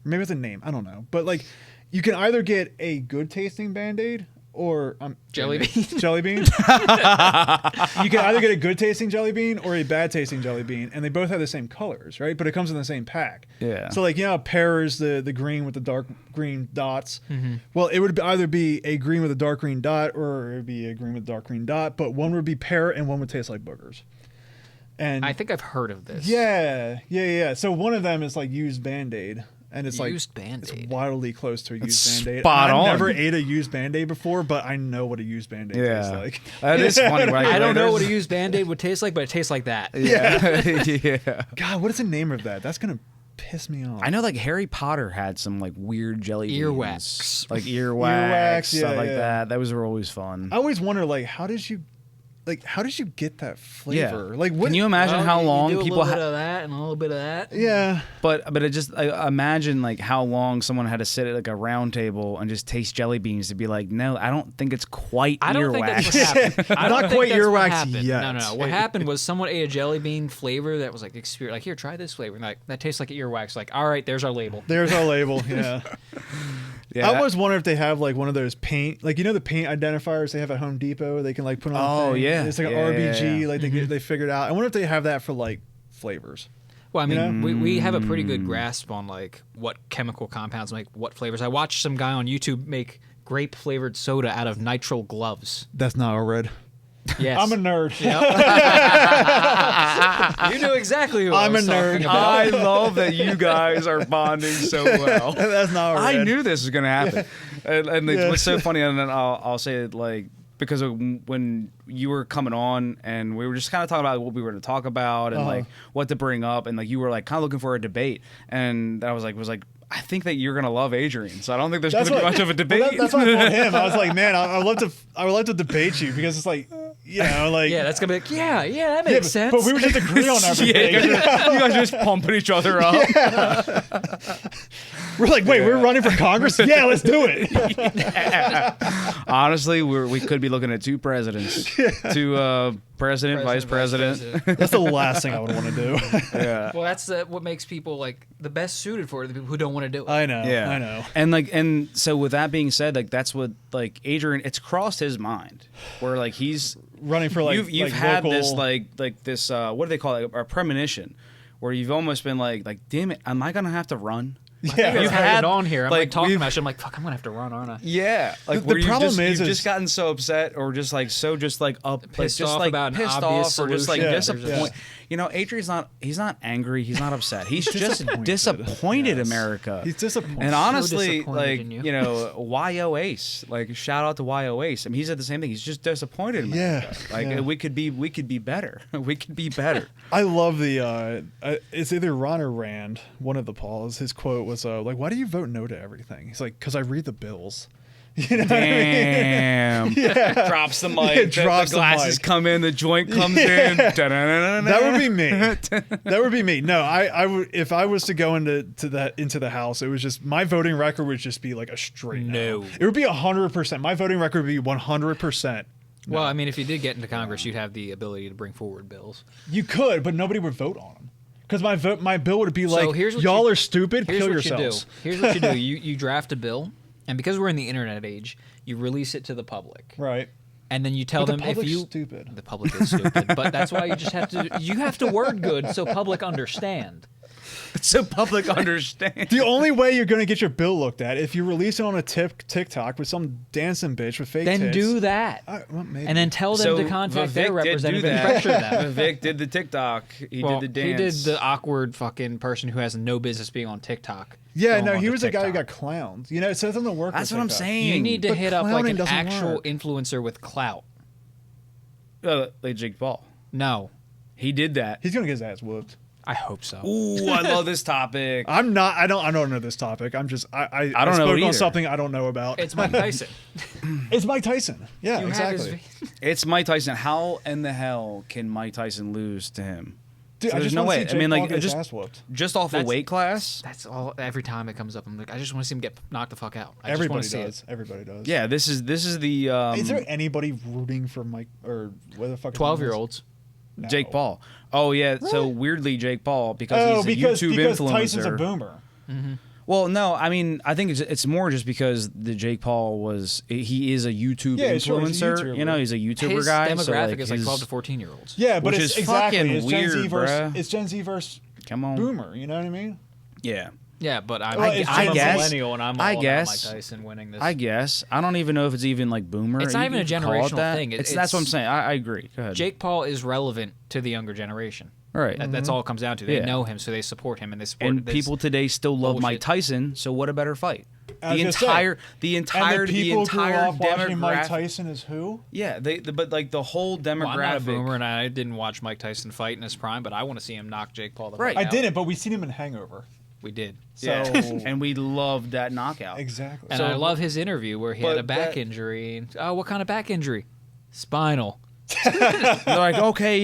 Maybe it's a name, I don't know. But like, you can either get a good tasting Band-Aid or jelly bean. Jelly bean. You can either get a good tasting jelly bean or a bad tasting jelly bean, and they both have the same colors, right? But it comes in the same pack. Yeah. So like pear is the green with the dark green dots. Mm-hmm. Well, it would either be a green with a dark green dot, or it would be a green with a dark green dot. But one would be pear, and one would taste like boogers. And I think I've heard of this. Yeah. So one of them is like used Band-Aid. And it's used Band-Aid. It's wildly close to a used Band-Aid. Spot on. I've never ate a used Band-Aid before, but I know what a used Band-Aid tastes like. That is funny. Right? I don't know what a used Band-Aid would taste like, but it tastes like that. Yeah. Yeah. God, what is the name of that? That's going to piss me off. I know like Harry Potter had some like weird jelly beans. Earwax. Like earwax, stuff yeah, like yeah. that. Those were always fun. I always wonder, like, how did you get that flavor? Yeah. Like, what? Can you imagine how long you do people a little bit of that and a little bit of that? Yeah. But it just imagine like how long someone had to sit at like a round table and just taste jelly beans to be like, no, I don't think it's quite I don't earwax. think that's what happened. I don't Not think quite that's what earwax happened. yet. No. What happened was someone ate a jelly bean flavor that was like like, here, try this flavor. And like, that tastes like earwax. Like, all right, there's our label. There's our label. Yeah. Yeah. I always wonder if they have like one of those paint, like the paint identifiers they have at Home Depot. They can like put on. Oh, thing. yeah. It's like an Yeah, RBG. yeah. Like they figured out. I wonder if they have that for like flavors. Well, I mean, we have a pretty good grasp on like what chemical compounds make what flavors. I watched some guy on YouTube make grape flavored soda out of nitrile gloves. That's not a red. Yes. I'm a nerd. You knew exactly who I'm I was a nerd. talking about. I love that you guys are bonding so well. That's not a red. I knew this was gonna happen, and what's so funny, and then I'll say it like because of when you were coming on and we were just kind of talking about what we were going to talk about and like what to bring up, and like you were like kind of looking for a debate, and I was like I think that you're gonna love Adrian, so I don't think there's gonna be much of a debate. Well, that's what I told him. I was like, man, I would love to debate you because it's like, like yeah, that's gonna be like, yeah, that makes sense. But we would just agree on everything. You guys are just pumping each other up. Yeah. We're like, wait, we're running for Congress? Yeah, let's do it. Honestly, we could be looking at two presidents, two president, vice president. That's the last thing I would want to do. Yeah. Well, that's what makes people like the best suited for it, the people who don't want to do it. I know. Yeah. I know. And so with that being said, like that's what like Adrian, it's crossed his mind where like he's running for like you've like had local... this like this what do they call it, a premonition, where you've almost been like damn it, am I gonna have to run? Yeah, you've had it on here. I'm like talking we've- about shit. I'm like, fuck, I'm gonna have to run, aren't I? Yeah, like The problem you've is just gotten so upset or just like Pissed just off like about an pissed obvious off or just like solution. disappointed. You know, Adrian's he's not angry, he's not upset. He's just disappointed Yes. America. He's disappointed. And honestly, disappointed like in you. you. know, YO Ace, like shout out to YO Ace. I mean, he said the same thing. He's just disappointed in America. Yeah, Like yeah. we could be better. We could be better. I love the it's either Ron or Rand, one of the Pauls. His quote was like, "Why do you vote no to everything?" He's like, "Because I read the bills." You know Damn. Yeah. Drops the mic. Yeah, drops the the glasses mic. come in. The joint comes in. That would be me. That would be me. No, I would if I was to go into the house. It was just my voting record would just be like a straight no. It would be 100%. My voting record would be 100%. No. Well, I mean, if you did get into Congress, you'd have the ability to bring forward bills. You could, but nobody would vote on them because my bill would be like, here's what y'all you- are stupid. Here's Kill what yourselves. you do. Here's what you do. You draft a bill, and because we're in the internet age, you release it to the public. Right. And then you tell But the them if public's you stupid. The public is stupid, but that's why you have to word good so public understand. So public understand. The only way you're going to get your bill looked at if you release it on a TikTok with some dancing bitch with fake Then tits. do that, Well, maybe. and then tell them to contact their representative and pressure them. Vivek did the TikTok. He did the dance. He did the awkward fucking person who has no business being on TikTok. Yeah, Go no, on he to was a guy who TikTok. got clowned. You know, so it doesn't work. That's with what I'm TikTok. saying. You need to But hit up like clowning an doesn't actual work. influencer with clout. Like Jake Paul. No, He did that. He's gonna get his ass whooped. I hope so. Ooh, I love this topic. I'm not. I don't know this topic. I'm just. I don't know spoke it on either. something I don't know about. It's Mike Tyson. It's Mike Tyson. Yeah, You have his exactly. It's Mike Tyson. How in the hell can Mike Tyson lose to him? Dude, So I there's just no wanna way. see I mean, Jake like, Paul get his just- ass whooped. Just off a That's- weight class? That's all. Every time it comes up, I'm like, I just want to see him get knocked the fuck out. I Everybody just want to does. see Everybody does. Yeah, this is the Is there anybody rooting for Mike or what the fuck? it. 12-year-olds. No. Jake Paul. Oh yeah, so Really? weirdly Jake Paul because he's a YouTube because influencer. Tyson's a boomer. Well, no, I mean, I think it's more just because the Jake Paul he is a YouTube Yeah, sure, he's a influencer. YouTuber. You know, he's a YouTuber His guy. demographic so, like, is like his- 12 to 14-year-olds. Yeah, but Which it's is exactly fucking it's Gen Z weird, versus bruh. it's Gen Z versus Come on. boomer. You know what I mean? Yeah. Yeah, but I'm, Well, it's I'm a guess- millennial, and I'm all I about guess- Mike Tyson winning this. I guess. I don't even know if it's even like boomer. It's not You even a can call it generational that. thing. That's what I'm saying. I agree. Go ahead. Jake Paul is relevant to the younger generation. Right. That's all it comes down to. They Yeah. know him, so they support him, and they support. And this people today still love Mike bullshit. Tyson, so what a better fight? I was The gonna say, entire And the people grew up watching Mike demographic. Tyson is who? Yeah, but like the whole Well, I'm not a demographic. boomer, and I didn't watch Mike Tyson fight in his prime, but I want to see him knock Jake Paul the Right. fuck I out. didn't, but we seen him in Hangover. We did. So Yeah. And we loved that knockout. exactly. And So- I love his interview where he had but a back that- injury. And, oh, what kind of back injury? Spinal. They're like, okay,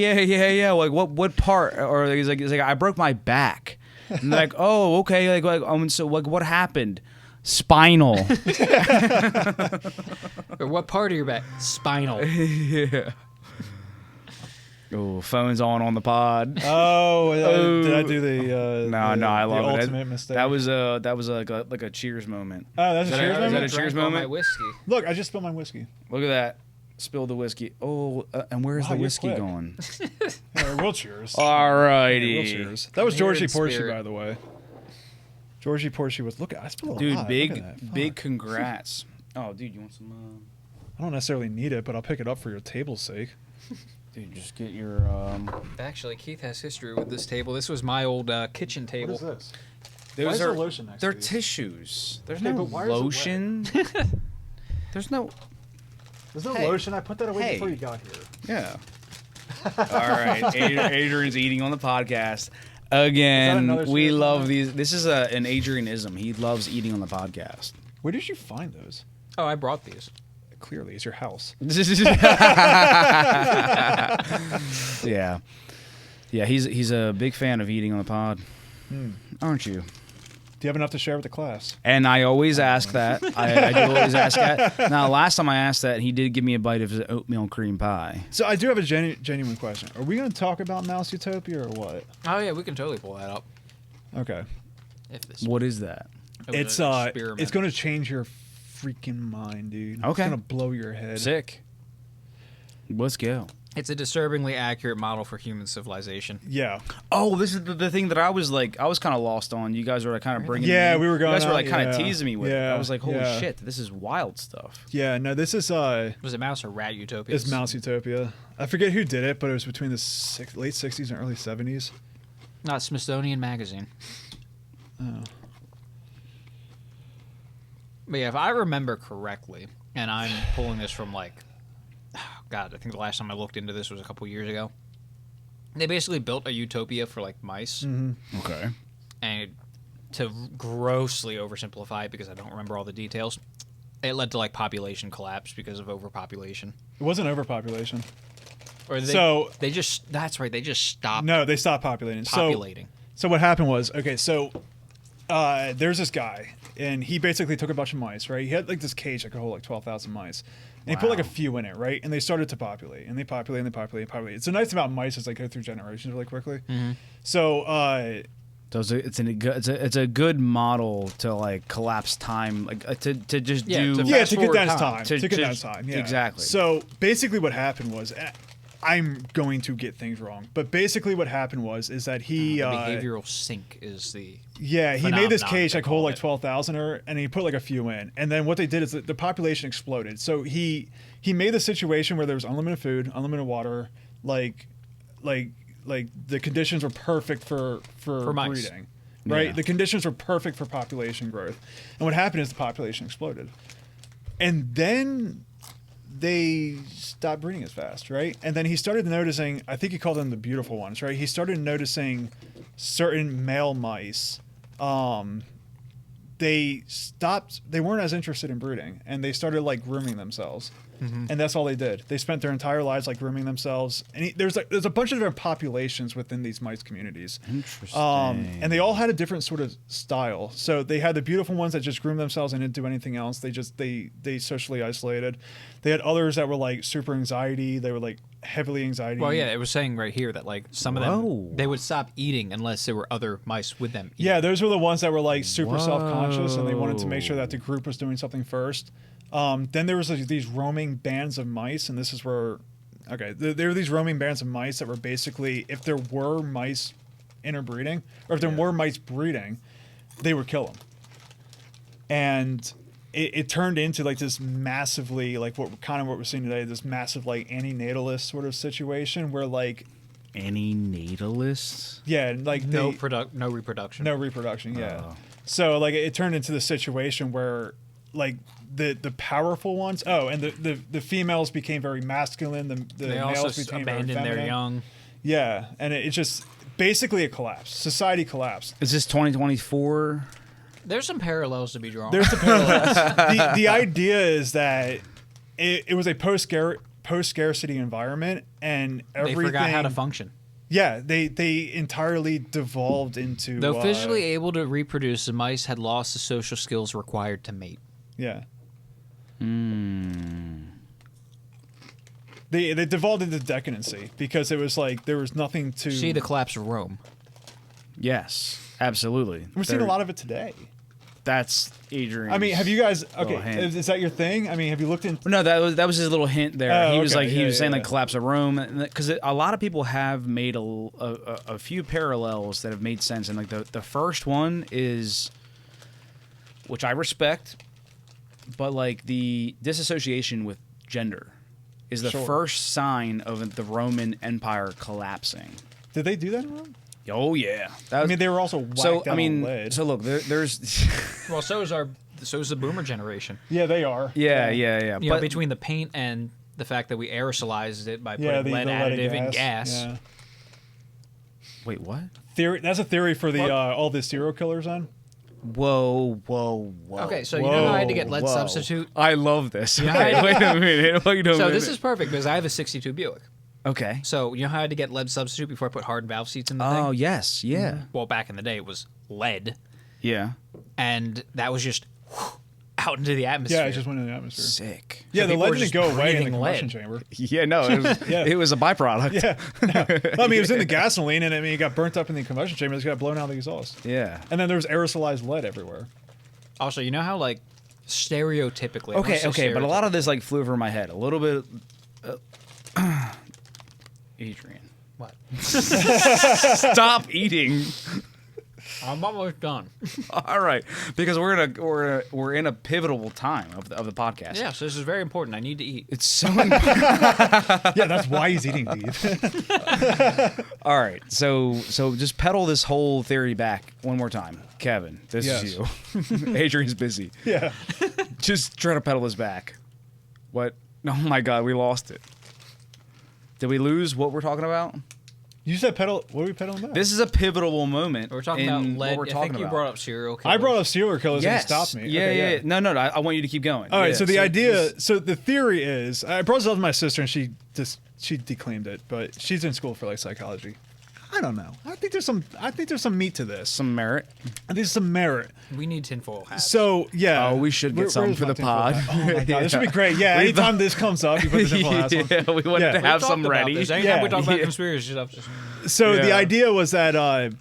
yeah. Like, what part? Or he's like, I broke my back. And they're like, oh, okay. So what happened? Spinal. Or what part of your back? Spinal. Yeah. Oh, phone's on the pod. Oh, did I do the? No, I love the it. ultimate mistake. That was like a cheers moment. Oh, that's a cheers is that moment. a cheers Drank all moment? My whiskey. Look, I just spilled my whiskey. Look at that. Spill the whiskey. Oh, and where's Wow, the you're whiskey quick. going? Yeah, real cheers. Alrighty. Real cheers. That was I'm here Georgie in Porsche, spirit. by the way. Georgie Porsche was. Look, I spilled a Dude, lot. Look big at that. big Fuck. congrats. Oh, dude, you want some? I don't necessarily need it, but I'll pick it up for your table's sake. Dude, just get your. Actually, Keith has history with this table. This was my old kitchen table. What is this? Those Why is are there lotion next they're to these? tissues. There's Okay, no but why is it wet? lotion. There's no. There's no Hey. lotion. I put that away Hey. before you got here. Yeah. All right. Adrian's eating on the podcast Is that again. another We serious love one? these. This is an Adrianism. He loves eating on the podcast. Where did you find those? Oh, I brought these. Clearly, it's your house. Yeah. Yeah, he's a big fan of eating on the pod. Aren't you? Do you have enough to share with the class? And I always ask that. I do always ask that. Now, last time I asked that, he did give me a bite of his oatmeal cream pie. So I do have a genuine question. Are we going to talk about Mouse Utopia or what? Oh yeah, we can totally pull that up. Okay. If this What is that? was It's an experiment. it's going to change your freaking mind, dude. Okay. It's going to blow your head. Sick. Let's go. It's a disturbingly accurate model for human civilization. Yeah. Oh, this is the thing that I was kind of lost on. You guys were like kind of bringing. Yeah, me. we were going. You guys were like kind of teasing me with it. Yeah, I was like, holy shit, this is wild stuff. Yeah, no, this is Was it Mouse or Rat Utopia? It's Mouse Utopia. I forget who did it, but it was between the late 60s and early 70s. Not Smithsonian Magazine. Oh. But yeah, if I remember correctly, and I'm pulling this from like, God, I think the last time I looked into this was a couple years ago. They basically built a utopia for like mice. Mm-hmm. Okay. And to grossly oversimplify it, because I don't remember all the details, it led to like population collapse because of overpopulation. It wasn't overpopulation. Or they just that's right, they just stopped. No, they stopped populating. So what happened was, okay, so there's this guy, and he basically took a bunch of mice, right? He had like this cage that could hold like 12,000 mice. And he put like a few in it, right? And they started to populate, and they populate, and they populate, and populate. It's so nice about mice is they go through generations really quickly. Mm-hmm. So, it's a good model to like collapse time, like to just do to condense time. To condense time. Yeah. Exactly. So basically, what happened was, I'm going to get things wrong, but basically what happened is that he behavioral sink is the he made this cage that could hold like 12,000 and he put like a few in, and then what they did is the population exploded. So he made the situation where there was unlimited food, unlimited water, like the conditions were perfect for breeding, right? Yeah. The conditions were perfect for population growth, and what happened is the population exploded, and then they stopped breeding as fast, right? And then he started noticing, I think he called them the beautiful ones, right? He started noticing certain male mice, they weren't as interested in breeding, and they started like grooming themselves. Mm-hmm. And that's all they did. They spent their entire lives like grooming themselves. And there's a bunch of different populations within these mice communities. Interesting. And they all had a different sort of style. So they had the beautiful ones that just groomed themselves and didn't do anything else. They socially isolated. They had others that were like super anxiety. They were like heavily anxiety. Well, yeah, it was saying right here that like some of them, they would stop eating unless there were other mice with them eating. Yeah, those were the ones that were like super self-conscious, and they wanted to make sure that the group was doing something first. Then there was these roaming bands of mice, and this is where, there were these roaming bands of mice that were basically, if there were mice interbreeding, or if there were mice breeding, they would kill them. And it turned into like this massively, like what we're seeing today, this massive like anti-natalist sort of situation where like anti-natalist, like no reproduction, yeah. So like it turned into the situation where like the powerful ones, and the females became very masculine, the they males also became abandoned very feminine. their young. Yeah, and it just basically it collapsed. Society collapsed. Is this 2024? There's some parallels to be drawn. There's some parallels. The idea is that it was a post-scarcity environment, and everything... They forgot how to function. Yeah, they entirely devolved into... Though physically able to reproduce, the mice had lost the social skills required to mate. Yeah. They devolved into decadency because it was like there was nothing to... See the collapse of Rome. Yes, absolutely. We're seeing a lot of it today. That's Adrian. I mean, have you guys? Okay, is that your thing? I mean, have you looked into? No, that was his little hint there. He was like he was saying yeah. like collapse of Rome, because a lot of people have made a few parallels that have made sense, and like the first one is, which I respect, but like the disassociation with gender is the first sign of the Roman Empire collapsing. Did they do that in Rome? Oh yeah, I mean they were also whacked out on lead. So look, there's well, so is the boomer generation. Yeah, they are. Yeah. You know, between the paint and the fact that we aerosolized it by putting lead additive in gas. Yeah. Wait, what? Theory. That's a theory for the all the serial killers on. Whoa. Okay, so you know how I had to get lead substitute? I love this. Wait a minute. So this is perfect because I have a 62 Buick. Okay. So you know how I had to get lead substitute before I put hardened valve seats in the thing? Oh, yes. Yeah. Well, back in the day, it was lead. Yeah. And that was just out into the atmosphere. Yeah, it just went into the atmosphere. Sick. Yeah, so the lead didn't go away in the lead. combustion chamber. Yeah, no, it was a byproduct. Yeah. No. I mean, it was in the gasoline, and I mean, it got burnt up in the combustion chamber. It got blown out of the exhaust. Yeah. And then there was aerosolized lead everywhere. Also, you know how, like, stereotypically... Okay, but a lot of this, like, flew over my head. A little bit... Adrian. What? Stop eating. I'm almost done. All right, because we're in a pivotal time of the podcast. Yeah, so this is very important. I need to eat. It's so important. Yeah, that's why he's eating beef. All right, so just pedal this whole theory back one more time, Kevin. This is you. Adrian's busy. Yeah. Just try to pedal this back. What? Oh my God, we lost it. Did we lose what we're talking about? You said pedal. What are we pedaling back? This is a pivotal moment. We're talking about lead. What we're I think you about. brought up serial killers. I brought up serial killers and you stopped me. Yeah, Okay, yeah. No. I want you to keep going. All right. So the idea. So the theory is, I brought this up to my sister, and she declaimed it, but she's in school for like psychology. I don't know. I think there's some meat to this. Some merit. I think there's some merit. We need tinfoil hats. So yeah. Oh, we should get some for the pod. Oh my God, this would be great. Yeah. Anytime this comes up, you put the tinfoil hats on. Yeah, we want to have some ready. Anytime we talk about conspiracy stuff, just... So the idea was that, when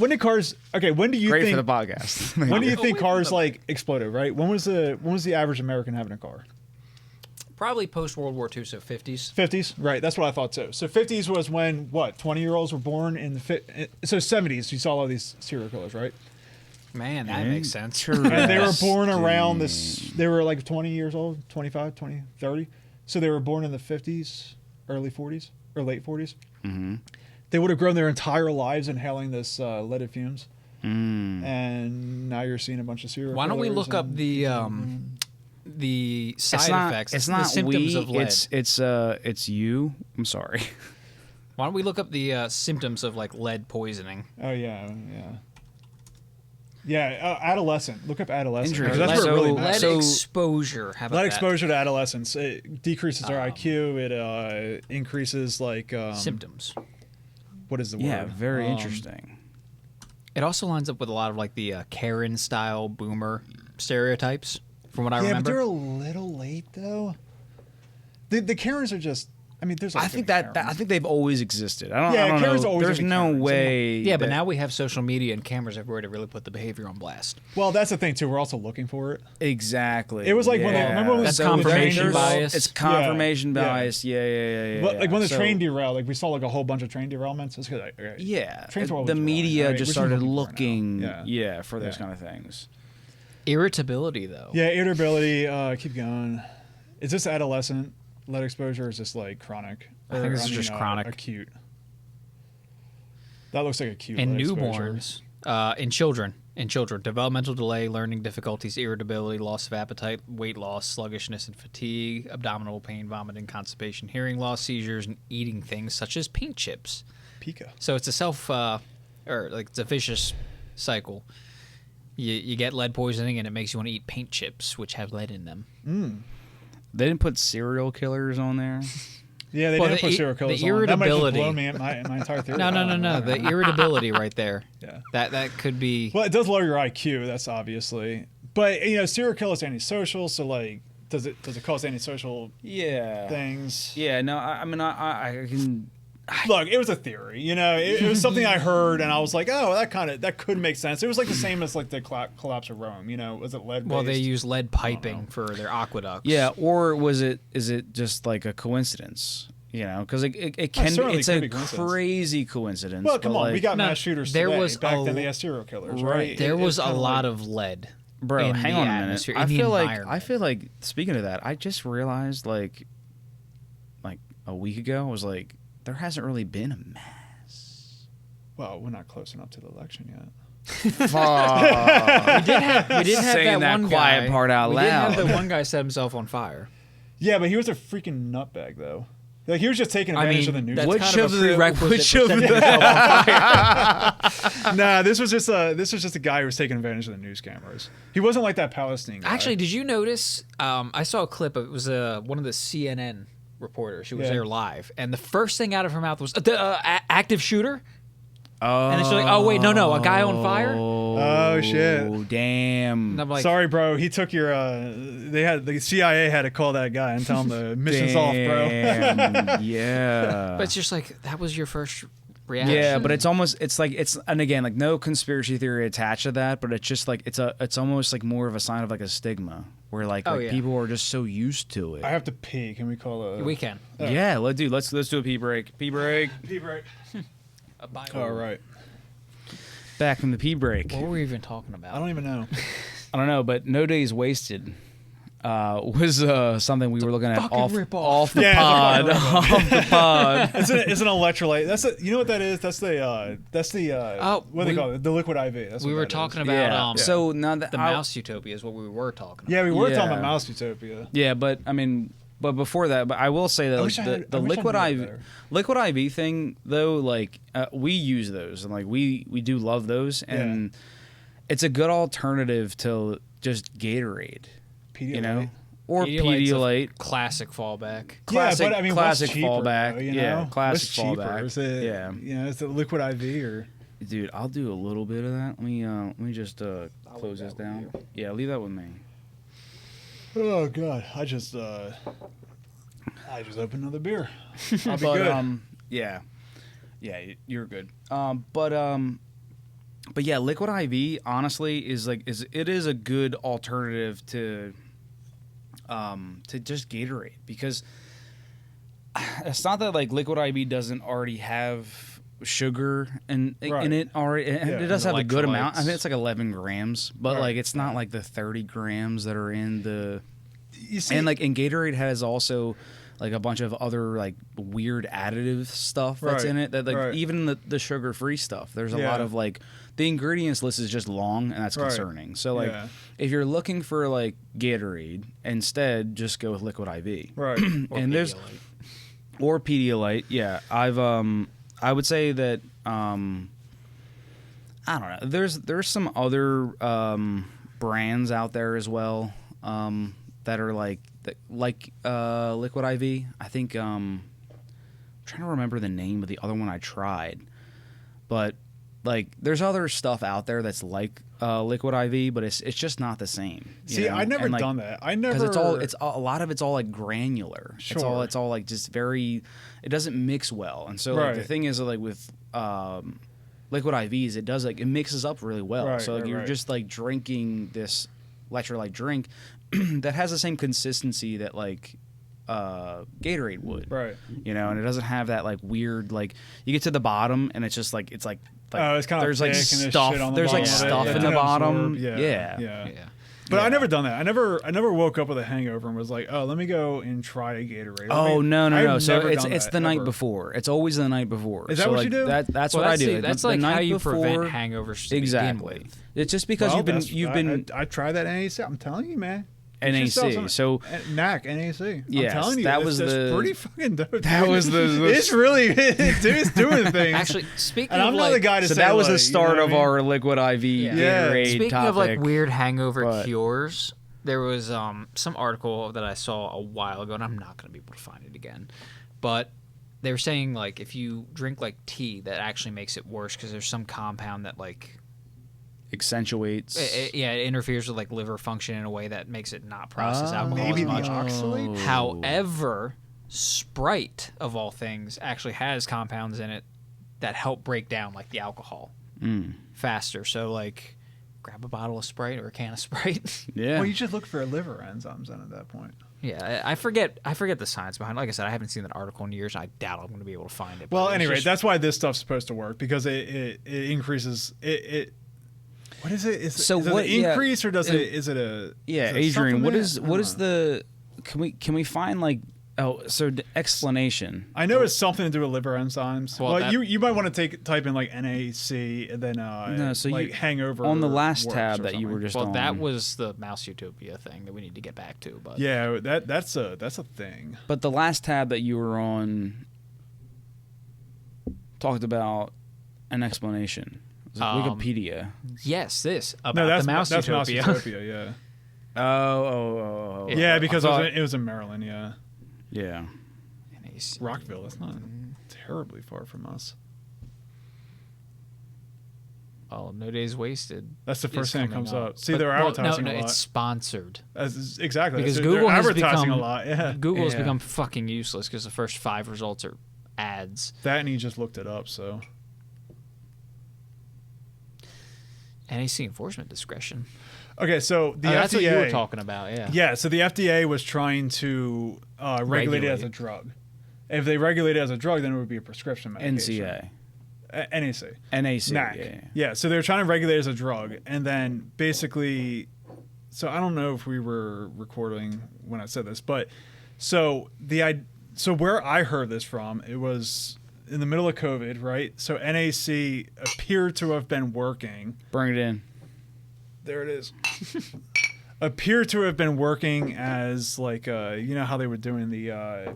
did cars? Okay, when do you Great think for the podcast? When do you think cars like exploded? Right? When was the average American having a car? Probably post World War II, so 50s. 50s, right? That's what I thought too. So 50s was when 20-year-olds were born in the so 70s. You saw all these serial killers, right? Man, that makes sense. And they were born around this. They were like 20 years old, 25, 20, 30. So they were born in the 50s, early 40s or late 40s. Mm-hmm. They would have grown their entire lives inhaling this leaded fumes. And now you're seeing a bunch of serial killers. Why don't we look up the side effects? It's not the symptoms of lead. It's you. I'm sorry. Why don't we look up the symptoms of like lead poisoning? Oh yeah. Adolescent. Look up adolescent. Injury. That's where it really matters. Lead exposure. How about lead that? exposure to adolescence. It decreases their IQ. It increases like symptoms. What is the word? Yeah, very interesting. It also lines up with a lot of like the Karen style boomer stereotypes, from what I remember. Yeah, but they're a little late though. The Karens are just. I mean, there's. I think I think they've always existed. I don't Karens know. always There's gonna be no Karens. way. Yeah, but now we have social media and cameras everywhere to really put the behavior on blast. Well, that's the thing too. We're also looking for it. Exactly. It was like when remember when that's the confirmation train bias. It's confirmation bias. Yeah. But like when the train derailed, like we saw like a whole bunch of train derailments. It's like, okay, trains were always the media right? just Which started is looking, for for those kind of things. Irritability, though. Yeah, irritability. Keep going. Is this adolescent lead exposure? Or is this like chronic? I think this is just chronic. Acute. That looks like acute. And lead newborns, in children, developmental delay, learning difficulties, irritability, loss of appetite, weight loss, sluggishness and fatigue, abdominal pain, vomiting, constipation, hearing loss, seizures, and eating things such as paint chips. Pica. So it's a it's a vicious cycle. You get lead poisoning and it makes you want to eat paint chips, which have lead in them. They didn't put serial killers on there. Yeah, they didn't put serial killers the on. That might irritability. just blow my entire theory. No. The irritability right there. Yeah. That could be. Well, it does lower your IQ. That's obviously. But serial killers are antisocial. So like, does it cause antisocial? Things. Yeah. No. I mean, I can. Look, it was a theory. It was something I heard, and I was like, oh, that could make sense. It was like the same as like the collapse of Rome. Was it lead? Well, they use lead piping for their aqueducts. Yeah, or is it just like a coincidence? Because it can be. It's a crazy coincidence. Well, come on, like, we got mass shooters there today. Was back then they had serial killers, right? There was a lot of lead. Bro, hang on a minute. I feel like speaking of that, I just realized like a week ago, I was like, there hasn't really been a mass. Well, we're not close enough to the election yet. We did have saying that one quiet guy, part out we loud. did have the one guy set himself on fire. Yeah, but he was a freaking nutbag though. Like he was just taking advantage of the news. That's Which kind of a the prerequisite which for of setting the Nah, this was just a guy who was taking advantage of the news cameras. He wasn't like that Palestinian guy. Actually, did you notice? I saw a clip. It was one of the CNN reporters. She was there live, and the first thing out of her mouth was the active shooter. Oh, and then she's like, "Oh wait, no, a guy on fire." Oh shit! Oh damn! And I'm like, sorry, bro. He took your. The CIA had to call that guy and tell him the mission's off, bro. Yeah. But it's just like that was your first reaction. Yeah, but and again, like no conspiracy theory attached to that, but it's just like it's almost like more of a sign of like a stigma. where like people are just so used to it. I have to pee. Can we call a? We can. Yeah, let's do a pee break. Pee break. Pee break. All right. Back from the pee break. What were we even talking about? I don't even know. I don't know, but No Days Wasted was something we were looking at off the pod. Off the pod. It's an electrolyte. You know what that is? That's the what do they call it? The liquid IV. That's we what were that talking is. about So now that the Mouse Utopia is what we were talking about. Yeah, we were talking about Mouse Utopia. Yeah, but I mean, but before that, but I will say that the liquid IV thing though, like we use those and like we do love those, and it's a good alternative to just Gatorade. Pedialyte. You know, or Pedialyte, classic fallback. Classic, but I mean, classic cheaper, fallback. Though, you yeah, know? classic what's fallback. Is it, is it liquid IV or? Dude, I'll do a little bit of that. Let me just close this down. Yeah, leave that with me. Oh God, I just opened another beer. I'll be good. Yeah, you're good. But yeah, liquid IV honestly is a good alternative to just Gatorade, because it's not that like liquid IV doesn't already have sugar in it already. It does have a good amount. I think it's like 11 grams, but like it's not like the 30 grams that are in the. You see, and Gatorade has also like a bunch of other like weird additive stuff that's in it, that like even the sugar-free stuff. There's a lot of like the ingredients list is just long, and that's concerning. So like if you're looking for like Gatorade, instead just go with liquid IV. Right. And there's Pedialyte. Yeah. I would say that I don't know. There's some other brands out there as well that are like liquid IV. I think I'm trying to remember the name of the other one I tried, but like there's other stuff out there that's like liquid IV, but it's just not the same. See, I never done that. I never, because it's a lot of it's all like granular. Sure. It's all like just very. It doesn't mix well, and so like, the thing is like with liquid IVs, it mixes up really well. Right, so like, you're just like drinking this electrolyte drink that has the same consistency that like Gatorade would, right? You know, and it doesn't have that like weird like you get to the bottom and it's just like it's kind of there's like stuff. There's like stuff in the bottom. Yeah. But I never done that. I never woke up with a hangover and was like, oh, let me go and try a Gatorade. No. So it's the night before. It's always the night before. Is that what you do? That's what I do. That's the like night how you before, prevent hangovers. Exactly. It's just because you've been. I tried that NAC. I'm telling you, man. NAC. So NAC. I'm yes, telling you, that's pretty fucking dope. That was the. It's really it's doing things. Actually, speaking and of I'm not the guy to say. So that was like, the start of I mean? our liquid IV Gatorade Speaking topic. of like weird hangover cures, there was some article that I saw a while ago, and I'm not going to be able to find it again, but they were saying like if you drink like tea, that actually makes it worse because there's some compound that like accentuates. It interferes with like liver function in a way that makes it not process alcohol as much. The oxalate. However, Sprite of all things actually has compounds in it that help break down like the alcohol faster. So like, grab a bottle of Sprite or a can of Sprite. Yeah. Well, you just look for liver enzymes then at that point. Yeah, I forget the science behind it. Like I said, I haven't seen that article in years. I doubt I'm going to be able to find it. Well, anyway, that's why this stuff's supposed to work, because it increases it. What is it? Is it an increase or does it? Is it a? Yeah, Adrian. What is the? Can we find like? Oh, so explanation. I know it's something to do with liver enzymes. Well, you might want to type in like NAC and then hangover on the last tab that you were just on. Well, that was the Mouse Utopia thing that we need to get back to. But yeah, that's a thing. But the last tab that you were on talked about an explanation. It was Wikipedia. Yes, this about the Mouse Utopia. Mouse Utopia, yeah. Oh. Yeah, because it was in Maryland, yeah. Yeah. Rockville, that's not terribly far from us. Oh, No Days Wasted. That's the first thing that comes up. See, they're advertising a lot. No, it's sponsored. Exactly. Because Google has advertising a lot. Yeah. Google has become fucking useless because the first 5 results are ads. That and he just looked it up, so. NAC enforcement discretion. Okay, so the FDA. That's what you were talking about, yeah. Yeah, so the FDA was trying to regulate it as a drug. If they regulate it as a drug, then it would be a prescription medication. NAC. NAC. Yeah, so they were trying to regulate it as a drug, and then basically, so I don't know if we were recording when I said this, but so where I heard this from, it was in the middle of COVID, right? So NAC appeared to have been working. Bring it in. There it is. Appear to have been working as like you know how they were doing the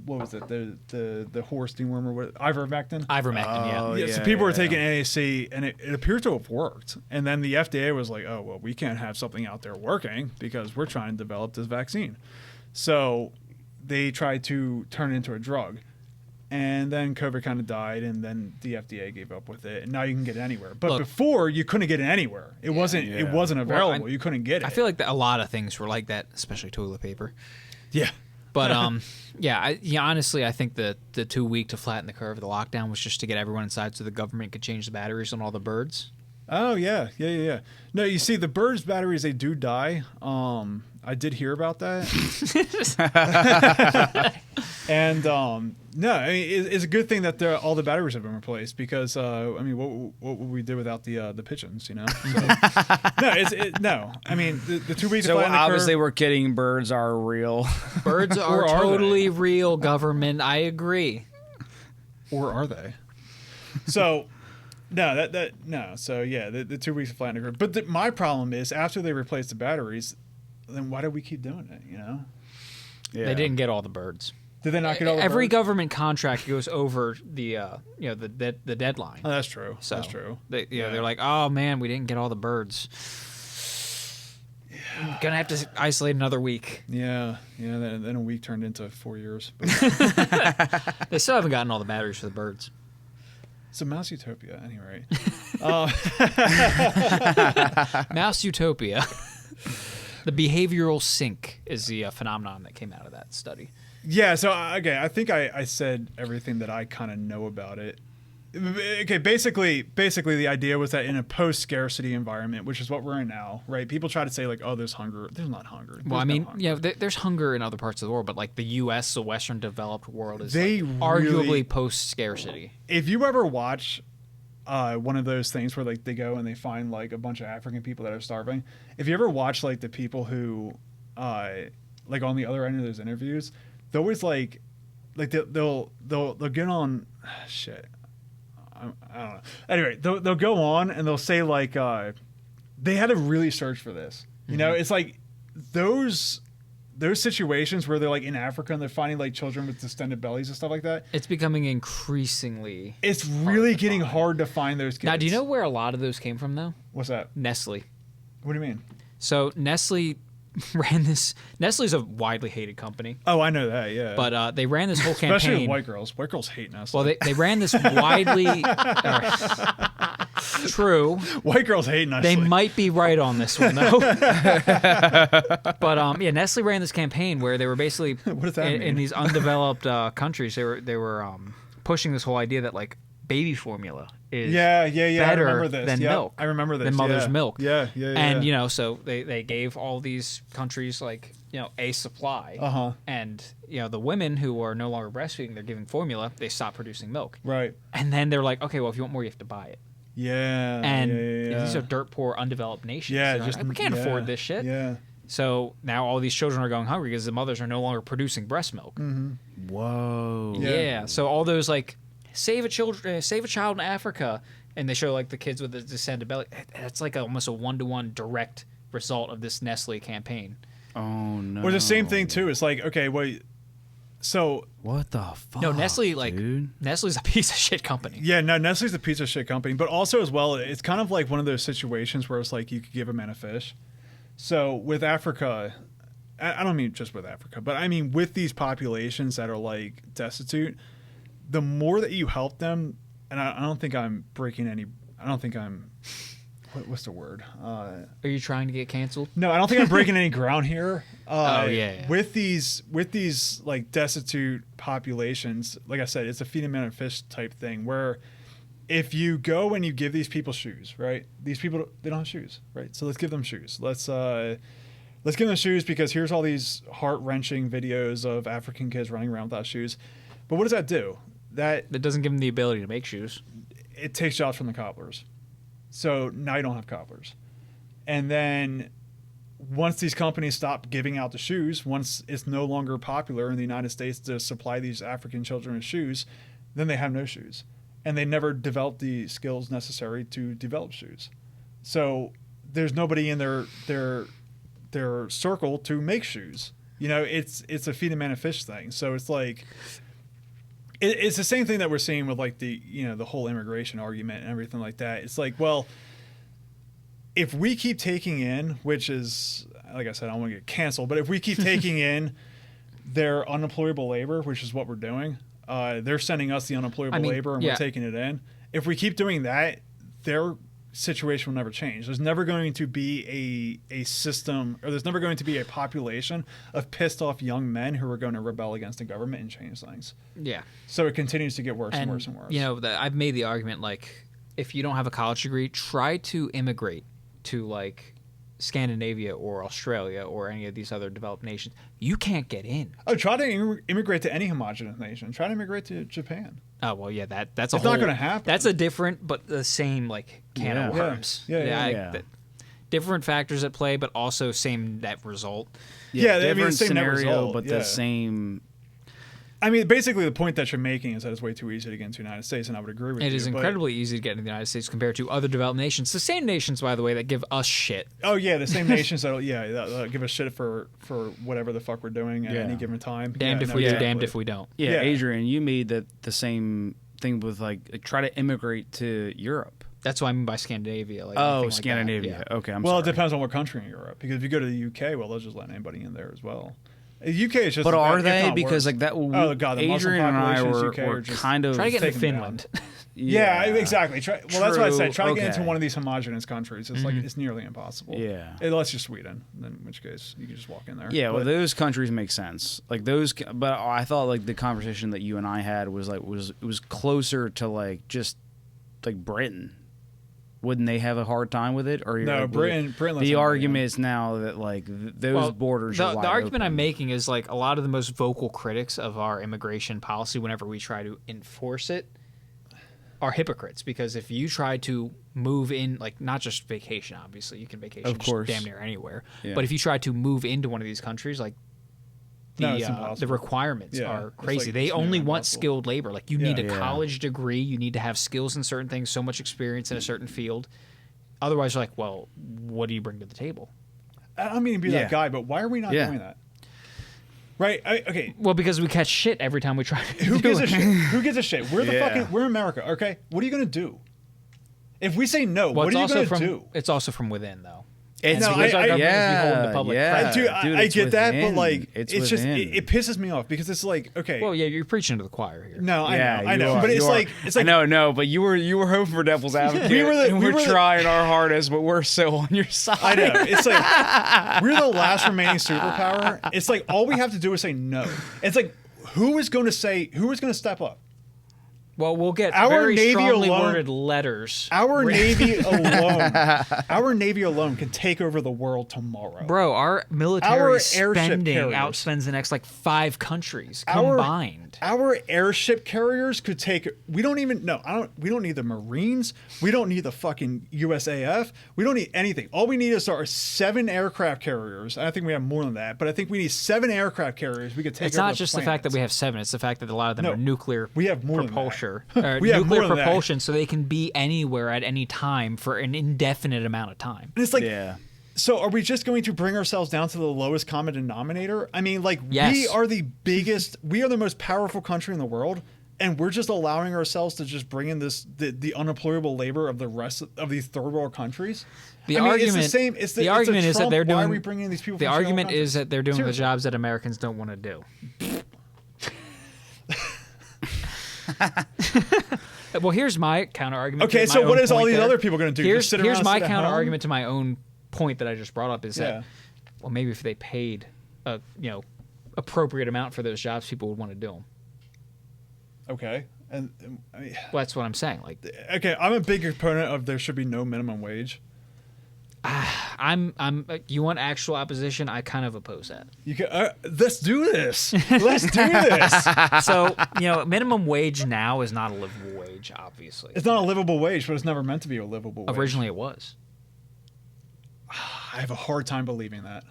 what was it, the horse dewormer, or what, ivermectin? Ivermectin, yeah. So people were taking NAC, and it appeared to have worked. And then the FDA was like, oh well, we can't have something out there working because we're trying to develop this vaccine. So they tried to turn it into a drug. And then COVID kind of died, and then the FDA gave up with it, and now you can get it anywhere. But look, before you couldn't get it anywhere. It wasn't available. Well, you couldn't get it. I feel like a lot of things were like that, especially toilet paper. Yeah. But honestly, I think the 2 week to flatten the curve of the lockdown was just to get everyone inside so the government could change the batteries on all the birds. Oh yeah. No, you see, the birds' batteries, they do die. I did hear about that. And no, I mean, it's a good thing that all the batteries have been replaced because I mean, what would we do without the pigeons? You know. So, no. I mean, the 2 weeks. So obviously, we're kidding. Birds are real. Birds are totally real. Government, I agree. Or are they? So. No, no. So yeah, the 2 weeks of flattening the curve. But my problem is after they replace the batteries, then why do we keep doing it? You know. Yeah. They didn't get all the birds. Did they not get all the Every birds? Government contract goes over the the deadline. Oh, that's true. So that's true. They're like, oh man, we didn't get all the birds. Yeah. Gonna have to isolate another week. Yeah. Then a week turned into 4 years. They still haven't gotten all the batteries for the birds. So Mouse Utopia, anyway. Mouse Utopia. The behavioral sink is the phenomenon that came out of that study. Yeah, so, okay, I think I said everything that I kind of know about it. Okay, basically the idea was that in a post-scarcity environment, which is what we're in now, right? People try to say, like, oh, there's hunger. There's not hunger. Well, I mean, there's hunger in other parts of the world, but, like, the U.S., the Western developed world, is arguably post-scarcity. If you ever watch one of those things where, like, they go and they find, like, a bunch of African people that are starving, if you ever watch, like, the people who, like, on the other end of those interviews, they're always, like they'll get on, shit. I don't know. Anyway, they'll go on and they'll say like they had to really search for this. You know, it's like those situations where they're like in Africa and they're finding like children with distended bellies and stuff like that. It's becoming increasingly. It's really getting hard to find those kids. Now, do you know where a lot of those came from though? What's that? Nestle. What do you mean? So Nestle ran this. Nestle's a widely hated company. Oh, I know that, yeah. But they ran this whole campaign. Especially with white girls. White girls hate Nestle. Well, they ran this widely. True. White girls hate Nestle. They might be right on this one, though. But Nestle ran this campaign where they were basically what does that mean? In these undeveloped countries. They were pushing this whole idea that like baby formula is better than milk. I remember this. Than mother's milk. Yeah. And so they gave all these countries like a supply. Uh-huh. And the women who are no longer breastfeeding, they're giving formula. They stop producing milk. Right. And then they're like, okay, well, if you want more, you have to buy it. Yeah. And these are dirt poor, undeveloped nations. Yeah. Like, we can't afford this shit. Yeah. So now all these children are going hungry because the mothers are no longer producing breast milk. Mm-hmm. Whoa. Yeah. So all those like save a child in Africa, and they show like the kids with the distended belly. That's like almost a 1-to-1 direct result of this Nestle campaign. Oh no. Or the same thing too. It's like, okay, well, so what the fuck? No, Nestle, dude? Nestle's a piece of shit company. Yeah, no, Nestle's a piece of shit company, but also as well, it's kind of like one of those situations where it's like you could give a man a fish. So with Africa, I don't mean just with Africa, but I mean with these populations that are like destitute, the more that you help them, and I don't think I'm breaking any. I don't think I'm. What's the word? Are you trying to get canceled? No, I don't think I'm breaking any ground here. Yeah. With these like destitute populations, like I said, it's a feed a man a fish type thing where if you go and you give these people shoes, right? These people, they don't have shoes, right? So let's give them shoes. Let's give them shoes because here's all these heart-wrenching videos of African kids running around without shoes. But what does that do? That doesn't give them the ability to make shoes. It takes jobs from the cobblers. So now you don't have cobblers. And then once these companies stop giving out the shoes, once it's no longer popular in the United States to supply these African children with shoes, then they have no shoes. And they never develop the skills necessary to develop shoes. So there's nobody in their circle to make shoes. You know, it's a feed a man a fish thing. So it's like it's the same thing that we're seeing with like the whole immigration argument and everything like that. It's like, well, if we keep taking in, which is, like I said, I don't want to get canceled, but if we keep taking in their unemployable labor, which is what we're doing, they're sending us the unemployable labor and we're taking it in. If we keep doing that, their situation will never change. There's never going to be a system, or there's never going to be a population of pissed off young men who are going to rebel against the government and change things. Yeah. So it continues to get worse and worse and worse. You know, I've made the argument, like, if you don't have a college degree, try to immigrate to like Scandinavia or Australia or any of these other developed nations. You can't get in. Oh, try to immigrate to any homogenous nation. Try to immigrate to Japan. Oh well, yeah, that's it's not going to happen. That's a different, but the same like can of worms. Yeah. Different factors at play, but also same net result. Yeah, different I mean, the same scenario, result, but the same. I mean, basically, the point that you're making is that it's way too easy to get into the United States, and I would agree with you. It is incredibly easy to get into the United States compared to other developed nations. The same nations, by the way, that give us shit. Oh, yeah, the same nations that give us shit for whatever the fuck we're doing at any given time. Damned if we do, damned if we don't. Yeah, Adrian, you made the same thing with, like try to immigrate to Europe. That's what I mean by Scandinavia. Like Scandinavia. Like okay, Well, it depends on what country in Europe. Because if you go to the UK, well, they'll just let anybody in there as well. The UK is just. But are they? Because like that. Oh God, the Adrian and I were kind of try to get into Finland. Yeah, exactly. Well, that's what I said. Try to get into one of these homogenous countries. It's like it's nearly impossible. Yeah. Unless you're Sweden, in which case you can just walk in there. Yeah, well, those countries make sense. Like those, but I thought like the conversation that you and I had was like it was closer to like just like Britain. Wouldn't they have a hard time with it? Or no, like, Britain. The argument is now that like those borders. Are wide the argument open. I'm making is like a lot of the most vocal critics of our immigration policy, whenever we try to enforce it, are hypocrites. Because if you try to move in, like not just vacation, obviously you can vacation of course. damn near anywhere. Yeah. But if you try to move into one of these countries, like the requirements are crazy. They only want skilled labor. Like you need a college degree, you need to have skills in certain things, so much experience in a certain field. Otherwise, you're like, well, what do you bring to the table? I don't mean to be that guy, but why are we not doing that? Right? Okay. Well, because we catch shit every time we try to Who gives a shit? Who gives a shit? We're America, okay? What are you going to do? If we say no, what are you going to do? It's also from within, though. It's I get that, but like it pisses me off because it's like, okay. Well, yeah, you're preaching to the choir here. No, I know, but it's like no, but you were hoping for devil's advocate. we were trying our hardest, but we're so on your side. I know. It's like we're the last remaining superpower. It's like all we have to do is say no. It's like who is going to step up? Well, we'll get very strongly worded letters. Our Navy alone can take over the world tomorrow. Bro, our military spending outspends the next like 5 countries combined. Our airship carriers could take. We don't need the Marines. We don't need the fucking USAF. We don't need anything. All we need is our 7 aircraft carriers. I think we have more than that, but I think we need 7 aircraft carriers. We could take. It's not just the fact that we have 7. It's the fact that a lot of them are nuclear. We have more propulsion. Nuclear propulsion, so they can be anywhere at any time for an indefinite amount of time. And it's like, so are we just going to bring ourselves down to the lowest common denominator? I mean, like, we are the most powerful country in the world, and we're just allowing ourselves to just bring in the unemployable labor of the rest of these third world countries. The argument is that they're doing. Why are we bringing these people? The argument is that they're doing the jobs that Americans don't want to do. Well, here's my counter argument. Okay, so what is all these other people going to do? Here's my counter argument to my own point that I just brought up is that, well, maybe if they paid a appropriate amount for those jobs, people would want to do them. Okay, And I mean, well, that's what I'm saying. Like, okay, I'm a big proponent of there should be no minimum wage. You want actual opposition? I kind of oppose that. You can, let's do this. Let's do this. So, minimum wage now is not a livable wage, obviously. It's not a livable wage, but it's never meant to be a livable wage. Originally it was. I have a hard time believing that.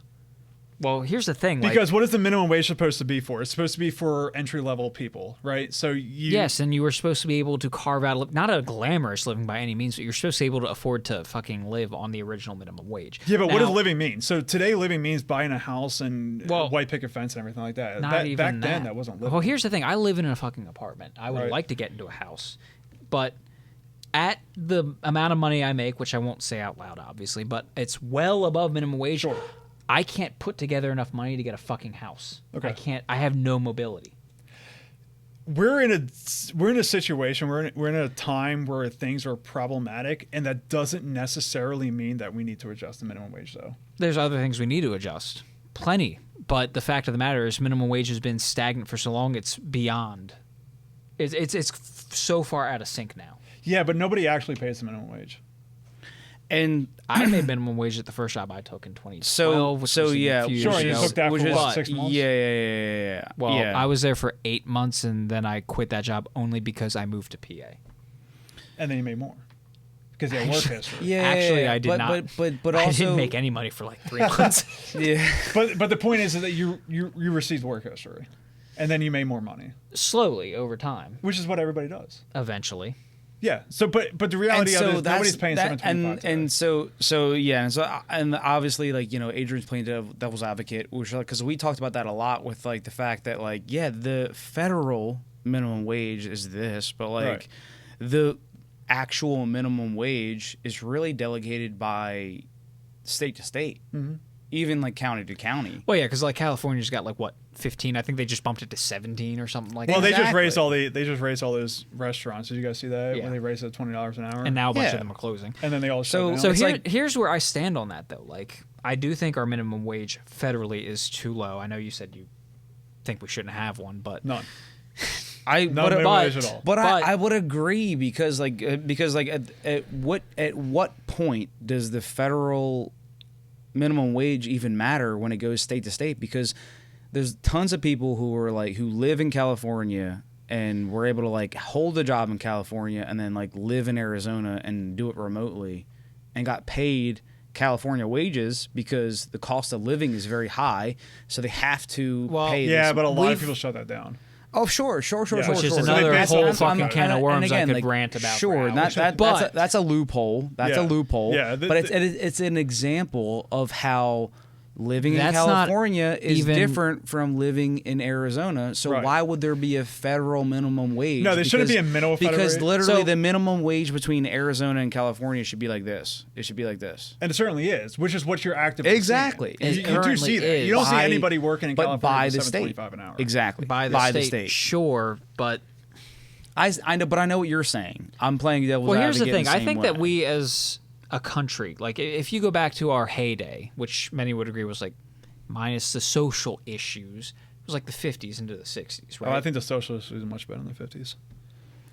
Well, here's the thing. Because what is the minimum wage supposed to be for? It's supposed to be for entry-level people, right? So Yes, and you were supposed to be able to carve out, not a glamorous living by any means, but you're supposed to be able to afford to fucking live on the original minimum wage. Yeah, but what does living mean? So today living means buying a house and white picket fence and everything like that. Back then, that wasn't living. Well, here's the thing. I live in a fucking apartment. I would like to get into a house. But at the amount of money I make, which I won't say out loud, obviously, but it's well above minimum wage. Sure. I can't put together enough money to get a fucking house. Okay. I can't. I have no mobility. We're in a situation. We're in a time where things are problematic, and that doesn't necessarily mean that we need to adjust the minimum wage, though. There's other things we need to adjust. Plenty. But the fact of the matter is, minimum wage has been stagnant for so long. It's beyond. It's so far out of sync now. Yeah, but nobody actually pays the minimum wage. And I made minimum wage at the first job I took in 2012. So yeah, you took that for what, 6 months? Yeah. Well, yeah. I was there for 8 months, and then I quit that job only because I moved to PA. And then you made more because you had work history. Yeah, actually, I did not. But I also didn't make any money for like 3 months. yeah. But the point is that you received work history, and then you made more money Slowly over time, which is what everybody does. eventually. Yeah. So, but the reality of it is nobody's paying $7.25 today. And obviously, like, Adrian's playing devil's advocate, which, because we talked about that a lot with like the fact that the federal minimum wage is this, but the actual minimum wage is really delegated by state to state. Mm-hmm. Even like county to county. Well, yeah, because like California's got like what 15. I think they just bumped it to 17 or something like that. Well, they just raised all those restaurants. Did you guys see that? Yeah. When they raised it $20 an hour, and now a bunch of them are closing. And then they all shut down. So here's where I stand on that though. Like, I do think our minimum wage federally is too low. I know you said you think we shouldn't have one, but none. But I would agree because at what point does the federal minimum wage even matter when it goes state to state? Because there's tons of people who live in California and were able to hold a job in California and then live in Arizona and do it remotely and got paid California wages because the cost of living is very high, so they have to pay. Yeah, but a lot of people shut that down. Oh, sure. Which is another whole fucking can of worms I could rant about. Sure, that's a loophole. That's a loophole. Yeah, but it's an example of how living in California is different from living in Arizona. So why would there be a federal minimum wage? No, there shouldn't be a minimum federal because wage. Literally the minimum wage between Arizona and California should be like this. It should be like this. And it certainly is, which is what you're actively exactly. seeing. You do see that. You don't see anybody working in California by the for state. $7.25 an hour. Exactly. By the state. Sure, but I know, but I know what you're saying. I'm playing devil's advocate. Well, here's the thing. I think way. that we as a country, if you go back to our heyday, which many would agree was minus the social issues, it was the 50s into the 60s, right? Oh, I think the social issues are much better in the 50s.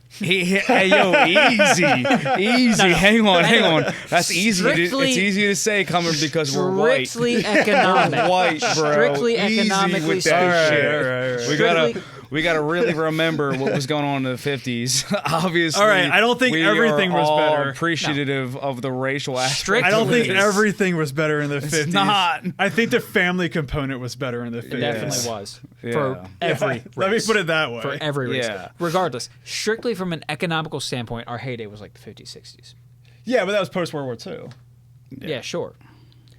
Hey, yo, easy. No. Hang on. That's easy. It's easy to say coming because we're white. Strictly economic. We're white, bro. Strictly economically speaking. We got to really remember what was going on in the 50s. Obviously. All right, I don't think everything was better. Appreciative of the racial aspect. I don't think everything was better in the 50s. It's not. I think the family component was better in the 50s. It definitely was. Yeah. For every race. Let me put it that way. For every race. Yeah. Regardless, strictly from an economical standpoint, our heyday was the 50s, 60s. Yeah, but that was post-World War II. Yeah, sure.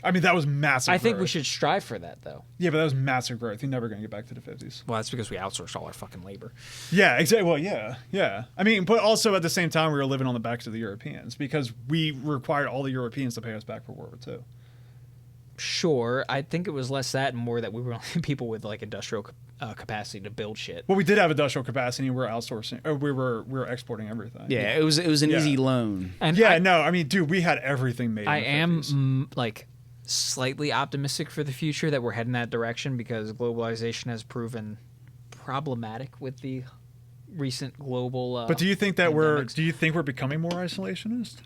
I mean, that was massive I think growth. we should strive for that, though. Yeah, but that was massive growth. You're never going to get back to the 50s. Well, that's because we outsourced all our fucking labor. Yeah, exactly. Well, yeah. I mean, but also at the same time, we were living on the backs of the Europeans because we required all the Europeans to pay us back for World War II. Sure. I think it was less that and more that we were only people with industrial capacity to build shit. Well, we did have industrial capacity and we were outsourcing, or we were exporting everything. Yeah, it was an easy loan. And I mean, dude, we had everything made. I in the 50s. am slightly optimistic for the future that we're heading that direction because globalization has proven problematic with the recent global. But do you think that we're becoming more isolationist?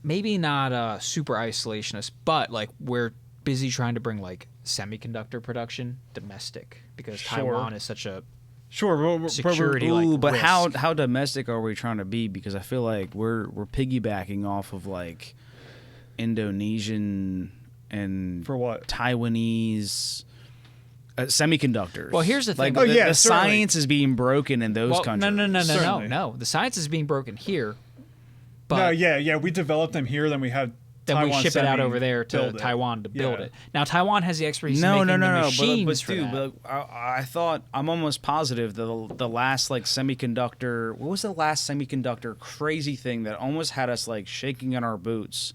Maybe not super isolationist, but like we're busy trying to bring like semiconductor production domestic because Taiwan is such a security like but risk. how domestic are we trying to be? Because I feel like we're piggybacking off of like Indonesian and for what Taiwanese semiconductors. Well, here's the thing. The science is being broken in those countries. No. The science is being broken here. But we develop them here, then we have. Then Taiwan we ship it out over there to Taiwan to build it. Now Taiwan has the expertise. No. Machines but I thought I'm almost positive the last like semiconductor. What was the last semiconductor crazy thing that almost had us like shaking in our boots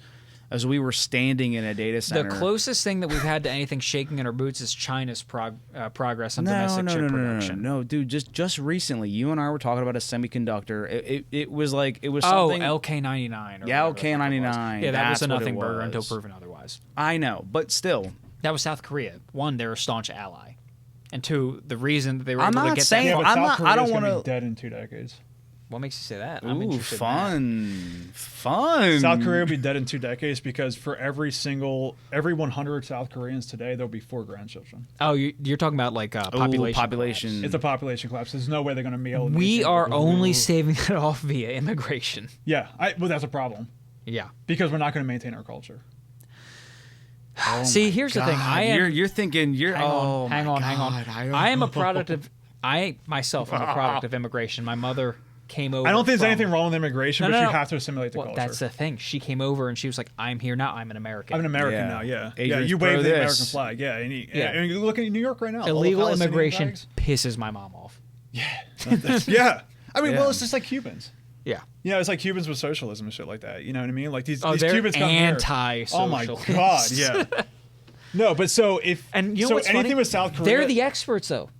as we were standing in a data center? The closest thing that we've had to anything shaking in our boots is China's progress on domestic chip production. No, dude. Just recently, you and I were talking about a semiconductor. It was something. LK99. Yeah, LK99. Yeah, that was a nothing burger until proven otherwise. I know, but still, that was South Korea. One, they're a staunch ally, and two, the reason that they were able to get that. I don't want to be dead in 2 decades. What makes you say that? I'm interested fun. South Korea will be dead in 2 decades because for every 100 South Koreans today, there'll be 4 grandchildren. Oh, you're talking about like population. Collapse. It's a population collapse. There's no way they're going to be able to. We are only saving it off via immigration. Yeah, well, that's a problem. Yeah, because we're not going to maintain our culture. See, here's the thing. You're thinking. Hang on. I am a product of. I myself am a product of immigration. My mother came over. I don't think there's anything wrong with immigration, but you have to assimilate the culture. That's the thing. She came over and she was like, "I'm here now. I'm an American. I'm an American now." Yeah, Adrian's you wave the American flag. Yeah, and you look at New York right now. Illegal immigration pisses my mom off. Yeah, yeah. I mean, well, it's just like Cubans. Yeah. Yeah, it's like Cubans with socialism and shit like that. You know what I mean? Like these Cubans come here. Anti-socialist. Oh my god, yeah. No, but so anything funny? With South Korea, they're the experts though.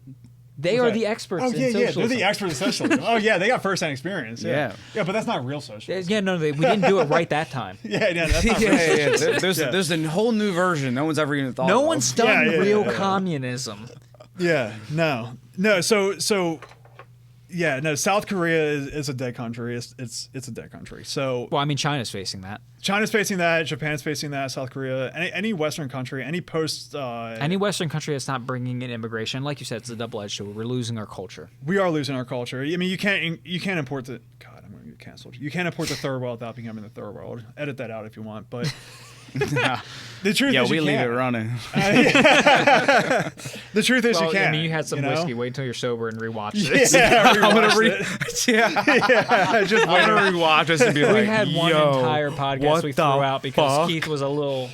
They are the experts in socialism. Yeah, they're the experts in socialism. Oh, yeah, they got first-hand experience. Yeah, but that's not real socialism. Yeah, no, we didn't do it right that time. That's not real socialism. There's a whole new version. No one's ever even thought of. No one's done real communism. Yeah, no. South Korea is a dead country. It's a dead country. So, well, I mean, China's facing that. China's facing that. Japan's facing that. South Korea, any Western country, any Western country that's not bringing in immigration, like you said, it's a double-edged sword. We're losing our culture. We are losing our culture. I mean, you can't import the. God, I'm going to get canceled. You can't import the third world without becoming the third world. Edit that out if you want, but. The truth is we leave it running. The truth is you can't. I mean, you had some whiskey. Wait until you're sober and rewatch this. Yeah, I'm gonna just wait to rewatch this and be like, we had one entire podcast we threw out because Keith was a little.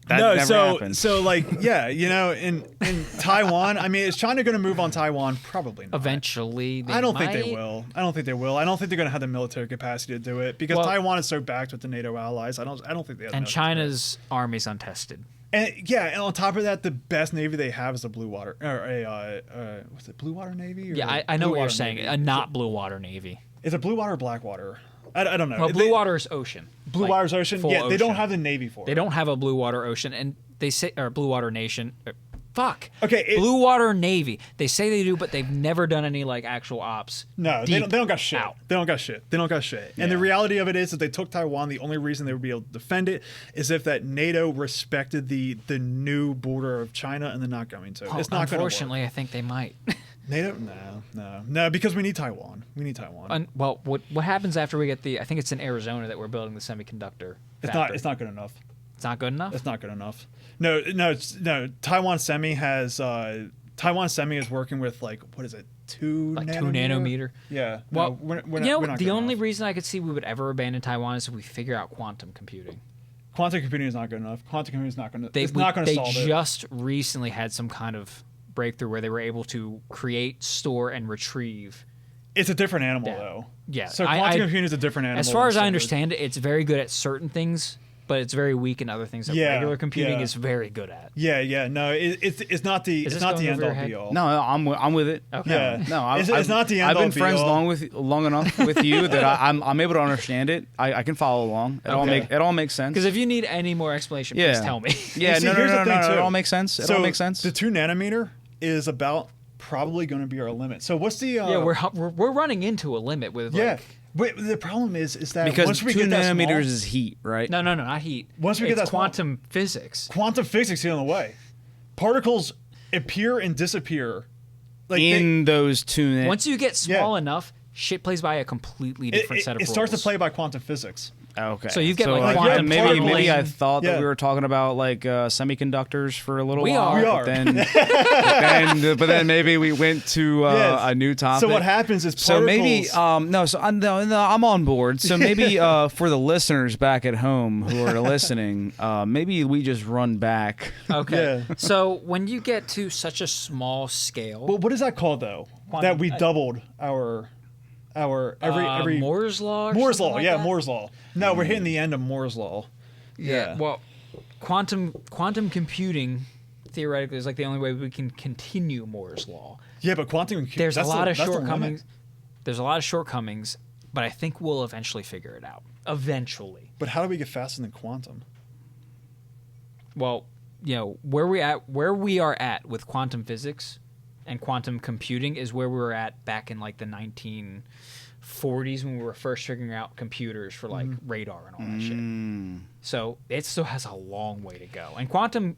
Happened. So like, in Taiwan, I mean, is China going to move on Taiwan? Probably not. Eventually, I don't think they will. I don't think they they're going to have the military capacity to do it because Taiwan is so backed with the NATO allies. I don't think they have. And China's army's untested. And and on top of that, the best navy they have is a blue water or what's it, blue water navy? Or I know what you're saying. A not blue water navy. Is it blue water or black water? I don't know. Well, blue water is ocean. Blue water is ocean? Yeah, they don't have the Navy for it. They don't have a blue water ocean, and they say, or blue water nation. Fuck. Okay. Blue water Navy. They say they do, but they've never done any like actual ops. No, they don't got shit. They don't got shit. Yeah. And the reality of it is, if they took Taiwan, the only reason they would be able to defend it is if that NATO respected the new border of China, and they're not going to. It's not going to work. Unfortunately, I think they might. NATO? No, because we need Taiwan. Well, what happens after we get I think it's in Arizona that we're building the semiconductor factory. It's not good enough. It's not good enough? It's not good enough. No. Taiwan Semi is working with like, what is it? 2 nanometer? Yeah. Well, we're not the only enough. reason I could see we would ever abandon Taiwan is if we figure out quantum computing. Quantum computing is not good enough. Quantum computing is not going to solve it. They just recently had some kind of breakthrough where they were able to create, store, and retrieve. It's a different animal, though. Yeah. So quantum computing is a different animal. As far as I understand it, it's very good at certain things, but it's very weak in other things that regular computing is very good at. Yeah. No, it's not the end all be all. No, I'm with it. Okay. Yeah. No, it's not the end all be all. I've been friends long enough with you that I'm able to understand it. I can follow along. It all makes sense. Because if you need any more explanation, please tell me. Yeah. See, no. here's the thing, too. It all makes sense. It all makes sense. The 2 nanometer is about probably going to be our limit. So what's the? We're running into a limit with But the problem is that because once we 2 get that nanometers small, is heat, right? No, not heat. Once we get that quantum physics. Quantum physics is on the way. Particles appear and disappear. Like in those 2 nanometers. Once you get small enough, shit plays by a completely different set of rules. It starts to play by quantum physics. Okay. So you get quantum maybe I thought that we were talking about like semiconductors for a little while. We are. But then maybe we went to a new topic. So what happens is so maybe I'm on board. So maybe for the listeners back at home who are listening, maybe we just run back. Okay. Yeah. So when you get to such a small scale, well, what is that called though? That we doubled our every Moore's law. Moore's law, like yeah, that? Moore's law. No, we're hitting the end of Moore's law. Yeah. Well, quantum computing theoretically is like the only way we can continue Moore's law. Yeah, but quantum there's a lot of shortcomings. There's a lot of shortcomings, but I think we'll eventually figure it out. Eventually. But how do we get faster than quantum? Well, where we are at with quantum physics and quantum computing is where we were at back in like the 1940s when we were first figuring out computers for like radar and all that shit. So it still has a long way to go. And quantum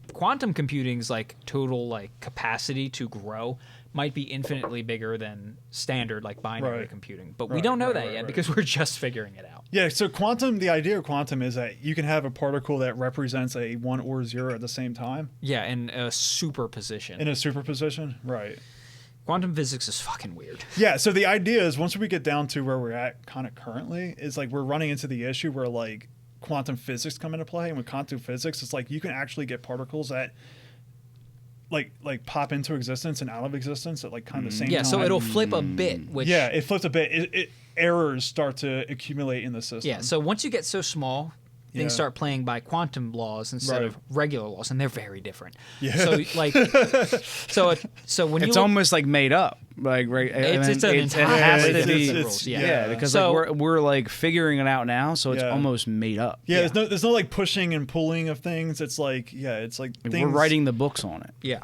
computing's like total like capacity to grow might be infinitely bigger than standard like binary computing. But we don't know that yet because we're just figuring it out. Yeah, so the idea of quantum is that you can have a particle that represents a 1 or 0 at the same time. Yeah, in a superposition. Right. Quantum physics is fucking weird. Yeah, so the idea is once we get down to where we're at kind of currently, is like we're running into the issue where like quantum physics come into play. And with quantum physics, it's like you can actually get particles that like pop into existence and out of existence at like kind of the same time. Yeah, so it'll flip a bit. Which it flips a bit. Errors start to accumulate in the system. Yeah, so once you get so small, things start playing by quantum laws instead of regular laws, and they're very different. Yeah. So like, so when it's almost like made up, like it's an entire rules. Yeah, because like we're like figuring it out now, so it's almost made up. Yeah, there's no like pushing and pulling of things. It's like things, we're writing the books on it. Yeah.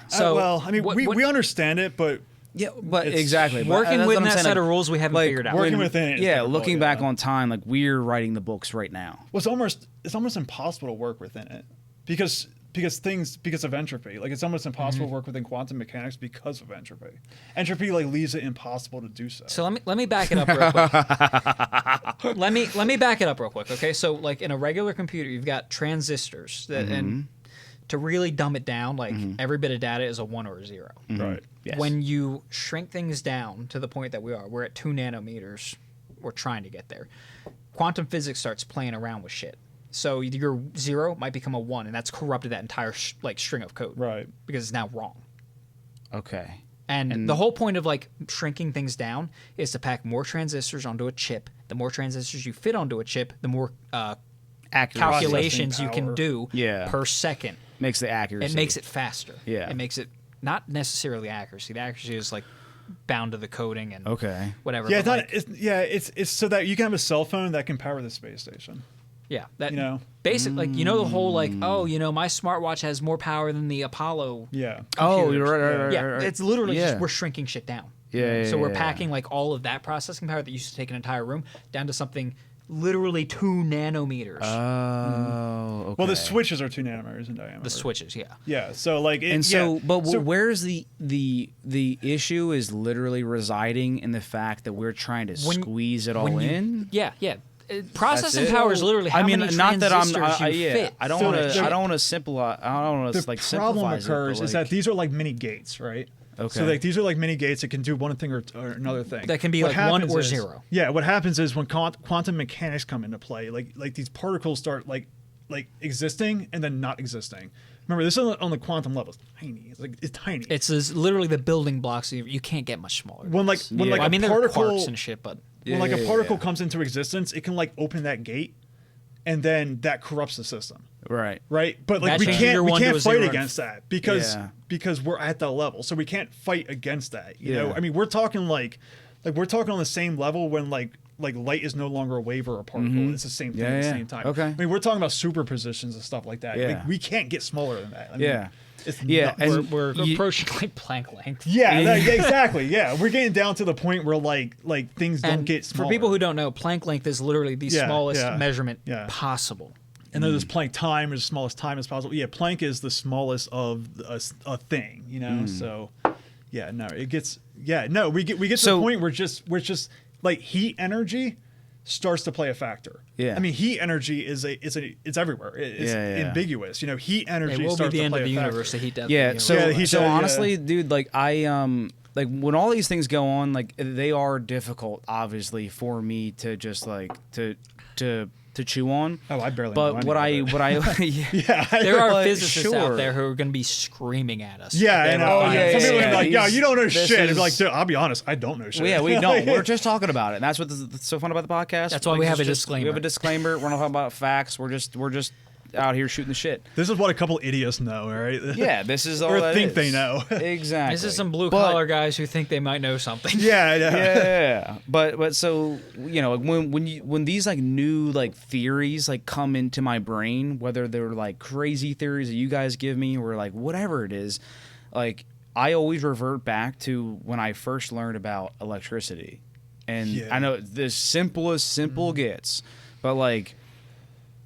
So well, I mean, we understand it, but. Yeah, but exactly. Working within that set of rules we haven't figured out. Working within it. Yeah, looking back on time, like we're writing the books right now. Well, it's almost impossible to work within it because of entropy. Like it's almost impossible to work within quantum mechanics because of entropy. Entropy like leaves it impossible to do so. So let me back it up real quick. let me back it up real quick. Okay, so like in a regular computer, you've got transistors that and to really dumb it down, like every bit of data is a 1 or a 0. Right. Yes. When you shrink things down to the point that we're at 2 nanometers, we're trying to get there. Quantum physics starts playing around with shit. So your 0 might become a 1, and that's corrupted that entire string of code. Right. Because it's now wrong. Okay. And the whole point of like shrinking things down is to pack more transistors onto a chip. The more transistors you fit onto a chip, the more calculations you can do per second. Makes the accuracy. It makes it faster. Yeah. It makes it not necessarily accuracy. The accuracy is like bound to the coding and whatever. Yeah, it's so that you can have a cell phone that can power the space station. Yeah, that basic like the whole like my smartwatch has more power than the Apollo. Yeah. Oh, you're right. Yeah, it's literally just we're shrinking shit down. Yeah. So we're packing like all of that processing power that used to take an entire room down to something literally 2 nanometers. Oh, okay. Well, the switches are 2 nanometers in diameter. The switches, yeah. Yeah, so like... where's the issue is literally residing in the fact that we're trying to squeeze it all in? Yeah. Processing power is literally how many transistors you fit. I don't want to simplify. I don't want to like simplify. The problem occurs is that these are like mini gates, right? Okay. So like these are like mini gates that can do one thing or another thing. That can be like 1 or 0. Yeah. What happens is when quantum mechanics come into play, like these particles start like existing and then not existing. Remember, this is on the quantum level. It's tiny. It's tiny. It's literally the building blocks. You can't get much smaller. When a particle, there are quarks and shit, but when a particle comes into existence, it can like open that gate, and then that corrupts the system. Right. But like we can't fight against that because we're at that level, so we can't fight against that. You know, I mean, we're talking like we're talking on the same level when like light is no longer a wave or a particle. It's the same thing at the same time. Okay. I mean, we're talking about superpositions and stuff like that. Yeah. We can't get smaller than that. I mean, And we're approaching like Planck length. Yeah, exactly. Yeah, we're getting down to the point where like things don't get smaller. For people who don't know, Planck length is literally the smallest measurement possible. And then there's Planck time, is the smallest time as possible. Yeah, Planck is the smallest of a thing, you know. So, yeah, no, it gets we get to the point where we're just like heat energy starts to play a factor. Yeah, I mean, heat energy it's everywhere. It's ambiguous. You know, heat energy it will starts be the to end play of the a universe. factor. The heat death. Yeah. So honestly, dude, like like when all these things go on, like they are difficult, obviously, for me to just like to chew on. Oh, I barely. But know what I there are physicists out there who are going to be screaming at us. Yeah, I know. Some people are like, "Yeah, you don't know shit." Is, be like, dude, I'll be honest, I don't know shit. Well, yeah, we don't. We're just talking about it. And that's what's so fun about the podcast. That's why we have a disclaimer. We have a disclaimer. We're not talking about facts. We're just out here shooting the shit. This is what a couple idiots know, all right? Yeah, this is all or that think is. They know. Exactly. This is some blue collar guys who think they might know something. Yeah. But so you know, when these like new like theories like come into my brain, whether they're like crazy theories that you guys give me or like whatever it is, like I always revert back to when I first learned about electricity, and I know the simple gets, but like.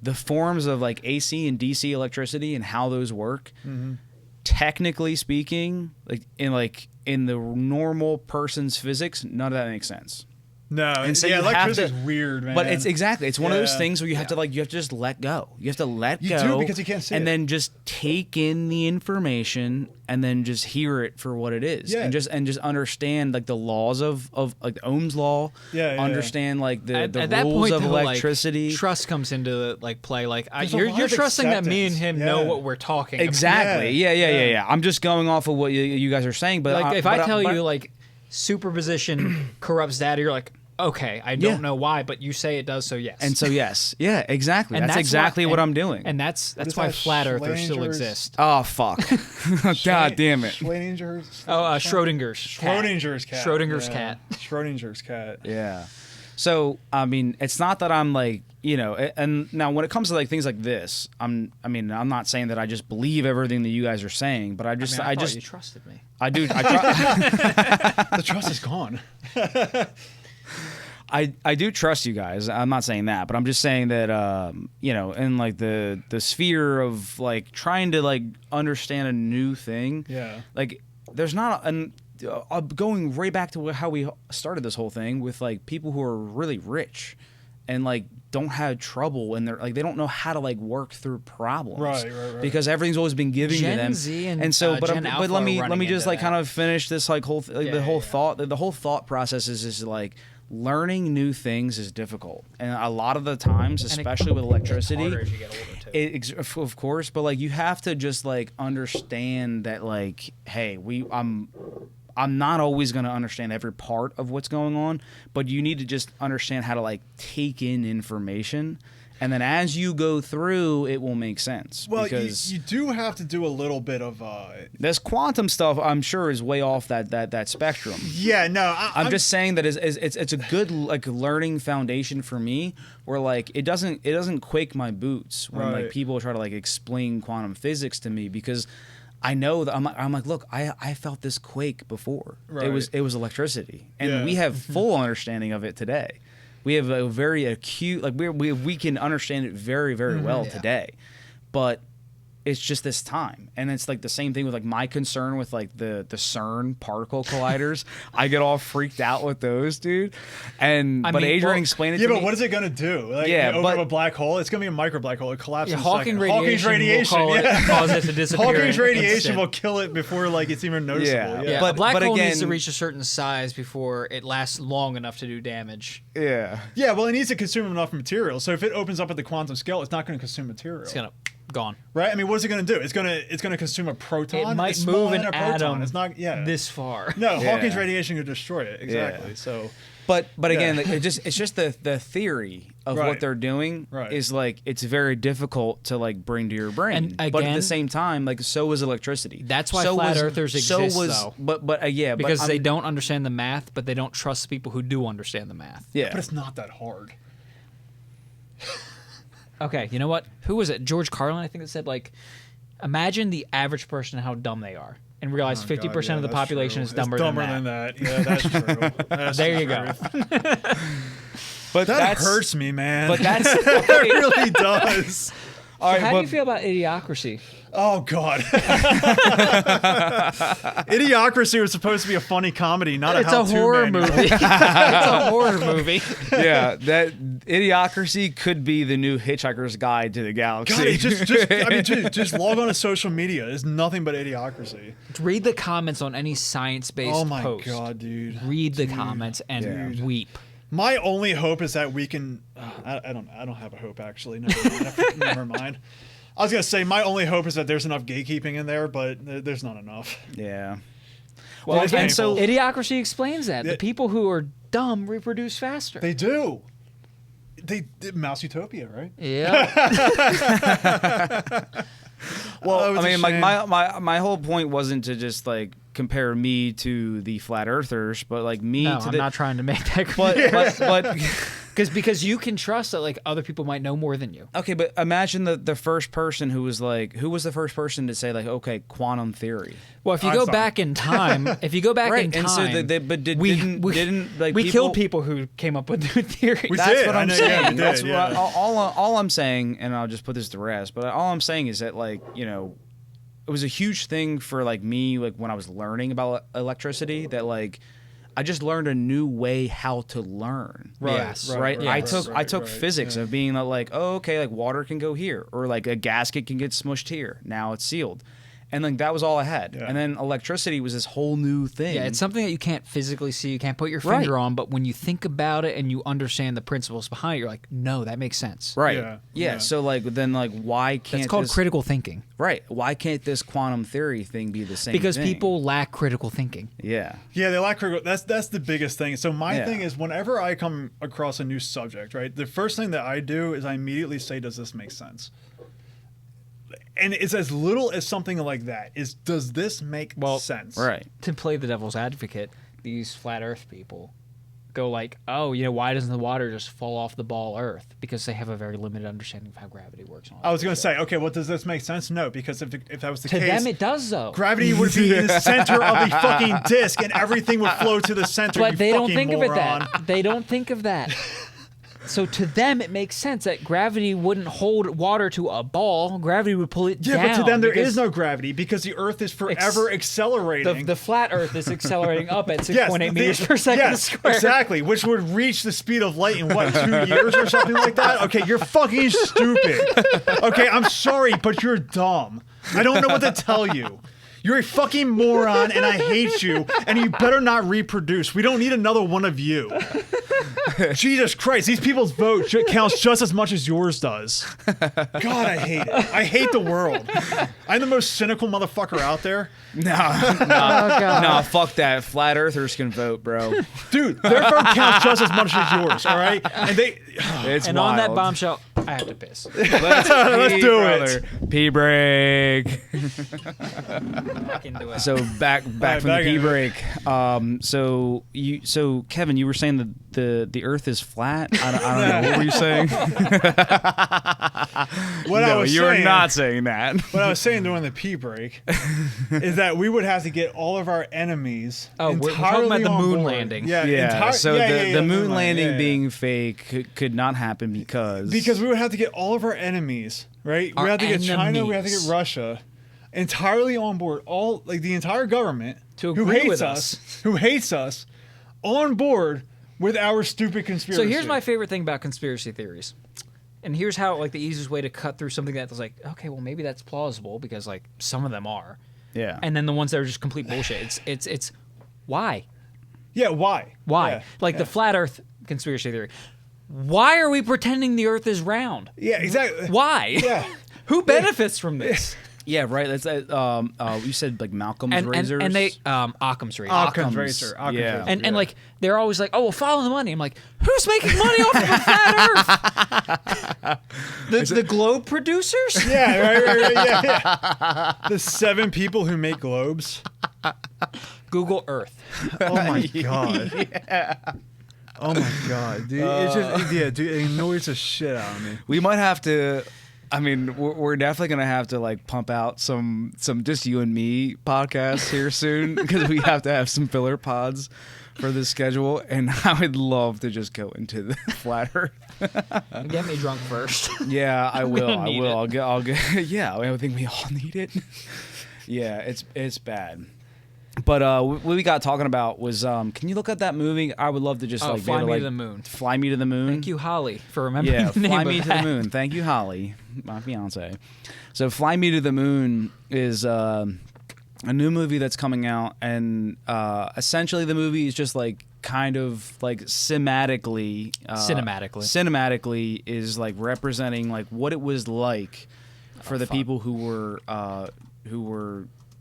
The forms of like AC and DC electricity and how those work, technically speaking, like in the normal person's physics, none of that makes sense. No, and so electricity is weird, man. But it's one of those things where you have to just let go. You have to let go. You do because you can't see it. And then just take in the information and then just hear it for what it is. Yeah. And just understand like the laws of like Ohm's law. Understand like the rules of electricity. Like, trust comes into like play. Like you're trusting that me and him know what we're talking about. Exactly. Yeah. I'm just going off of what you guys are saying. But like if I tell you like superposition corrupts data, you're like, okay, I don't know why, but you say it does, so yes. And so yes. Yeah, exactly. And that's exactly what I'm doing. And that's why flat earthers still exist. Oh, fuck. God damn it. Schrodinger's? Schrodinger's cat. Schrodinger's cat. Yeah. So, I mean, it's not that I'm like, you know, and now when it comes to like things like this, I'm not saying that I just believe everything that you guys are saying, but I just you trusted me. I do. The trust is gone. I do trust you guys. I'm not saying that, but I'm just saying that you know, in like the sphere of like trying to like understand a new thing. Yeah. Like there's not going right back to how we started this whole thing with like people who are really rich and like don't have trouble and they're like they don't know how to like work through problems. Right. Because everything's always been given to them. Z and so but let me just like kind of finish this like whole thought. The whole thought process is like learning new things is difficult, and a lot of the times, especially with electricity, it's harder as you get older too. Of course, but like you have to just like understand that like, hey, I'm not always going to understand every part of what's going on, but you need to just understand how to like take in information. And then as you go through, it will make sense. Well, because you do have to do a little bit of this quantum stuff. I'm sure is way off that spectrum. Yeah, no, I'm just saying that it's a good like learning foundation for me. Where like it doesn't quake my boots when like people try to like explain quantum physics to me because I know that I'm like, look, I felt this quake before. It was electricity, and we have full understanding of it today. We have a very acute, like we can understand it very, very well today, but it's just this time. And it's like the same thing with like my concern with like the CERN particle colliders. I get all freaked out with those, dude. But Adrian explained it to me. Yeah, but what is it going to do? Like, open up a black hole? It's going to be a micro black hole. It collapses in a Hawking second. radiation will cause it to disappear. Hawking's radiation will kill it before like it's even noticeable. Yeah. But a black hole needs to reach a certain size before it lasts long enough to do damage. Yeah, well, it needs to consume enough material. So if it opens up at the quantum scale, it's not going to consume material. It's going to gone. Right? I mean, what is it going to do? It's going to consume a proton. It might move an atom. It's not this far. No, Hawking's radiation could destroy it. Exactly. So but again, it's just the theory of what they're doing is like it's very difficult to like bring to your brain. And again, but at the same time, like so is electricity. That's why flat earthers exist though. But because they don't understand the math, but they don't trust people who do understand the math. Yeah. But it's not that hard. Okay, you know what? Who was it? George Carlin, I think, that said like Imagine the average person how dumb they are, and realize 50% of the population is dumber than that. Yeah, that's true. That's there you go. But that hurts me, man. But that's it really does. All right, how do you feel about Idiocracy? Oh God! Idiocracy was supposed to be a funny comedy, not a how-to horror manual. movie. It's a horror movie. Yeah, that Idiocracy could be the new Hitchhiker's Guide to the Galaxy. God, just log on to social media. It's nothing but Idiocracy. Read the comments on any science-based post. Oh my God, dude! Read the comments and weep. My only hope is that we can. I don't have a hope actually. Never mind. I was gonna say my only hope is that there's enough gatekeeping in there, but there's not enough. Yeah. Well, and so Idiocracy explains that the people who are dumb reproduce faster. They do. They Mouse Utopia, right? Yeah. Well, I mean, like my whole point wasn't to just like compare me to the flat earthers, but like me to I'm not trying to make that but because you can trust that like other people might know more than you. Okay, but imagine the first person who was the first person to say like, okay, quantum theory. Well, if you go back in time, right, and so we killed people who came up with new theories. That's what I'm saying. That's what all I'm saying, and I'll just put this to rest. But all I'm saying is that like, you know, it was a huge thing for like me, like when I was learning about electricity, that like I just learned a new way how to learn. Right. I took physics of being like, oh, okay, like water can go here, or like a gasket can get smushed here. Now it's sealed. And like that was all I had. Yeah. And then electricity was this whole new thing. Yeah, it's something that you can't physically see, you can't put your finger on, but when you think about it and you understand the principles behind it, you're like, no, that makes sense. Right. Yeah. So like then like why can't it's called critical thinking. Right. Why can't this quantum theory thing be the same because thing? people lack critical thinking. Yeah. Yeah, they lack critical. That's the biggest thing. So my thing is whenever I come across a new subject, right, the first thing that I do is I immediately say, does this make sense? And it's as little as something like that is, does this make sense? Right. To play the devil's advocate, these flat earth people go like, oh, you know, why doesn't the water just fall off the ball earth? Because they have a very limited understanding of how gravity works. And all I was going to say, okay, well, does this make sense? No, because if that was the case... To them it does, though. Gravity would be in the center of the fucking disc and everything would flow to the center, but they don't think moron. of it that. They don't think of that. So to them, it makes sense that gravity wouldn't hold water to a ball. Gravity would pull it down. Yeah, but to them, there is no gravity because the Earth is forever accelerating. The flat Earth is accelerating up at 6.8 meters per second square. Exactly, which would reach the speed of light in, 2 years or something like that? Okay, you're fucking stupid. Okay, I'm sorry, but you're dumb. I don't know what to tell you. You're a fucking moron, and I hate you, and you better not reproduce. We don't need another one of you. Jesus Christ, these people's vote counts just as much as yours does. God, I hate it. I hate the world. I'm the most cynical motherfucker out there. No, fuck that. Flat earthers can vote, bro. Dude, their vote counts just as much as yours, all right? And it's and wild. On that bombshell, I have to piss. Let's do it. Pee break. Back into it. So back from the pee break. So Kevin, you were saying that the Earth is flat. I don't know. What were you saying? You were not saying that. What I was saying during the pee break is that we would have to get all of our enemies. Oh, we're talking about the moon landing. Yeah. The moon landing being fake could not happen because we would have to get all of our enemies, right? We have to get China. We have to get Russia. Entirely on board, all like the entire government who hates us on board with our stupid conspiracy. So here's my favorite thing about conspiracy theories, and here's how like the easiest way to cut through something that's like, okay, well maybe that's plausible because like some of them are, and then the ones that are just complete bullshit. It's why? Yeah, why? Why? Yeah, the flat Earth conspiracy theory. Why are we pretending the Earth is round? Yeah, exactly. Why? Yeah. Who benefits from this? Yeah, right. That's you said like Malcolm's razors and they Occam's razor. Occam's razor. And like they're always like, oh, well, follow the money. I'm like, who's making money off of the flat Earth? The globe producers? Yeah, right. Yeah. The 7 people who make globes. Google Earth. Oh my god. Yeah. Oh my god, dude! It annoys the shit out of me. We might have to I mean, we're definitely gonna have to like pump out some just you and me podcasts here soon because we have to have some filler pods for this schedule, and I would love to just go into the flat Earth. Get me drunk first. Yeah, I will. I will. I'll get. Yeah, I think we all need it. Yeah, it's bad. But what we got talking about was, can you look at that movie? I would love to just like Fly Me to the Moon. Fly Me to the Moon. Thank you, Holly, for remembering the name Fly of Me to that. the Moon. Thank you, Holly, my fiance. So Fly Me to the Moon is a new movie that's coming out, and essentially the movie is just like kind of like cinematically is like representing like what it was like for the people who were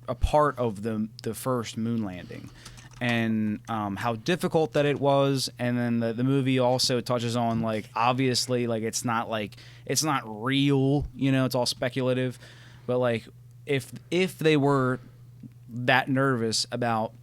a part of the first moon landing, and how difficult that it was. And then the movie also touches on like obviously like it's not real, you know, it's all speculative, but like if they were that nervous about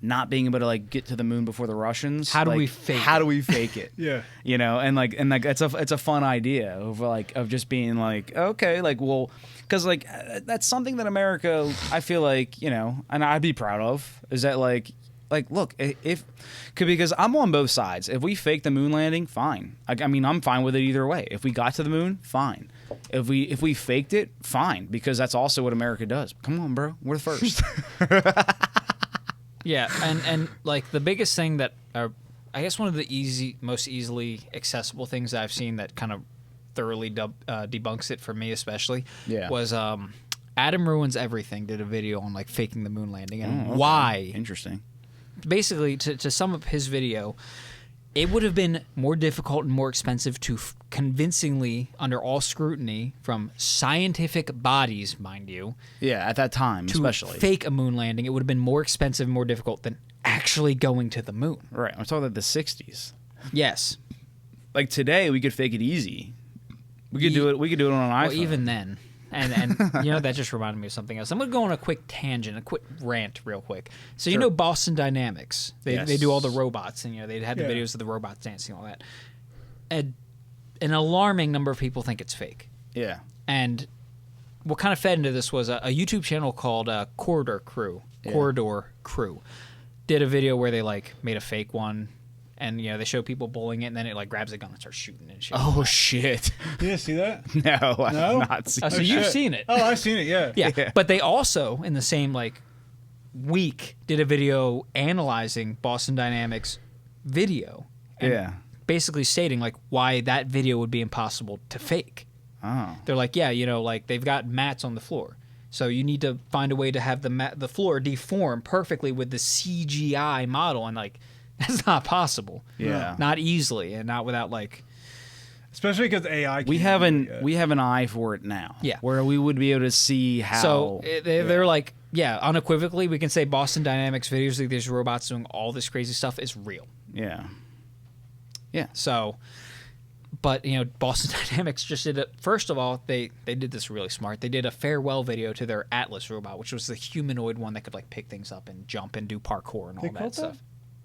not being able to like get to the moon before the Russians, how do like, we fake it? Yeah, you know, and like it's a fun idea of just being like, okay, like, well, because like that's something that America, I feel like, you know, and I'd be proud of, is that like look, because I'm on both sides. If we fake the moon landing, fine. I mean, I'm fine with it either way. If we got to the moon, fine. If we faked it, fine, because that's also what America does. Come on, bro, we're the first. Yeah, and like the biggest thing that I guess one of the most easily accessible things I've seen that kind of thoroughly debunks it for me especially was Adam Ruins Everything did a video on like faking the moon landing and why. Interesting. Basically, to sum up his video, it would have been more difficult and more expensive to convincingly, under all scrutiny from scientific bodies, mind you. Yeah, at that time, to especially. Fake a moon landing, it would have been more expensive and more difficult than actually going to the moon. Right. I'm talking about the 60s. Yes. Like today, we could fake it easy. We could do it. We could do it on an iPhone. Well, even then. And you know, that just reminded me of something else. I'm going to go on a quick tangent, a quick rant real quick. So you know Boston Dynamics. They do all the robots, and you know, they had the videos of the robots dancing and all that. An alarming number of people think it's fake. Yeah. And what kind of fed into this was a YouTube channel called Corridor Crew. Corridor Crew did a video where they like made a fake one. And, you know, they show people bowling it, and then it, like, grabs a gun and starts shooting and shit. Oh, shit. You didn't see that? No, I've not seen it. So you've seen it. Oh, I've seen it, yeah. Yeah. But they also, in the same, like, week, did a video analyzing Boston Dynamics video. And basically stating, like, why that video would be impossible to fake. Oh. They're like, yeah, you know, like, they've got mats on the floor. So you need to find a way to have the floor deform perfectly with the CGI model. And, like... That's not possible. Yeah. Not easily, and not without like. Especially because AI. We have an eye for it now. Yeah. Where we would be able to see how. So they're like, unequivocally, we can say Boston Dynamics videos like these robots doing all this crazy stuff is real. Yeah. Yeah. So, but you know, Boston Dynamics just did it. First of all, they did this really smart. They did a farewell video to their Atlas robot, which was the humanoid one that could like pick things up and jump and do parkour and all that stuff.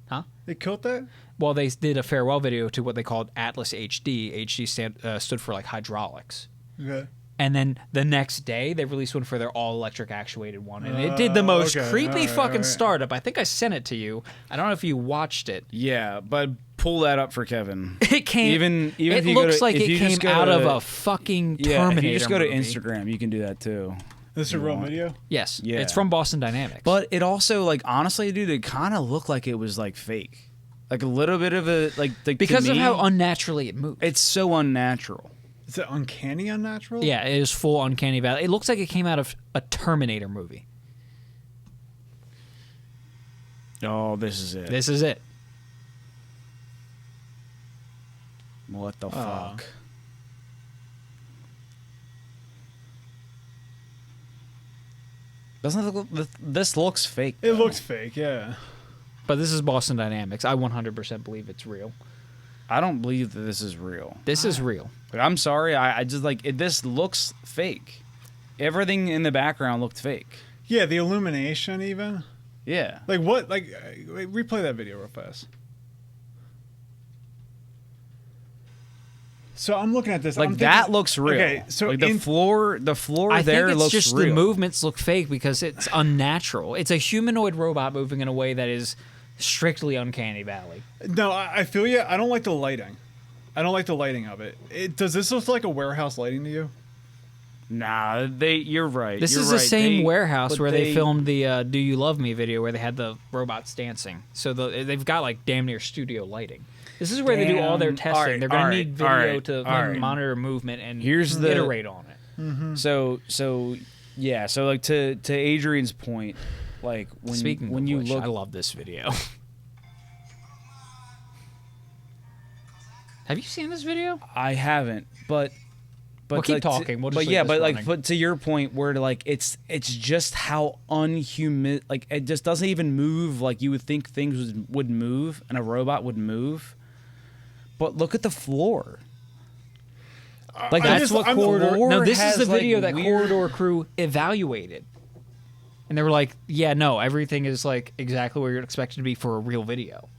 Huh? They killed that? Well, they did a farewell video to what they called Atlas HD. HD stood for like hydraulics. Okay. And then the next day, they released one for their all-electric actuated one. And it did the most creepy fucking startup. I think I sent it to you. I don't know if you watched it. Yeah, but pull that up for Kevin. It came... It looks like it came out of a fucking Terminator if you just go to movie. Instagram, you can do that too. This is a real video? Yes. Yeah. It's from Boston Dynamics. But it also, like, honestly, dude, it kind of looked like it was, like, fake. Like, a little bit of a, like because of how unnaturally it moved. It's so unnatural. Is it uncanny unnatural? Yeah, it is full uncanny valley. It looks like it came out of a Terminator movie. Oh, this is it. This is it. What the fuck? Doesn't it look? This looks fake. It looks fake, yeah. But this is Boston Dynamics. I 100% believe it's real. I don't believe that this is real. This is real. Like, I'm sorry. I just like it. This looks fake. Everything in the background looked fake. Yeah, the illumination even. Yeah. Like what? Like replay that video real fast. So I'm looking at this. Like that looks real. Okay, so like the floor I there think it's looks just real. The movements look fake because it's unnatural. It's a humanoid robot moving in a way that is strictly uncanny valley. No, I feel you. I don't like the lighting. I don't like the lighting of it. Does this look like a warehouse lighting to you? Nah, you're right. This you're is right. the same warehouse where they filmed the "Do You Love Me" video, where they had the robots dancing. So they've got like damn near studio lighting. This is where they do all their testing. Right, they're going to need video to monitor movement and iterate on it. Mm-hmm. So yeah. So like to Adrian's point, like when you look, I love this video. Have you seen this video? I haven't, but we'll keep talking. But to your point, where like it's just how unhuman, like it just doesn't even move like you would think things would move and a robot would move. But look at the floor. Like that's what Corridor. No, this is the video like that Corridor crew evaluated, and they were like, "Yeah, no, everything is like exactly where you're expected to be for a real video."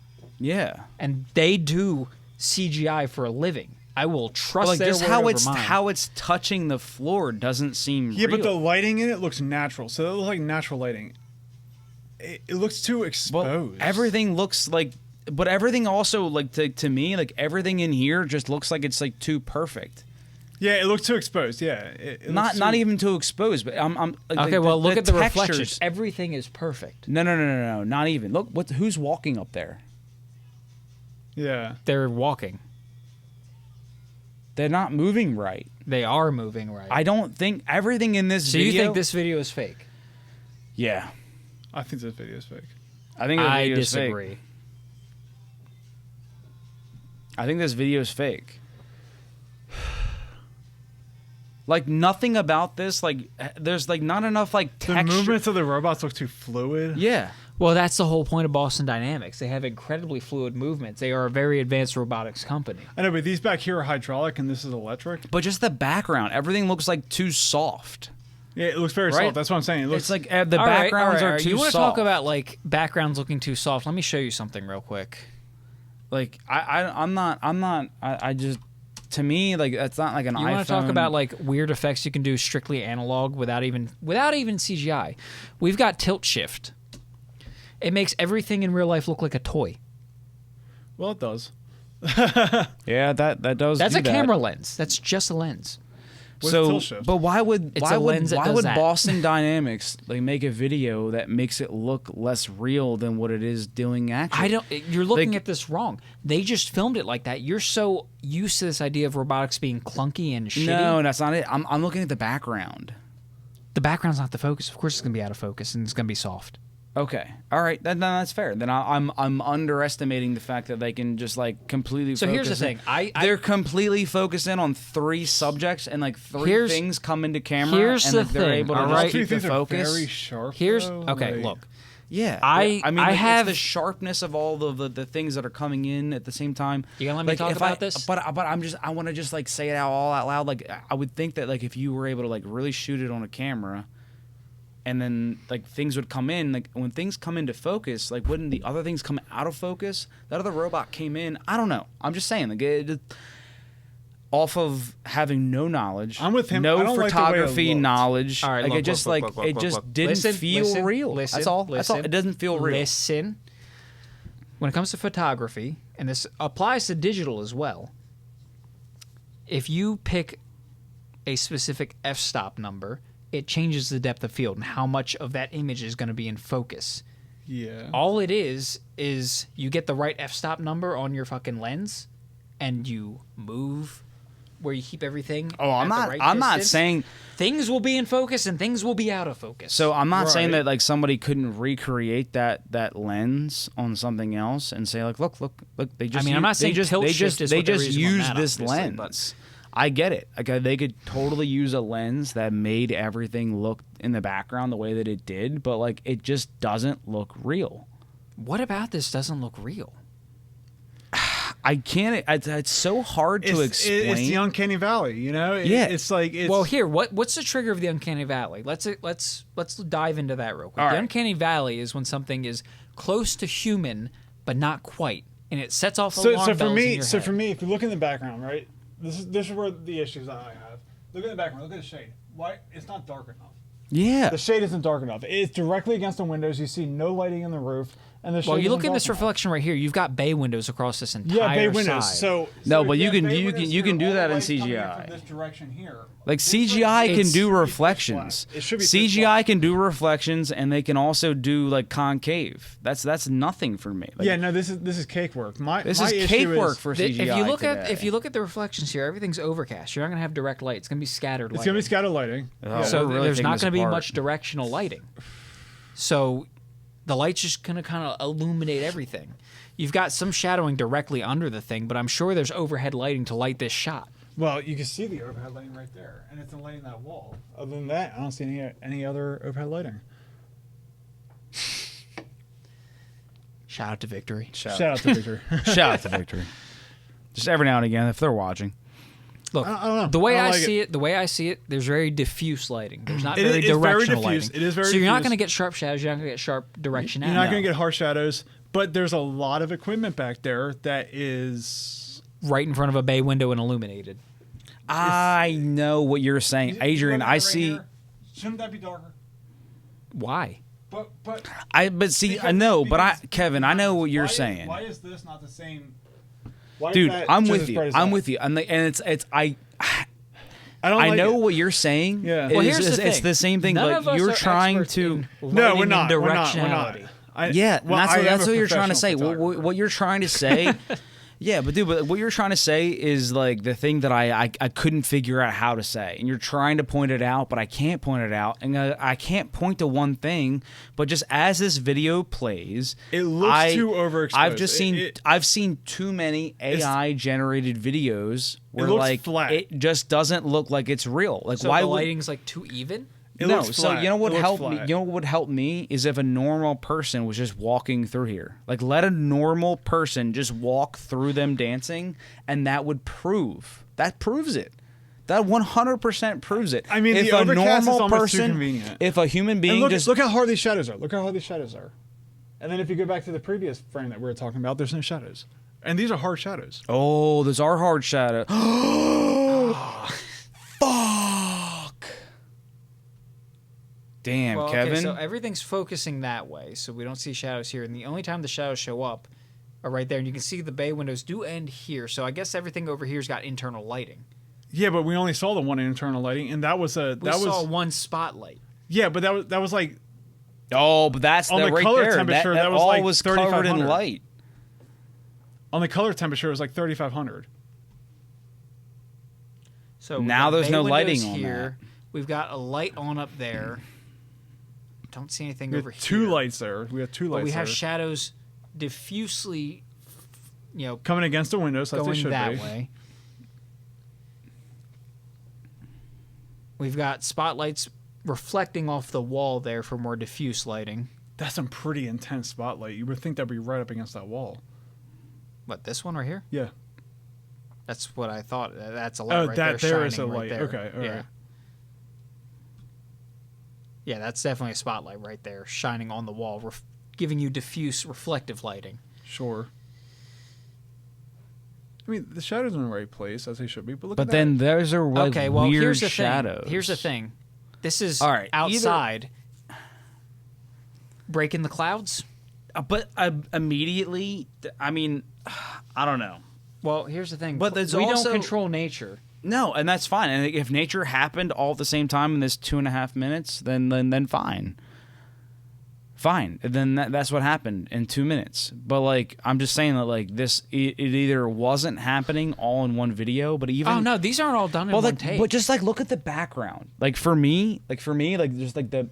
Yeah, and they do CGI for a living. I will trust like their just word how it's touching the floor doesn't seem real. But the lighting in it looks natural. So it looks like natural lighting. It looks too exposed. Well, everything looks like. But everything also, like, to me, like, everything in here just looks like it's, like, too perfect. Yeah, it looks too exposed, yeah. It not even too exposed, but I'm like, okay, well, look at the reflections. Everything is perfect. No, not even. Look, who's walking up there? Yeah. They're walking. They're not moving right. They are moving right. I don't think everything in this video... So you think this video is fake? Yeah. I think this video is fake. I disagree. Fake. I think this video is fake. Like, nothing about this, like, there's, like, not enough, like, texture. The movements of the robots look too fluid. Yeah. Well, that's the whole point of Boston Dynamics. They have incredibly fluid movements. They are a very advanced robotics company. I know, but these back here are hydraulic and this is electric. But just the background, everything looks, like, too soft. Yeah, it looks very soft. That's what I'm saying. It looks it's like the backgrounds are too soft. You want to talk about, like, backgrounds looking too soft? Let me show you something real quick. Like I just to me like that's not like an iPhone. You want to talk about like weird effects you can do strictly analog without even CGI? We've got tilt shift. It makes everything in real life look like a toy. Well, it does. Yeah, that does. That's a camera lens. That's just a lens. So, but why would Boston Dynamics like make a video that makes it look less real than what it is doing actually? You're looking at this wrong. They just filmed it like that. You're so used to this idea of robotics being clunky and shitty. No, that's not it. I'm looking at the background. The background's not the focus. Of course, it's gonna be out of focus and it's gonna be soft. Okay, all right, then that's fair. Then I'm underestimating the fact that they can just like completely. So here's the thing: they're completely focused in on 3 subjects and like 3 things come into camera. Here's and the like, thing: they're able to just keep the focus. Very sharp. Look. Yeah, I mean, I have the sharpness of all the things that are coming in at the same time. You gonna let me talk about this? But I want to just like say it all out loud. Like I would think that like if you were able to like really shoot it on a camera. And then, like, things would come in. Like, when things come into focus, like, wouldn't the other things come out of focus? That other robot came in. I don't know. I'm just saying. Like, off of having no knowledge. I'm with him. No photography knowledge. All right, like, look, it just, look, it just didn't feel real. That's all. That's all. It doesn't feel real. Listen. When it comes to photography, and this applies to digital as well, if you pick a specific f-stop number, it changes the depth of field and how much of that image is going to be in focus. Yeah. All it is you get the right f-stop number on your fucking lens, and you move where you keep everything. Oh, I'm not saying things will be in focus and things will be out of focus. So I'm not saying that like somebody couldn't recreate that lens on something else and say like, look, they just. I mean, I'm not saying tilt shift is they just use this lens. But I get it. Okay, they could totally use a lens that made everything look in the background the way that it did, but like it just doesn't look real. What about this doesn't look real? I can't. It's so hard to explain. It's the uncanny valley, you know. It's like well, here, what's the trigger of the uncanny valley? Let's dive into that real quick. The uncanny valley is when something is close to human but not quite, and it sets off alarm bells in your head. So for me, if you look in the background, right, This is where the issues that I have. Look at the background. Look at the shade. Why it's not dark enough? Yeah. The shade isn't dark enough. It's directly against the windows. You see no lighting in the roof. And the shade you look at this enough. reflection right here. You've got bay windows across this entire bay windows. side. So no, but you can do that in CGI. This direction here. Like CGI can do reflections. It should be CGI can do reflections, and they can also do like concave. That's nothing for me. Like, yeah, no, this is cake work. This is cake work for CGI. If you look at the reflections here, everything's overcast. You're not gonna have direct light. It's gonna be scattered lighting. It's gonna be scattered lighting. Oh, So really there's not gonna be apart. much directional lighting. So the light's just gonna kind of illuminate everything. You've got some shadowing directly under the thing, but I'm sure there's overhead lighting to light this shot. Well, you can see the overhead lighting right there, and it's lighting that wall. Other than that, I don't see any other overhead lighting. Shout out to Victory. Shout out to Victor. Shout out to Victory. Just every now and again, if they're watching. Look, I don't know. the way I see it. The way I see it, there's very diffuse lighting. There's not It's very directional very diffuse. lighting. It is very So you're not diffuse. going to get sharp shadows. You're not going to get sharp directionality. You're not going to get harsh shadows, but there's a lot of equipment back there that is right in front of a bay window and illuminated. I know what you're saying, Adrian. I see. Shouldn't that be darker? Why? But I know, but Kevin, I know what you're saying. Why is this not the same? Why Dude, is that I'm just with as you. bright as I'm that? with you. And it's I know it. what you're saying. Yeah. Well, here's the It's thing. the same thing. None of Like us you're are trying experts to. in No, lighting we're not. and We're not. directionality. That's what you're trying to say. What What you're trying to say. Yeah, but what you're trying to say is like the thing that I couldn't figure out how to say, and you're trying to point it out, but I can't point it out, and I can't point to one thing. But just as this video plays, it looks too overexposed. I've seen too many AI generated videos where looks like flat. it just doesn't look like it's real. Like So why the would lighting's like too even? It no, looks so flat. you know what It looks helped me? flat. You know what would help me is if a normal person was just walking through here. Like let a normal person just walk through them dancing, and that would proves it. That 100% proves it. I mean, if the a overcast normal is almost person, too convenient. if a human being And just look how hard these shadows are. Look how hard these shadows are. And then if you go back to the previous frame that we were talking about, there's no shadows. And these are hard shadows. oh, those are hard shadows. Fuck. Damn, Well, Kevin. Okay, so everything's focusing that way, so we don't see shadows here. And the only time the shadows show up are right there. And you can see the bay windows do end here. So I guess everything over here's got internal lighting. Yeah, but we only saw the one internal lighting, and that was We saw one spotlight. Yeah, but that was like oh, but that's on the right color there. temperature. That That was all like was covered in 3500. light. On the color temperature, it was like 3500. So we Now got there's bay no windows lighting on here. We've got a light on up there. Don't see anything We over have here. two lights there. We have two lights. But we have there. shadows diffusely, coming against the windows, like they going should that be. way. We've got spotlights reflecting off the wall there for more diffuse lighting. That's some pretty intense spotlight. You would think that'd be right up against that wall. What, this one right here? Yeah. That's what I thought. That's a light right that there. there is shining a right light. there. Okay, all yeah. right. Yeah, that's definitely a spotlight right there, shining on the wall, giving you diffuse reflective lighting. Sure. I mean, the shadows are in the right place, as they should be, but look at But that. then there's a like Okay, well, weird here's the shadows. thing. Here's the thing. This is All right, outside. Breaking the clouds? But immediately, I mean, I don't know. Well, here's the thing. But there's we also- don't control nature. No, and that's fine. And if nature happened all at the same time in this 2.5 minutes, then fine. Fine. Then that's what happened in 2 minutes. But like, I'm just saying that like this, it either wasn't happening all in one video, but even Oh no, these aren't all done in one take. but just like look at the background. Like for me, like just like the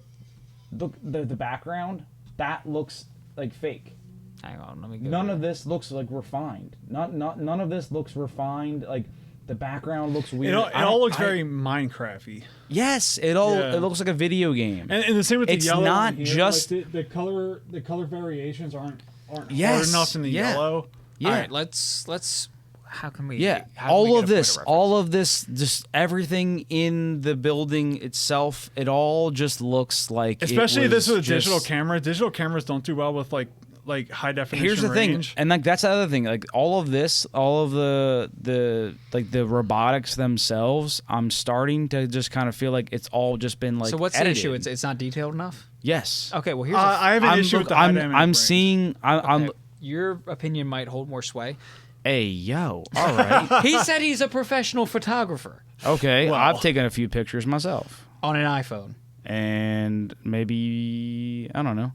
background that looks like fake. Hang on, let me go. None of this looks like refined. None of this looks refined. Like the background looks weird. It all looks very Minecraft-y. Yes, it looks like a video game. And the same with the It's yellow. not here, just- like the color variations aren't Yes, hard enough in the yeah. yellow. Yeah. All right, let's. How can we? Yeah, how can we all get of a this, point of all of this, just everything in the building itself, it all just looks like. Especially it this was with a digital just- camera. Digital cameras don't do well with like like high definition. Here's the range. thing, and like that's the other thing. Like all of this, all of the like the robotics themselves, I'm starting to just kind of feel like it's all just been like. So what's edited. the issue? It's not detailed enough. Yes. Okay. Well, here's. I have an issue with the high dynamic range. seeing. I'm. Your opinion might hold more sway. Hey yo! All right. He said he's a professional photographer. Okay, Well. I've taken a few pictures myself. On an iPhone. And maybe I don't know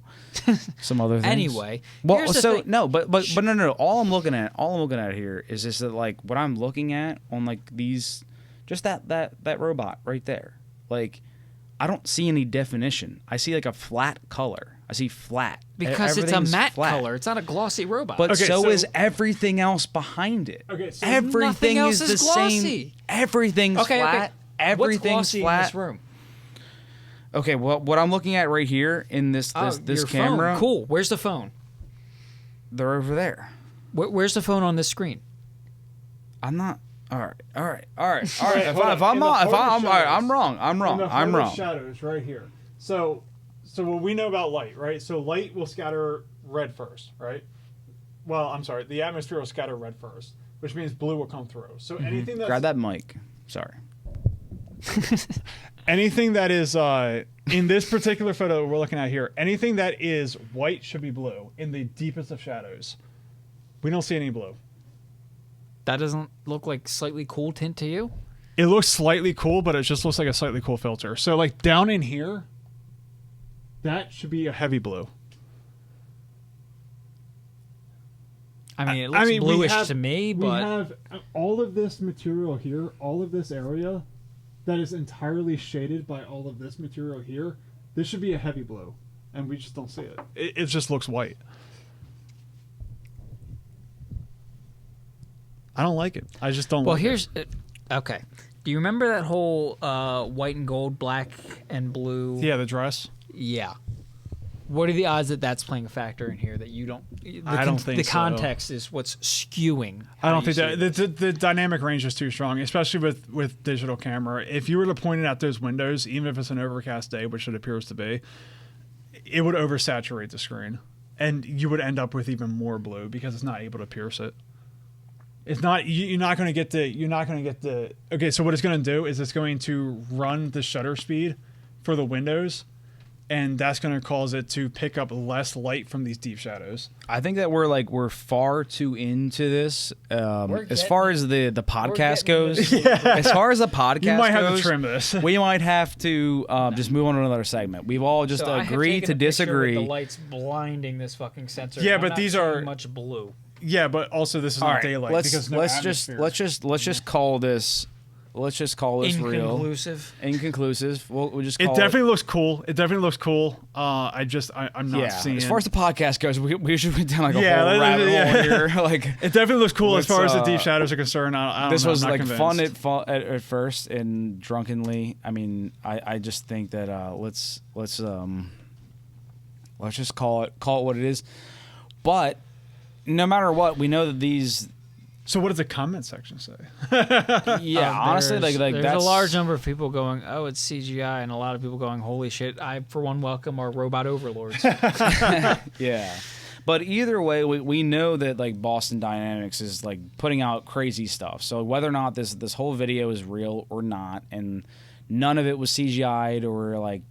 some other things. Anyway, well, here's the so thing. no, but no. All I'm looking at here is just that like what I'm looking at on like these, just that robot right there. Like, I don't see any definition. I see like a flat color. I see flat Because it's a matte flat. color. It's not a glossy robot. But Okay, so is everything else behind it. Okay, so everything nothing else is the is glossy. same. Everything's flat. Everything's What's glossy flat. in this room? Okay, well, what I'm looking at right here in this Your camera, phone. Cool. Where's the phone? they're over there. Where's the phone on this screen? I'm not. All right. If I'm wrong. I'm wrong. Shadows right here. So what we know about light, right? So light will scatter red first, right? Well, I'm sorry. The atmosphere will scatter red first, which means blue will come through. So anything that's Grab that mic. Sorry. anything that is in this particular photo we're looking at here, anything that is white should be blue in the deepest of shadows. We don't see any blue. That doesn't look like slightly cool tint to you? It looks slightly cool, but it just looks like a slightly cool filter. So like down in here, that should be a heavy blue. I mean, it looks bluish to me, but... We have all of this material here, all of this area that is entirely shaded by all of this material here. This should be a heavy blue, and we just don't see it. It just looks white. I don't like it. I just don't like it. Okay. Do you remember that whole white and gold, black and blue? Yeah, the dress. Yeah. What are the odds that that's playing a factor in here that you don't... I don't think the so. context is what's skewing. I don't think that the dynamic range is too strong, especially with digital camera. If you were to point it at those windows, even if it's an overcast day, which it appears to be, it would oversaturate the screen, and you would end up with even more blue because it's not able to pierce it. It's not. You're not going to get the. Okay, so what it's going to do is it's going to run the shutter speed for the windows, and that's going to cause it to pick up less light from these deep shadows. I think that we're far too into this as far as the podcast goes. As far as the podcast goes, you might have to trim this. We might have to just move on to another segment. We've all just agreed to disagree. The light's blinding this fucking sensor. Yeah, I'm but not these seeing are much blue. Yeah, but also this is all not right, daylight because no let's atmosphere. just call this. Let's just call this Inconclusive. real. Inconclusive. We'll just call it. Definitely looks cool. I'm not seeing. As far as the podcast goes, we should put down like a whole rabbit hole here. Like it definitely looks cool as far as the deep shadows are concerned. This was like convinced. fun at first and drunkenly. I mean, I just think that let's just call it what it is. But no matter what, we know that these. So what does the comment section say? Yeah, honestly, like there's that's a large number of people going, "Oh, it's CGI," and a lot of people going, "Holy shit!" I, for one, welcome our robot overlords. Yeah, but either way, we know that like Boston Dynamics is like putting out crazy stuff. So whether or not this whole video is real or not, and none of it was CGI'd or like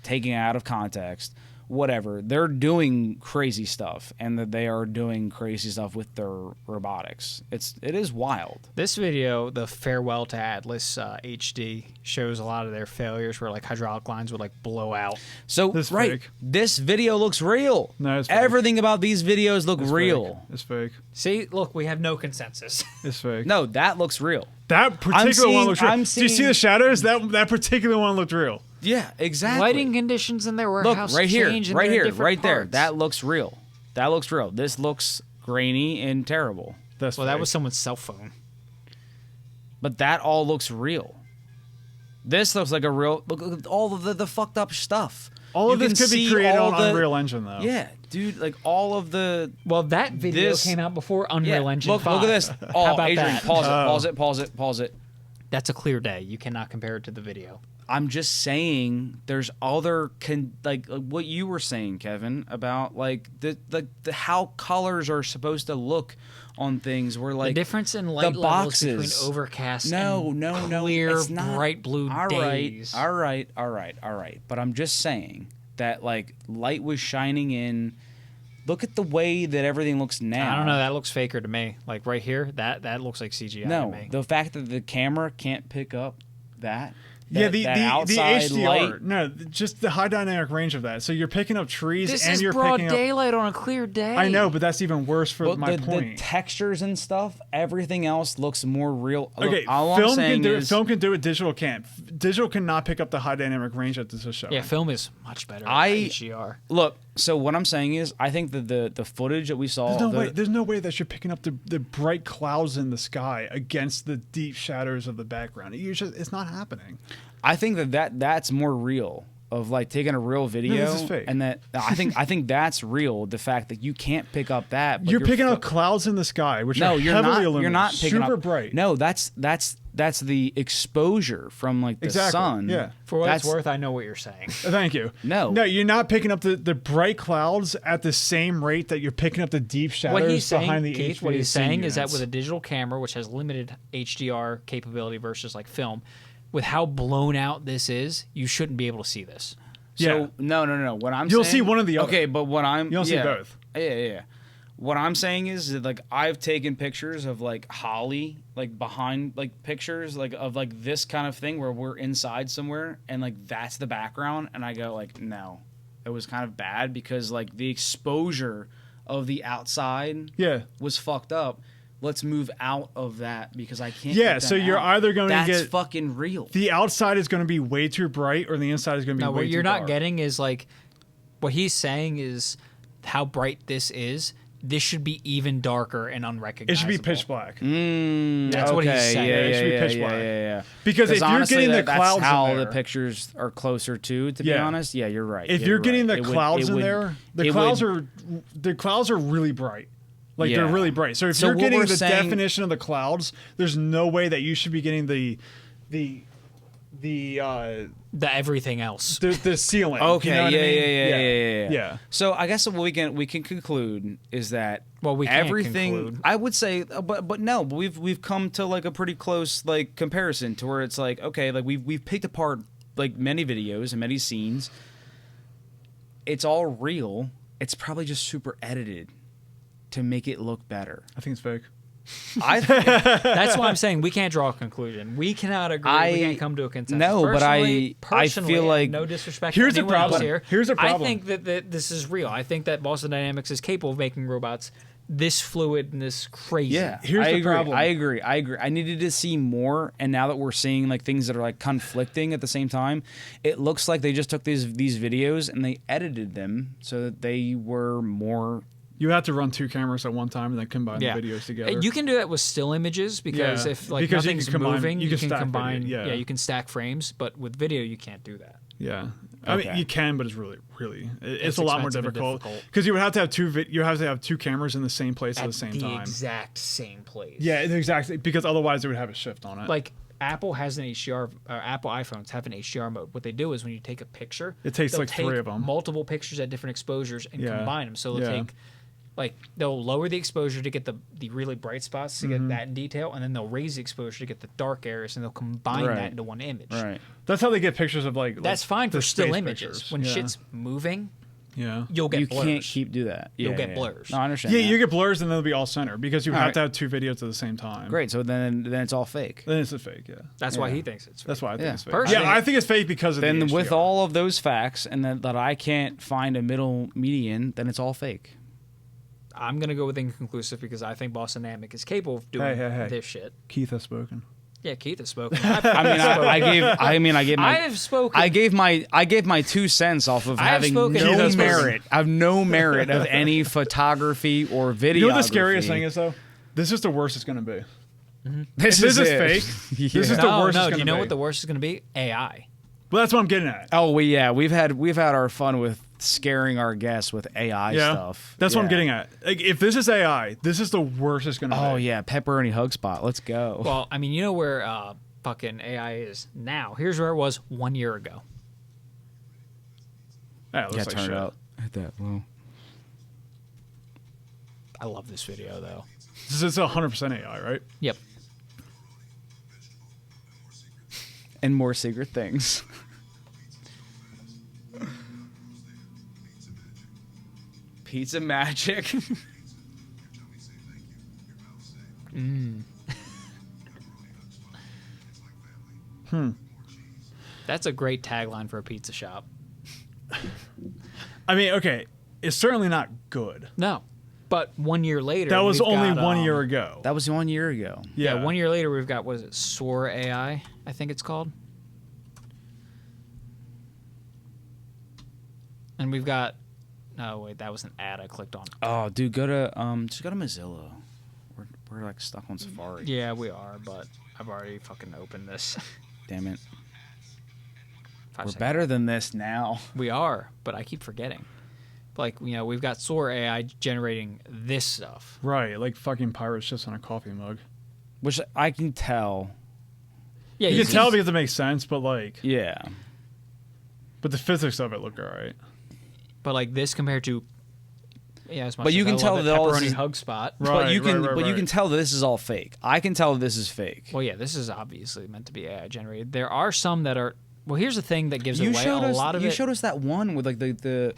taken out of context. Whatever, they're doing crazy stuff, and that they are doing crazy stuff with their robotics. It is wild. This video, the Farewell to Atlas HD, shows a lot of their failures where like hydraulic lines would like blow out. So this video looks real. No, it's fake. Everything about these videos look real. Fake. It's fake. See, look, we have no consensus. It's fake. No, that looks real. That particular one looks real. Do you see the shadows? That particular one looked real. Yeah, exactly. Lighting conditions in their warehouse right change here, right there. Parts. That looks real. This looks grainy and terrible. That was someone's cell phone. But that all looks real. This looks like a real. Look at all of the fucked up stuff. All of this could be created on Unreal Engine, though. Yeah, dude, like all of the. Well, that video came out before Unreal Engine 5. Look at this. Oh, How about Adrian, that? pause it. Pause it. That's a clear day. You cannot compare it to the video. I'm just saying there's other like what you were saying, Kevin, about like the how colors are supposed to look on things. Where like the difference in light levels between overcast and clear, it's not, bright blue days. All right. But I'm just saying that like light was shining in. Look at the way that everything looks now. I don't know. That looks faker to me. Like right here, that looks like CGI to me. The fact that the camera can't pick up that. Yeah, the HDR. Light. No, just the high dynamic range of that. So you're picking up trees and you're broad picking up daylight on a clear day. I know, but that's even worse for my point. The textures and stuff, everything else looks more real. Okay, film can do it. Film can do it. Digital can't. Digital cannot pick up the high dynamic range that this is showing. Yeah, film is much better. HDR. Look. So what I'm saying is, I think that the footage that we saw. There's no way that you're picking up the bright clouds in the sky against the deep shadows of the background. It's not happening. I think that's more real. Of like taking a real video, no, this is fake. And that I think that's real. The fact that you can't pick up that, but you're picking up clouds in the sky, which are heavily illuminated. You're not picking super up, bright. No, that's the exposure from like the sun. Yeah. For what it's worth, I know what you're saying. Thank you. No, you're not picking up the bright clouds at the same rate that you're picking up the deep shadows behind the HVAC. What he's saying is that with a digital camera, which has limited HDR capability versus like film, with how blown out this is, you shouldn't be able to see this. So no. What you'll see one of the other. Okay, but you'll see both. Yeah. What I'm saying is that like I've taken pictures of like Holly, like behind like pictures like of like this kind of thing where we're inside somewhere and like that's the background, and I go like no, it was kind of bad because like the exposure of the outside was fucked up. Let's move out of that because I can't. Yeah, so you're either going to get that's fucking real. The outside is going to be way too bright, or the inside is going to be way too dark. What you're not getting is like what he's saying is how bright this is. This should be even darker and unrecognizable. It should be pitch black. That's what he's saying. It should be pitch black. Yeah. Because if honestly, you're getting the clouds that's how in there, the pictures are closer to be honest. Yeah, you're right. If you're getting the clouds in there, the clouds are really bright. Like they're really bright. So if you're getting the definition of the clouds, there's no way that you should be getting the everything else. The ceiling. Okay. You know Yeah. So I guess what we can conclude is that we can't everything conclude. I would say, but we've come to like a pretty close like comparison to where it's like okay, like we've picked apart like many videos and many scenes. It's all real. It's probably just super edited to make it look better. I think it's fake. That's why I'm saying we can't draw a conclusion. We cannot agree. We can't come to a consensus. No, but I feel like no disrespect. Here's to the problem. Here. Here's the problem. I think that this is real. I think that Boston Dynamics is capable of making robots this fluid and this crazy. Yeah, here's the problem. I agree. I needed to see more, and now that we're seeing like things that are like conflicting at the same time, it looks like they just took these videos and they edited them so that they were more. You have to run two cameras at one time and then combine the videos together. You can do that with still images because if like nothing's moving, you can combine. Video. You can stack frames, but with video you can't do that. Yeah, I mean you can, but it's it's a lot more difficult because you would have to have you have to have two cameras in the same place at the same time. The exact same place. Yeah, exactly. Because otherwise it would have a shift on it. Like Apple has an HDR, Apple iPhones have an HDR mode. What they do is when you take a picture, it takes like three of them, multiple pictures at different exposures, and combine them. So they'll take. Like they'll lower the exposure to get the really bright spots to get that in detail, and then they'll raise the exposure to get the dark areas, and they'll combine that into one image. Right. That's how they get pictures of That's fine for still images. Pictures. When shit's moving, you'll get blurs. You can't do that. You'll get blurs. No, I understand. Yeah, you get blurs, and they'll be all center because you have to have two videos at the same time. Great. So then it's all fake. Then it's a fake. Yeah. That's why he thinks it's fake. That's why I think it's fake. Personally, I think it's fake because of then the HDR. With all of those facts and that I can't find a middle median, then it's all fake. I'm going to go with inconclusive because I think Boston Dynamics is capable of doing this shit. Keith has spoken. Yeah, Keith has spoken. I gave my 2 cents off of having no merit. I have no merit of any photography or videography. You know what the scariest thing is though? This is the worst it's going to be. Mm-hmm. This is fake. This is the worst. No, do you know what the worst is going to be? AI. Well, that's what I'm getting at. Oh, we've had our fun with scaring our guests with AI stuff. That's what I'm getting at. Like, if this is AI, this is the worst it's going to be. Oh yeah, pepperoni hug spot. Let's go. Well, I mean, you know where fucking AI is now. Here's where it was 1 year ago. That looks like turn shit. it up. Hit that low. I love this video though. This is 100% AI, right? Yep. And more secret things. Pizza magic. That's a great tagline for a pizza shop. I mean, okay, it's certainly not good. No. But 1 year later, That was we've only got, 1 year ago. That was 1 year ago. Yeah, 1 year later, we've got, what is it, Soar AI, I think it's called. And we've got, no, wait, that was an ad I clicked on. Oh, dude, go to just go to Mozilla. We're like stuck on Safari. Yeah, we are, but I've already fucking opened this. Damn it. 5 We're seconds. better than this now. We are, but I keep forgetting. Like, you know, we've got Soar AI generating this stuff. Right, like fucking pirate ships on a coffee mug. Which I can tell. Yeah, You can tell because it makes sense, but like, Yeah. but the physics of it look alright. But like this compared to, yeah, as much But you as can I tell love that all pepperoni this is- hug spot. But you can right. you can tell this is all fake. I can tell this is fake. Well, yeah, this is obviously meant to be AI generated. There are some that are. Well, here's the thing that gives You away showed a us lot of you it. showed us that one with like the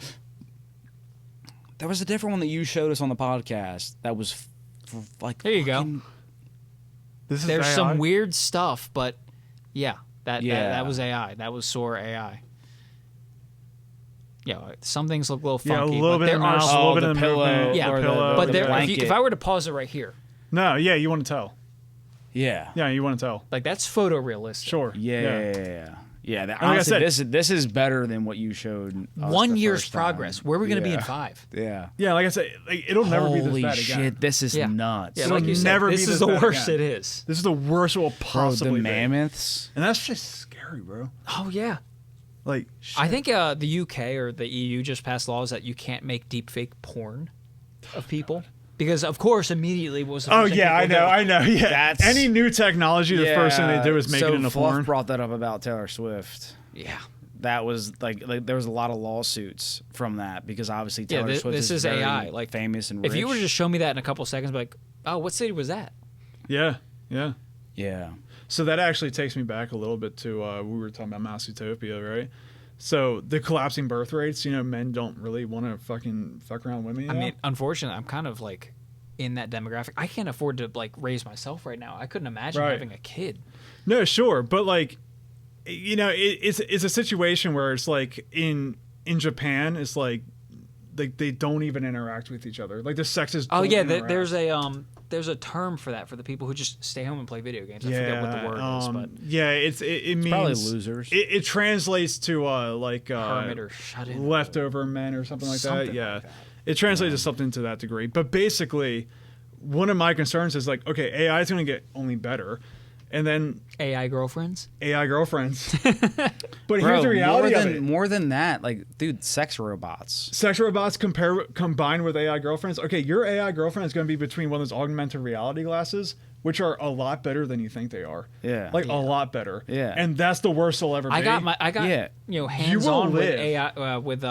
there was a different one that you showed us on the podcast that was like There you go. fucking- This is There's AI? some weird stuff, but yeah, that Yeah. that was AI. That was Soar AI. Yeah, some things look a little Yeah, a funky, little but bit there of are mouse, some- a little bit the of pillow, movement, yeah, the or pillow, but the there, blanket. if I were to pause it right here, No, yeah, you want to tell. Yeah. Yeah, you want to tell. like that's photorealistic. Sure. Yeah. That, like I honestly, said- this is better than what you showed. Us 1 the year's first time. progress. Where are we going to be in Yeah. 5? Yeah. Yeah, like I said, like, it'll never be this Holy bad shit! again. This is Yeah. nuts. Yeah, It'll like you said, never be this this is the bad worst again. it is. This is the worst it will Bro, possibly the be. mammoths. And that's just scary, bro. Oh yeah. Like, I think the UK or the EU just passed laws that you can't make deepfake porn of people because, of course, immediately what was the oh first thing yeah, people I do? know. Yeah, That's- any new technology, the first thing they do is make so it into Fluff porn. brought that up about Taylor Swift. Yeah. That was like there was a lot of lawsuits from that because obviously Yeah, Taylor Swift this is very AI. Like famous and if rich. you were to just show me that in a couple seconds, I'd be like, oh, what city was that? Yeah. yeah. So that actually takes me back a little bit to we were talking about mass utopia, right? So the collapsing birth rates, men don't really want to fucking fuck around women. I mean, unfortunately, I'm kind of like in that demographic. I can't afford to like raise myself right now. I couldn't imagine Right. having a kid. no, sure, but like, it's a situation where it's like in Japan, it's like they don't even interact with each other. Like the sexes. Oh don't yeah, interact. there's a term for that for the people who just stay home and play video games. I forget what the word is, but yeah, it means Probably losers. It translates to like hermit or shut in. leftover men or something like Something that. Yeah, like that. it translates to something to that degree. But basically, one of my concerns is like, okay, AI is going to get only better, and then AI girlfriends. AI girlfriends. But Bro, here's the reality of it. more than that, like, dude, sex robots. Sex robots combined with AI girlfriends. Okay, your AI girlfriend is going to be between one of those augmented reality glasses, which are a lot better than you think they are. Yeah. Like a lot better. Yeah. And that's the worst they'll ever be. I got Yeah. hands on with live. AI with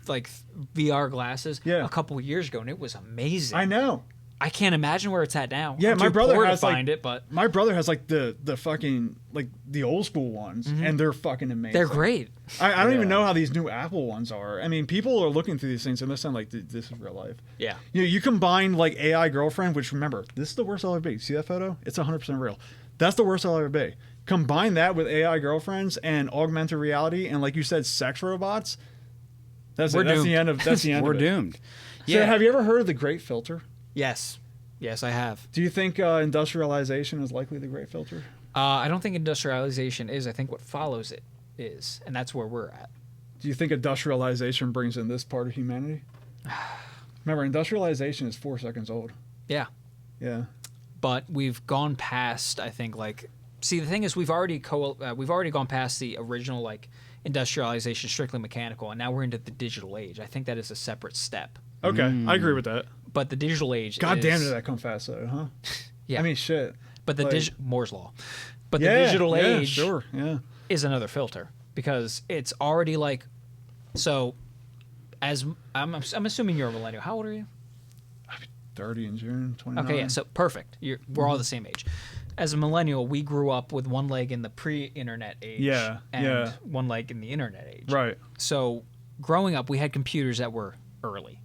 like VR glasses Yeah. a couple years ago, and it was amazing. I know. I can't imagine where it's at now. Yeah, I'm my too brother poor has to like find it, but my brother has like the fucking like the old school ones, and they're fucking amazing. they're great. I don't even know how these new Apple ones are. I mean, people are looking through these things and they sound like this is real life. Yeah. You combine like AI girlfriend, which remember, this is the worst I'll ever be. See that photo? It's 100% real. That's the worst I'll ever be. Combine that with AI girlfriends and augmented reality and like you said, sex robots. That's We're it. That's the doomed. end of that's the end. We're of it. doomed. So have you ever heard of the Great Filter? Yes. Yes, I have. Do you think industrialization is likely the Great Filter? I don't think industrialization is. I think what follows it is, and that's where we're at. Do you think industrialization brings in this part of humanity? Remember, industrialization is 4 seconds old. Yeah. Yeah. But we've gone past. I think like. See, the thing is, we've already gone past the original like industrialization, strictly mechanical, and now we're into the digital age. I think that is a separate step. Okay, I agree with that. But the digital age. God is, damn, did that come fast though, huh? Yeah. I mean, shit. But the like- Moore's law. But the digital age sure. is another filter because it's already like, so as I'm assuming you're a millennial. How old are you? I'll be 30 in June, 29. Okay, yeah, so perfect. We're all the same age. As a millennial, we grew up with one leg in the pre-internet age and one leg in the internet age. Right. So growing up, we had computers that were early.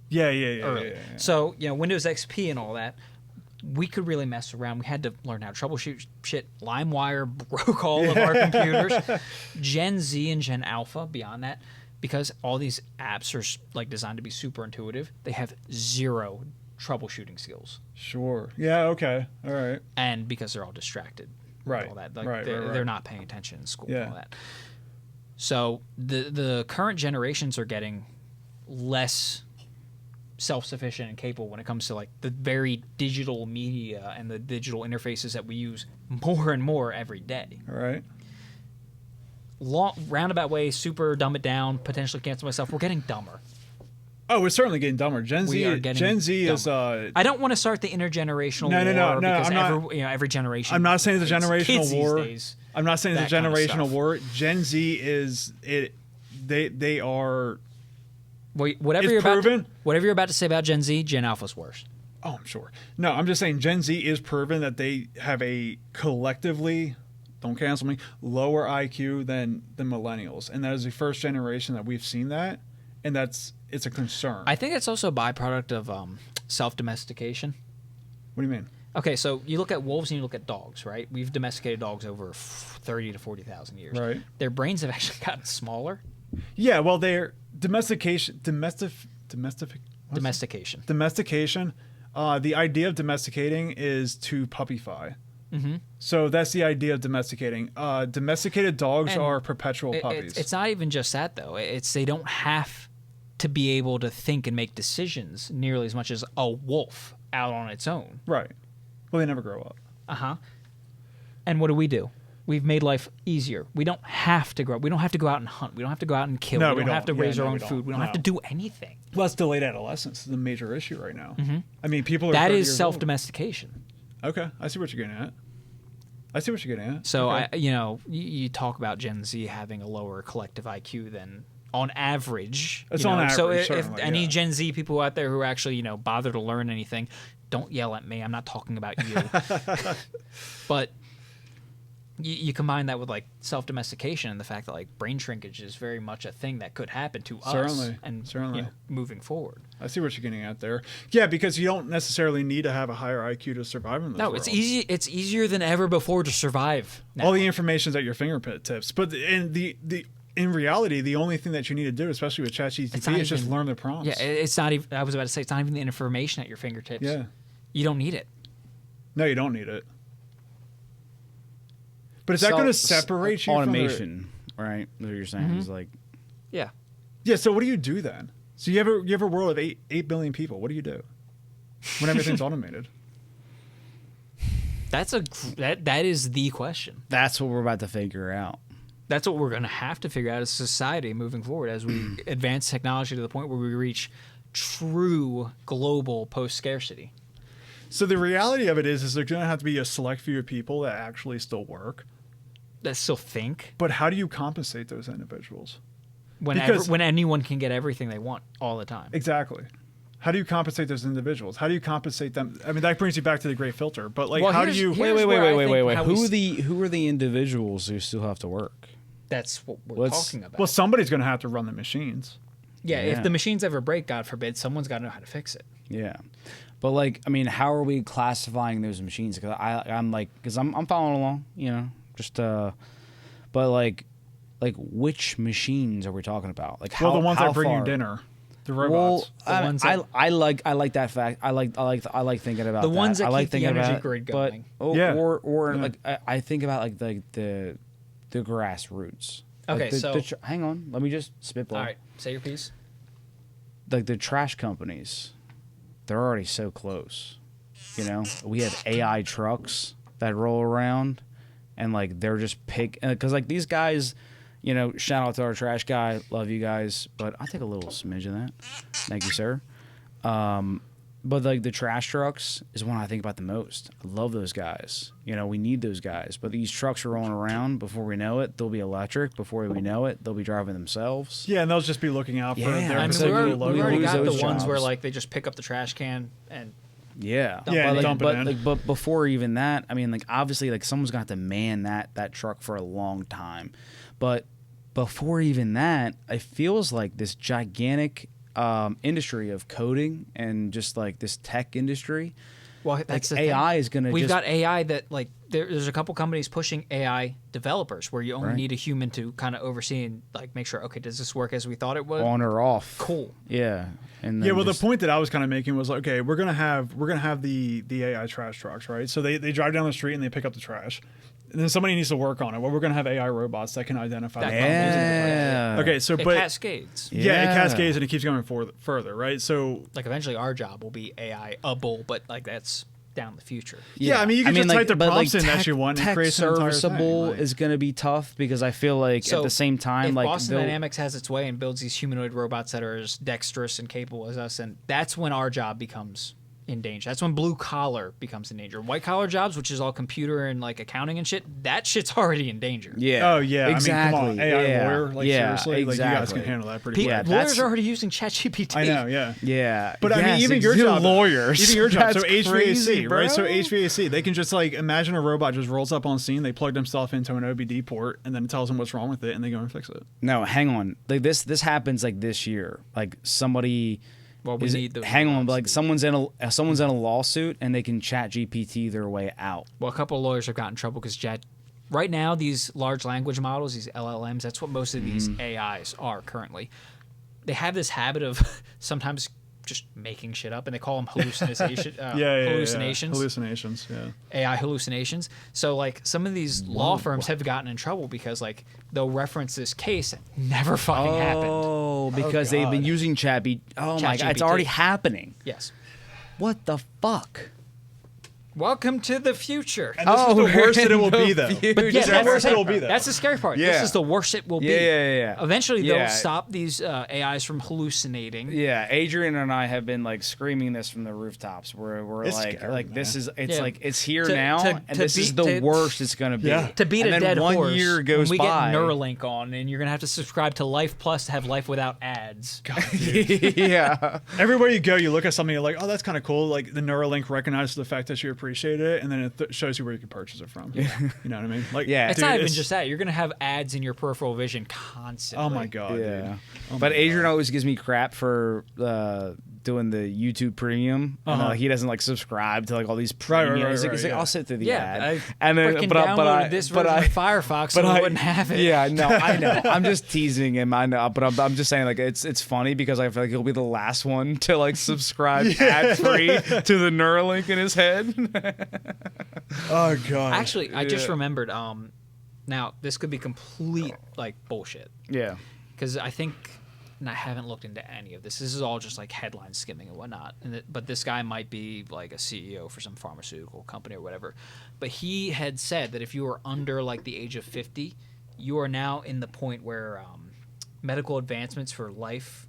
Yeah. So, Windows XP and all that, we could really mess around. We had to learn how to troubleshoot shit. LimeWire broke all of our computers. Gen Z and Gen Alpha, beyond that, because all these apps are like designed to be super intuitive, they have zero troubleshooting skills. Sure. Yeah, okay. All right. And because they're all distracted. Right. All that. Like right. They're not paying attention in school and all that. So the current generations are getting less self-sufficient and capable when it comes to like the very digital media and the digital interfaces that we use more and more every day. All right. Long roundabout way, super dumb it down, potentially cancel myself. We're getting dumber. Oh, we're certainly getting dumber. Gen Z is. I don't want to start the intergenerational war because every generation. I'm not saying it's a generational war. I'm not saying it's a generational war. Gen Z is it. They are. Whatever you're about to say about Gen Z, Gen Alpha's worse. Oh, I'm sure. No, I'm just saying Gen Z is proven that they have a collectively, don't cancel me, lower IQ than the millennials, and that is the first generation that we've seen that, and it's a concern. I think it's also a byproduct of self-domestication. What do you mean? Okay, so you look at wolves and you look at dogs, right? We've domesticated dogs over 30 to 40,000 years. Right. Their brains have actually gotten smaller. Yeah, well, they're domestication. The idea of domesticating is to puppify. Mm-hmm. So that's the idea of domesticating. Domesticated dogs are perpetual puppies. It's not even just that, though. It's they don't have to be able to think and make decisions nearly as much as a wolf out on its own. Right. Well, they never grow up. Uh-huh. And what do? We've made life easier. We don't have to grow up. We don't have to go out and hunt. We don't have to go out and kill. No, we don't have to raise our own food. We don't have to do anything. Well, that's delayed adolescence. It's a major issue right now. Mm-hmm. I mean, people are. That is self-domestication. Okay, I see what you're getting at. So, okay. you talk about Gen Z having a lower collective IQ than on average. It's on average. So if any Gen Z people out there who actually bother to learn anything, don't yell at me. I'm not talking about you. But you combine that with like self-domestication and the fact that like brain shrinkage is very much a thing that could happen to us certainly. Moving forward. I see what you're getting at there. Yeah, because you don't necessarily need to have a higher IQ to survive in this world. It's easy. It's easier than ever before to survive now. All the information's at your fingertips. But in reality, the only thing that you need to do, especially with ChatGPT, is just learn the prompts. Yeah, it's not even. I was about to say it's not even the information at your fingertips. Yeah, you don't need it. No, you don't need it. But is that going to separate you automation, from right? What you're saying is like, yeah. So what do you do then? So you have a world of 8 billion people. What do you do when everything's automated? That is the question. That's what we're about to figure out. That's what we're going to have to figure out as a society moving forward as we advance technology to the point where we reach true global post-scarcity. So the reality of it is there's going to have to be a select few of people that actually still work. That still think. But how do you compensate those individuals? When anyone can get everything they want all the time. Exactly. How do you compensate those individuals? How do you compensate them? I mean, that brings you back to the great filter. But like, how do you? Wait. Who are the individuals who still have to work? That's what we're talking about. Well, somebody's going to have to run the machines. Yeah, if the machines ever break, God forbid, someone's got to know how to fix it. Yeah. But like, I mean, how are we classifying those machines? Because I'm following along, but like which machines are we talking about? Like, the ones that bring you dinner, the robots. Well, I like that fact. I like thinking about the ones that keep the energy grid going. Like I think about like the grassroots. Okay, hang on, let me just spitball. All right, say your piece. Like the trash companies. They're already so close. We have AI trucks that roll around, and like they're just because like these guys, shout out to our trash guy, love you guys, but I take a little smidge of that. Thank you, sir. But like the trash trucks is one I think about the most. I love those guys. You know, we need those guys. But these trucks are rolling around. Before we know it, they'll be electric. Before we know it, they'll be driving themselves. Yeah, and they'll just be looking out for their I mean, we already got the ones where like they just pick up the trash can and dump it in. But before even that, I mean, like obviously, like someone's got to man that truck for a long time. But before even that, it feels like this gigantic industry of coding and just like this tech industry. Well, that's like AI is going to. We've got AI that like there's a couple companies pushing AI developers where you only need a human to kind of oversee and like make sure. Okay, does this work as we thought it would? On or off? Cool. Yeah. And well, the point that I was kind of making was like, okay, we're gonna have the AI trash trucks, right? So they drive down the street and they pick up the trash. And then somebody needs to work on it. Well, we're going to have AI robots that can identify the problems. Okay, so it cascades. Yeah, it cascades and it keeps going further, right? So like eventually our job will be AI-able, but like that's down the future. Yeah, I mean you can just type the prompts in that you want and create an entire serviceable thing. is going to be tough because I feel like at the same time, if like Boston Dynamics has its way and builds these humanoid robots that are as dexterous and capable as us, and that's when our job becomes in danger. That's when blue collar becomes in danger. White collar jobs, which is all computer and like accounting and shit, that shit's already in danger. Yeah. Oh yeah. Exactly. I mean, come on, AI lawyer, like seriously, exactly. like you guys can handle that pretty well. Lawyers are already using ChatGPT. I know. Yeah. Yeah. But I mean, even your job, lawyers, even your job. So That's HVAC, crazy, bro. right? So HVAC, they can just like imagine a robot just rolls up on scene, they plug themselves into an OBD port, and then it tells them what's wrong with it, and they go and fix it. No, hang on. Like this happens like this year. Like somebody. Well, we need those. Hang on, like someone's in a lawsuit and they can chat GPT their way out. Well, a couple of lawyers have gotten in trouble because right now these large language models, these LLMs, that's what most of these AIs are currently. They have this habit of sometimes just making shit up, and they call them hallucinations. Hallucinations, yeah. AI hallucinations. So like some of these law firms have gotten in trouble because like they'll reference this case that never fucking happened. Oh, because they've been using ChatGPT. Oh my god, it's already happening. Yes. What the fuck? Welcome to the future. And this is the worst that it will be, though. But yeah, that's the scary part. Yeah. This is the worst it will be. Yeah. Eventually, they'll stop these AIs from hallucinating. Yeah, Adrian and I have been like screaming this from the rooftops. We're it's like, scary, man. this is it's here now, and this is the to worst it's gonna be. Yeah. To beat and a then dead 1 horse, year goes when we by. get Neuralink on, and you're gonna have to subscribe to Life Plus to have life without ads. God, yeah. Everywhere you go, you look at something, you're like, oh, that's kind of cool. Like the Neuralink recognizes the fact that you appreciate it, and then it shows you where you can purchase it from. You know what I mean? Like, Yeah. It's dude, not even just that. You're gonna have ads in your peripheral vision constantly. Oh my god, Yeah. dude. Oh But my Adrian God. always gives me crap for doing the YouTube Premium. And, he doesn't like subscribe to like all these premium. right, He's like, yeah. I'll sit through the Yeah, ad. I and then freaking but I downloaded this version of Firefox so I wouldn't have it. Yeah, no, I know. I'm just teasing him. I know, but I'm just saying like it's funny because I feel like he'll be the last one to like subscribe ad free to the Neuralink in his head. Oh god. Actually, I just remembered. Now this could be complete like bullshit Yeah. because I think. And I haven't looked into any of this. This is all just like headline skimming and whatnot. But this guy might be like a CEO for some pharmaceutical company or whatever. But he had said that if you are under like the age of 50, you are now in the point where medical advancements for life,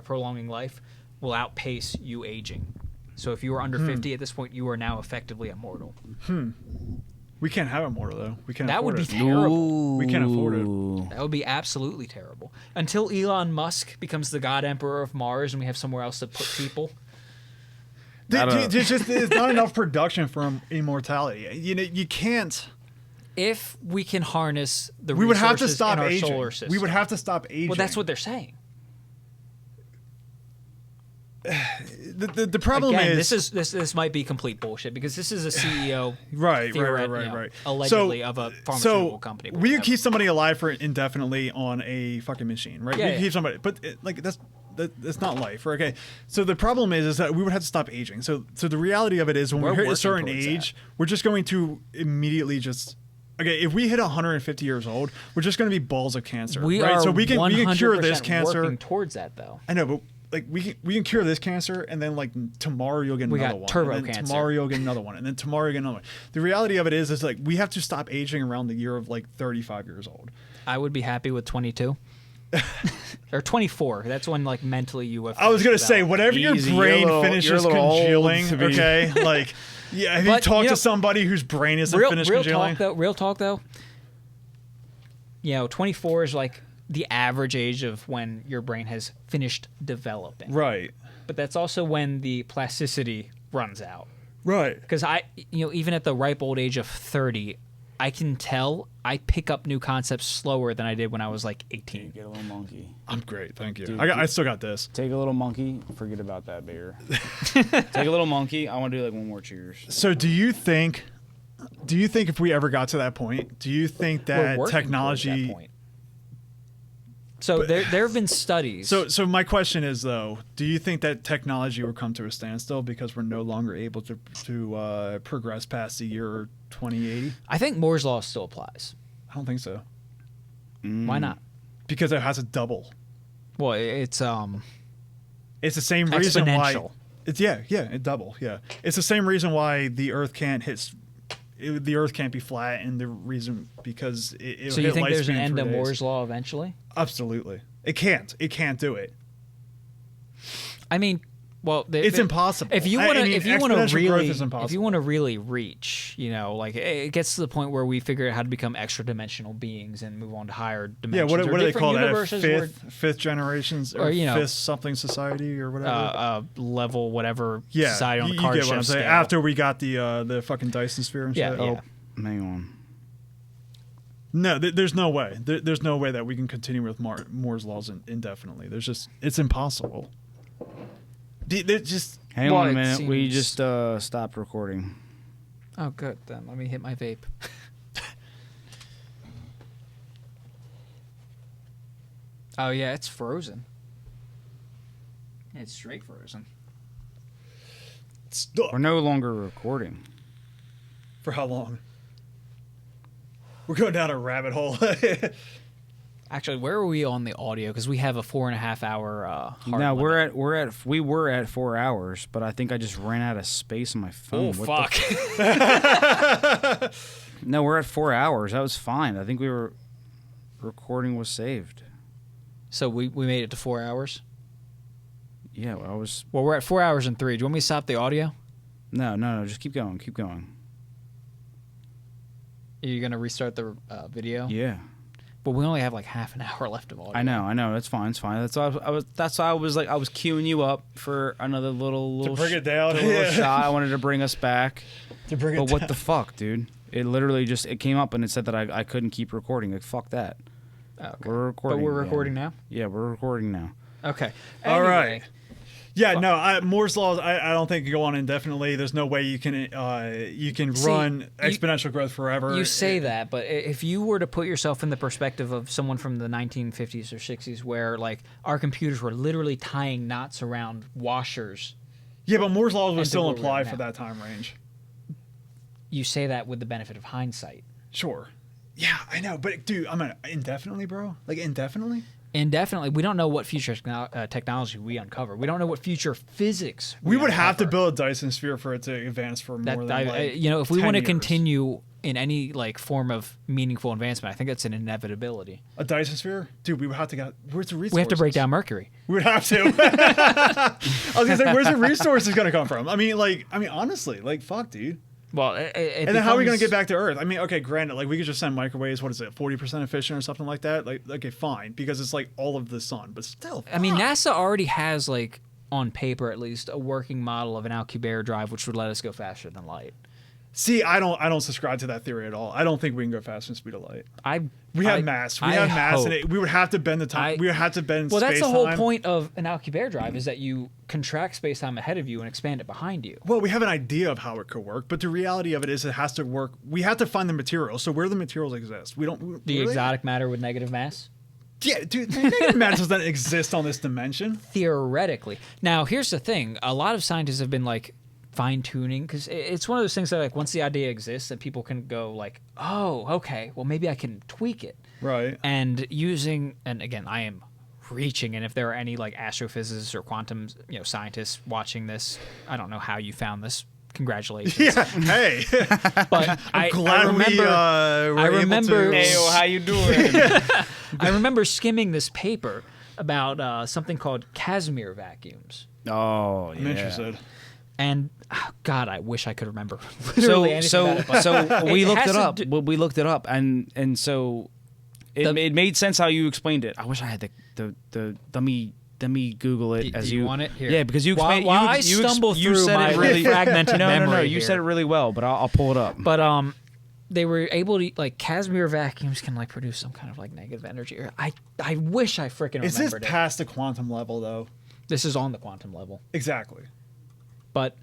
prolonging life, will outpace you aging. So if you are under 50 at this point, you are now effectively immortal. We can't have immortal though. We can't. That would afford be it. terrible. We can't afford it. That would be absolutely terrible. Until Elon Musk becomes the god emperor of Mars and we have somewhere else to put people. There's not enough production for immortality. You know, you can't. If we can harness the We would have to resources stop in our aging. solar system. We would have to stop aging. Well, that's what they're saying. The problem Again, is this might be complete bullshit because this is a CEO right, allegedly of a pharmaceutical company. We could keep somebody alive for indefinitely on a fucking machine, right? Yeah, we could keep somebody, but that's not life, right? Okay. So the problem is that we would have to stop aging. So the reality of it is when we hit a certain age, we're just going to immediately just. Okay, if we hit 150 years old, we're just going to be balls of cancer. Right? So we can cure this cancer. Working towards that though. I know, but like we can cure this cancer, and then like tomorrow you'll get another one. Turbo and then cancer. Tomorrow you'll get another one, and then tomorrow you'll get another one. The reality of it is like we have to stop aging around the year of like 35 years old. I would be happy with 22. or 24. That's when like mentally you have. I was gonna say whatever your brain finishes congealing. Okay, like yeah. Have you talked to somebody whose brain isn't finished congealing? Real talk though. 24 is like the average age of when your brain has finished developing. Right. But that's also when the plasticity runs out. Right. Because even at the ripe old age of 30, I can tell I pick up new concepts slower than I did when I was like 18. Get a little monkey. I'm great, thank you. Dude, I still got this. Take a little monkey. Forget about that beer. Take a little monkey. I want to do like one more cheers. So do you think if we ever got to that point, do you think that technology? That point. So there have been studies. So my question is though, do you think that technology will come to a standstill because we're no longer able to progress past the year 2080? I think Moore's law still applies. I don't think so. Why not? Because it has a double. Well, it's the same reason why. Exponential. It double. Yeah, it's the same reason why the Earth can't the Earth can't be flat, and the reason because it. So you think there's an end to Moore's law eventually? Absolutely, it can't. It can't do it. I mean, well, it's impossible. If you want to really reach, like it gets to the point where we figure out how to become extra dimensional beings and move on to higher dimensions. Yeah, what do they call that? Fifth generations or fifth something society or whatever. Level whatever society on the card. You get what I'm saying. After we got the fucking Dyson sphere and shit. Yeah. Hang on. No, there's no way. There's no way that we can continue with Moore's laws indefinitely. It's impossible. Hang on a minute. We just stopped recording. Oh, good. Then let me hit my vape. Oh yeah, it's frozen. It's straight frozen. We're no longer recording. For how long? We're going down a rabbit hole. Actually, where are we on the audio? Because we have a 4.5 hour hard No, limit. we were at 4 hours, but I think I just ran out of space on my phone. Oh, fuck. No, we're at 4 hours. That was fine. I think recording was saved. So we made it to 4 hours? Yeah, Well, we're at 4 hours and 3. Do you want me to stop the audio? No, just keep going. Keep going. Are you going to restart the video? Yeah. But we only have like half an hour left of audio. I know. That's fine. It's fine. That's why I was queuing you up for another little to bring it down. Little shot. I wanted to bring us back. But what the fuck, dude? It literally just came up and it said that I couldn't keep recording. Like fuck that. Okay. We're recording. But we're recording now. Yeah, we're recording now. Okay. All right. Yeah, no, Moore's law, I don't think can go on indefinitely. There's no way you can run exponential growth forever. You say that, but if you were to put yourself in the perspective of someone from the 1950s or 60s where, like, our computers were literally tying knots around washers. Yeah, but Moore's law would still apply for that time range. You say that with the benefit of hindsight. Sure. Yeah, I know, but, dude, indefinitely, bro? Like, indefinitely? Indefinitely. We don't know what future technology we uncover. We don't know what future physics we would have to build a Dyson sphere for it to advance for more than if we want to continue in any like form of meaningful advancement, I think that's an inevitability. A Dyson sphere? Dude, we would have to get where's the resources? We have to break down Mercury. We would have to. I was gonna say, where's the resources gonna come from? Honestly, like fuck, dude. Well, and then how are we going to get back to Earth? Okay, granted, like we could just send microwaves. What is it, 40% efficient or something like that? Like, okay, fine, because it's like all of the sun, but still. Fuck. NASA already has like on paper at least a working model of an Alcubierre drive, which would let us go faster than light. See, I don't subscribe to that theory at all. I don't think we can go faster than the speed of light. We have mass, and we would have to bend the time. We would have to bend. Well, that's the whole point of an Alcubierre drive is that you contract space time ahead of you and expand it behind you. Well, we have an idea of how it could work, but the reality of it is it has to work. We have to find the materials. So where the materials exist, we don't. The exotic matter with negative mass. Yeah, dude, negative mass doesn't exist on this dimension. Theoretically. Now, here's the thing: a lot of scientists have been like fine-tuning, because it's one of those things that like once the idea exists that people can go like, oh, okay, well maybe I can tweak it, right? And again, I am reaching, and if there are any like astrophysicists or quantum scientists watching this, I don't know how you found this. Congratulations. Yeah. Hey. But I'm glad I remember. Hey, how you doing? I remember skimming this paper about something called Casimir vacuums. Oh, yeah. I'm interested. And God, I wish I could remember. So We looked it up. We looked it up, and so it made sense how you explained it. I wish I had the let me Google it do you want it here? Yeah, because you explained. While I stumble through said my it really fragmented memory. No. You said it really well, but I'll pull it up. But they were able to like Casimir vacuums can like produce some kind of like negative energy. I wish I freaking remembered it. Is this past the quantum level though? This is on the quantum level. Exactly. But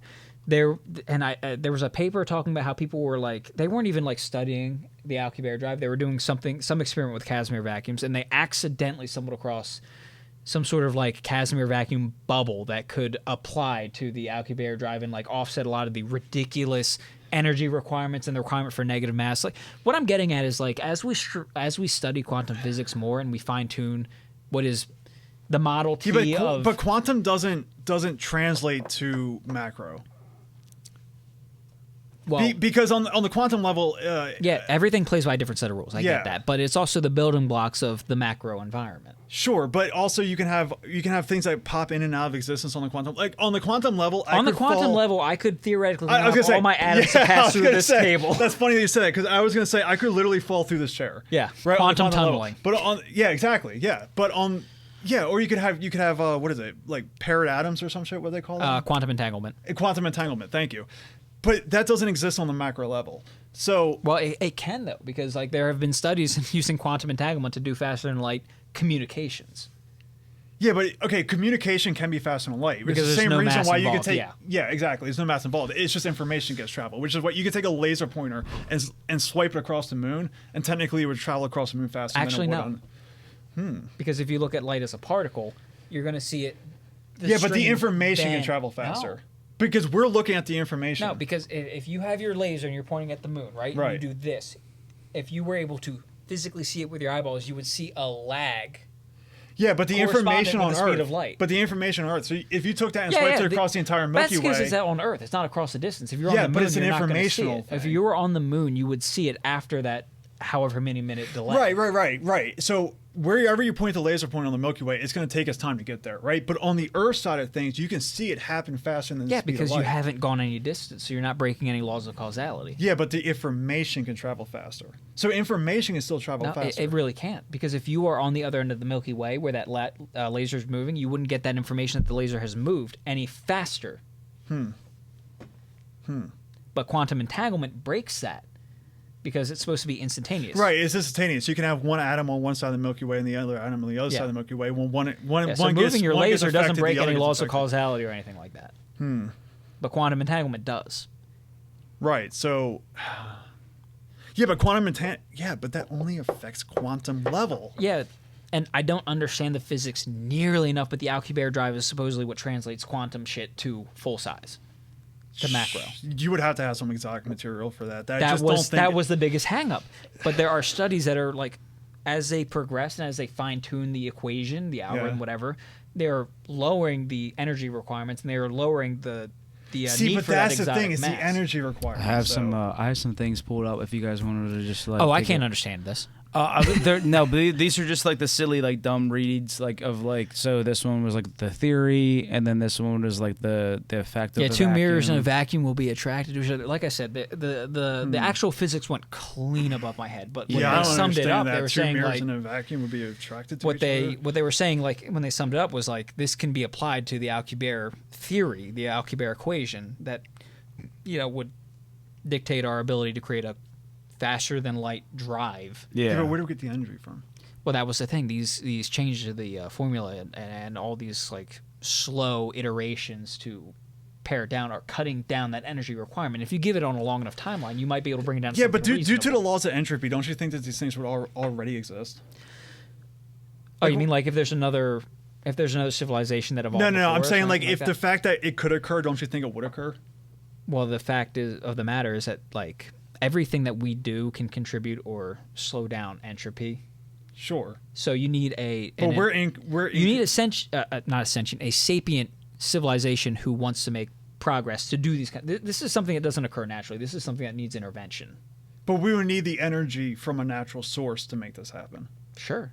there was a paper talking about how people were like they weren't even like studying the Alcubierre drive. They were doing some experiment with Casimir vacuums, and they accidentally stumbled across some sort of like Casimir vacuum bubble that could apply to the Alcubierre drive and like offset a lot of the ridiculous energy requirements and the requirement for negative mass. Like what I'm getting at is like as we study quantum physics more and we fine tune what is the Model T but quantum doesn't translate to macro. Well, because on the quantum level, everything plays by a different set of rules. I get that, but it's also the building blocks of the macro environment. Sure, but also you can have things that pop in and out of existence on the quantum. Like on the quantum level, I could theoretically all my atoms to pass through this table. That's funny that you said that because I was going to say I could literally fall through this chair. Yeah, right, quantum tunneling. But exactly. Yeah, but on. Yeah, or you could have what is it, like paired atoms or some shit? What do they call it? Quantum entanglement. Quantum entanglement. Thank you. But that doesn't exist on the macro level. So well, it can though, because like there have been studies using quantum entanglement to do faster than light communications. Yeah, but okay, communication can be faster than light. Because it's the same reason why you could take. Yeah, exactly. There's no mass involved. It's just information gets traveled, which is what you could take a laser pointer and swipe it across the moon, and technically it would travel across the moon faster. Actually, than it would no. Because if you look at light as a particle, you're going to see it. But the information can travel faster. No. Because we're looking at the information. No, because if you have your laser and you're pointing at the moon, right? Right. And you do this. If you were able to physically see it with your eyeballs, you would see a lag. Yeah, but the information on the Earth. Speed of light. But the information on Earth. So if you took that and swiped it across the entire Milky Way. That's because it's out on Earth. It's not across the distance. If you're on the moon, but it's an you're not informational gonna see it. thing. If you were on the moon, you would see it after that however many minute delay. Right. So wherever you point the laser point on the Milky Way, it's going to take us time to get there, right? But on the Earth side of things, you can see it happen faster than the speed of light. Yeah, because you haven't gone any distance, so you're not breaking any laws of causality. Yeah, but the information can travel faster. So information can still travel faster. It really can't, because if you are on the other end of the Milky Way where that laser is moving, you wouldn't get that information that the laser has moved any faster. But quantum entanglement breaks that. Because it's supposed to be instantaneous. Right, it's instantaneous. You can have one atom on one side of the Milky Way and the other atom on the other side of the Milky Way. So moving your laser doesn't break any laws of causality or anything like that. But quantum entanglement does. Right, so... Yeah, but quantum entanglement... Yeah, but that only affects quantum level. Yeah, and I don't understand the physics nearly enough, but the Alcubierre drive is supposedly what translates quantum shit to full size. To macro. You would have to have some exotic material for that. That was the biggest hang-up. But there are studies that are like, as they progress and as they fine-tune the equation, the algorithm, whatever, they're lowering the energy requirements and they're lowering the need for that exotic mass. See, but that's the thing, it's the energy requirements. I have some things pulled up if you guys wanted to just like. Oh, I can't understand this. No, but these are just like the silly, like dumb reads, like of like. So this one was like the theory, and then this one was like the effect of the two vacuum. Mirrors in a vacuum will be attracted to each other. Like I said, the actual physics went clean above my head. But when they summed it up, they were saying two mirrors like in a vacuum would be attracted to what each other. What they were saying, like when they summed it up, was like this can be applied to the Alcubierre theory, the Alcubierre equation that would dictate our ability to create a faster than light drive. Yeah, but where do we get the energy from? Well, that was the thing. These changes to the formula and all these like slow iterations to pare down are cutting down that energy requirement. If you give it on a long enough timeline, you might be able to bring it down. Yeah, but due to the laws of entropy, don't you think that these things would already exist? Oh, you mean like if there's another civilization that evolved? No. I'm saying like if the fact that it could occur, don't you think it would occur? Well, the fact of the matter is that like everything that we do can contribute or slow down entropy. Sure. So you need a sapient civilization who wants to make progress to do these this is something that doesn't occur naturally. This is something that needs intervention. But we would need the energy from a natural source to make this happen. Sure.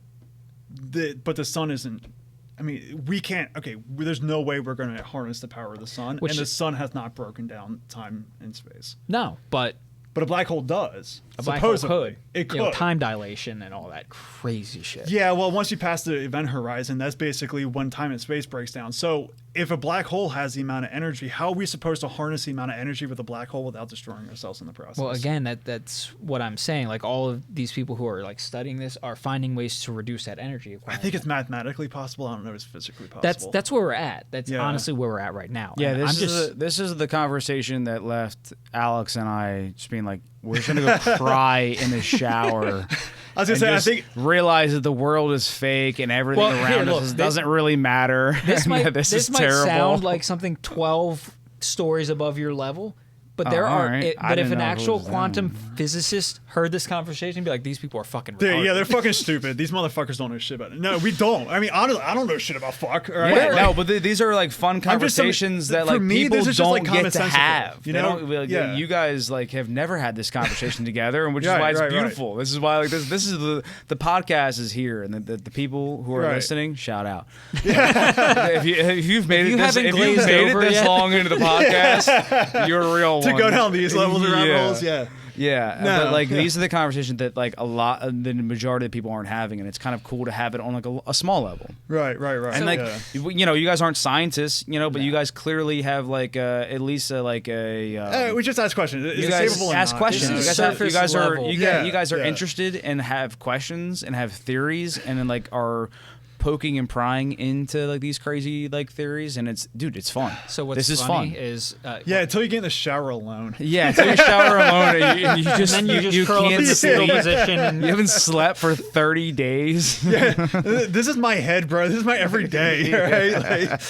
but the sun isn't. I mean, we can't. Okay, there's no way we're going to harness the power of the sun, and the sun has not broken down time and space. No, but a black hole does. A black hole could. It could. Time dilation and all that crazy shit. Yeah, well, once you pass the event horizon, that's basically when time and space breaks down. So if a black hole has the amount of energy, how are we supposed to harness the amount of energy with a black hole without destroying ourselves in the process? Well, again, that's what I'm saying. Like, all of these people who are like studying this are finding ways to reduce that energy. I think it's mathematically possible. I don't know if it's physically possible. That's where we're at. That's honestly where we're at right now. Yeah, this is the conversation that left Alex and I just being like, we're just gonna go cry in the shower. I was gonna say, I think realize that the world is fake and everything around us doesn't really matter. This might terrible. sound like something 12 stories above your level. But there but if an actual quantum physicist heard this conversation, he'd be like, "These people are fucking retarded." Yeah, they're fucking stupid. These motherfuckers don't know shit about it. No, we don't. I mean, honestly, I don't know shit about fuck. Right? Yeah, no, but these are like fun conversations that like people don't get to have. You know, you guys like have never had this conversation together, and which is why it's beautiful. This is why like this is the podcast is here, and the people who are listening, shout out. if you've made it this long into the podcast, you're a real one. To go down these levels of rabbit holes, but like these are the conversations that like the majority of people aren't having, and it's kind of cool to have it on like a small level. Right. And like you guys aren't scientists, but you guys clearly have like at least we just ask questions. You guys ask questions. You guys are interested and have questions and have theories, and then like are poking and prying into like these crazy like theories, and it's fun. So what's funny is until you get in the shower alone. Yeah, until you shower alone, and you just can't sleep. Position you haven't slept for 30 days. Yeah, this is my head, bro. This is my everyday. Right? Like,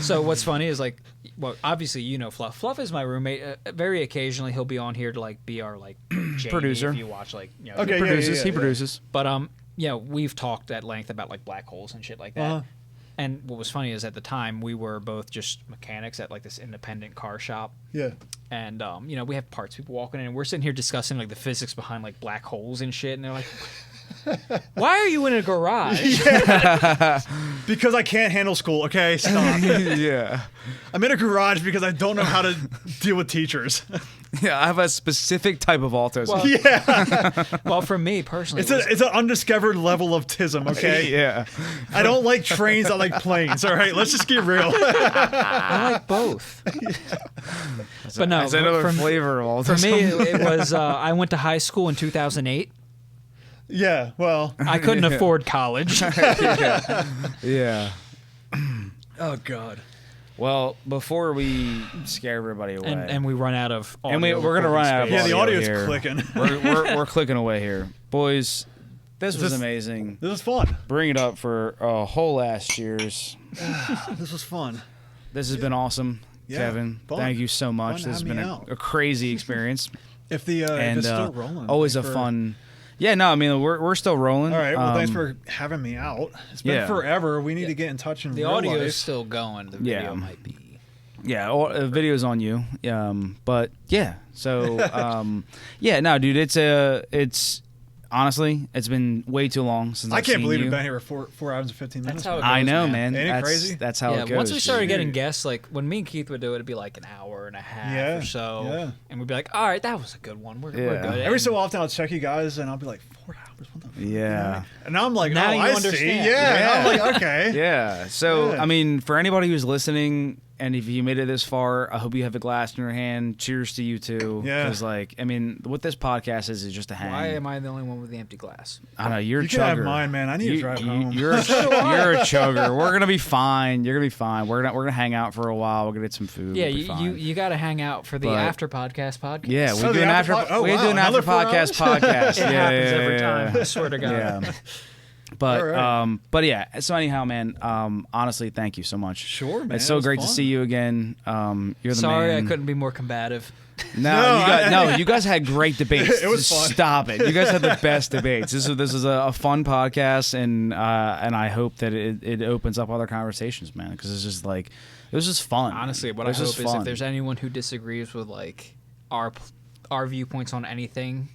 so what's funny is like, well, obviously Fluff. Fluff is my roommate. Very occasionally he'll be on here to like be our like producer. If you watch like he produces. But we've talked at length about like black holes and shit like that. And what was funny is at the time we were both just mechanics at like this independent car shop. Yeah. And we have parts people walking in, and we're sitting here discussing like the physics behind like black holes and shit, and they're like, "Why are you in a garage?" Because I can't handle school. Okay, stop. Yeah. I'm in a garage because I don't know how to deal with teachers. Yeah, I have a specific type of autism. Well, well, for me personally, it's an undiscovered level of tism. Okay. Yeah. I don't like trains. I like planes. All right, let's just get real. I like both. But no, that's another flavor of autism. For me, it was I went to high school in 2008. Yeah. Well, I couldn't afford college. Yeah. Oh God. Well, before we scare everybody away, and we run out of audio, and we're gonna run out of audio. Yeah, the audio's here. clicking. We're clicking away here, boys. This was amazing. This was fun. Bring it up for a whole last year's. This was fun. This has been awesome, Kevin. Fun. Thank you so much. This has been a crazy experience. If it's still rolling, always a fun. Yeah, no, I mean we're still rolling. All right, well, thanks for having me out. It's been forever. We need to get in touch. The audio is still going. The video might be. Yeah, the video's on you. But yeah, so no, dude, it's honestly, it's been way too long since I can't believe we've been here for 4 hours and 15 minutes. That's how it goes, I know, man. Ain't it crazy? That's how it goes. Once we started getting guests, like when me and Keith would do it, it'd be like an hour and a half or so, and we'd be like, "All right, that was a good one. We're good." Every so often, I'll check you guys, and I'll be like, 4 hours. What the fuck? Yeah. And now I'm like, now you I understand. See. Yeah. I'm like, okay. Yeah. So I mean, for anybody who's listening, and if you made it this far, I hope you have a glass in your hand. Cheers to you too. Yeah. Because like, I mean, what this podcast is just a hang. Why am I the only one with the empty glass? I don't know. You're a chugger. You can have mine, man. I need to drive home. You're a chugger. We're gonna be fine. You're gonna be fine. We're gonna hang out for a while. We're gonna get some food. Yeah, you got to hang out for the after podcast. Yeah, we do an after podcast podcast. It happens every time. I swear to God. Yeah. But yeah. So anyhow, man. Honestly, thank you so much. Sure, man. It's so great to see you again. You're the Sorry, man. I couldn't be more combative. You guys had great debates. It was fun. Stop it. You guys had the best debates. This is a fun podcast, and I hope that it opens up other conversations, man. Because it's just like it was just fun. Honestly, what I hope is if there's anyone who disagrees with like our viewpoints on anything,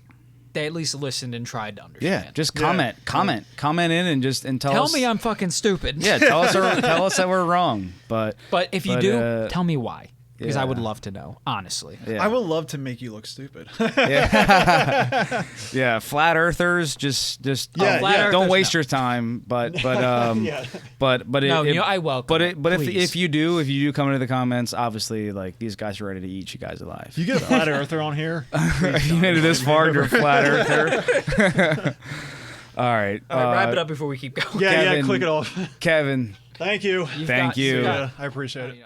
they at least listened and tried to understand. Yeah, just comment in and tell us. Tell me I'm fucking stupid. Yeah, tell us that we're wrong. But if you do, tell me why. Because I would love to know, honestly. Yeah. I would love to make you look stupid. Yeah, flat earthers, just don't waste your time. But I welcome. But if you do come into the comments, obviously, like, these guys are ready to eat you guys alive. If you get a flat earther on here, if you made it this far, you're a flat earther. All right, wrap it up before we keep going. Yeah, click it off. Kevin, thank you. Thank you. Yeah, I appreciate it.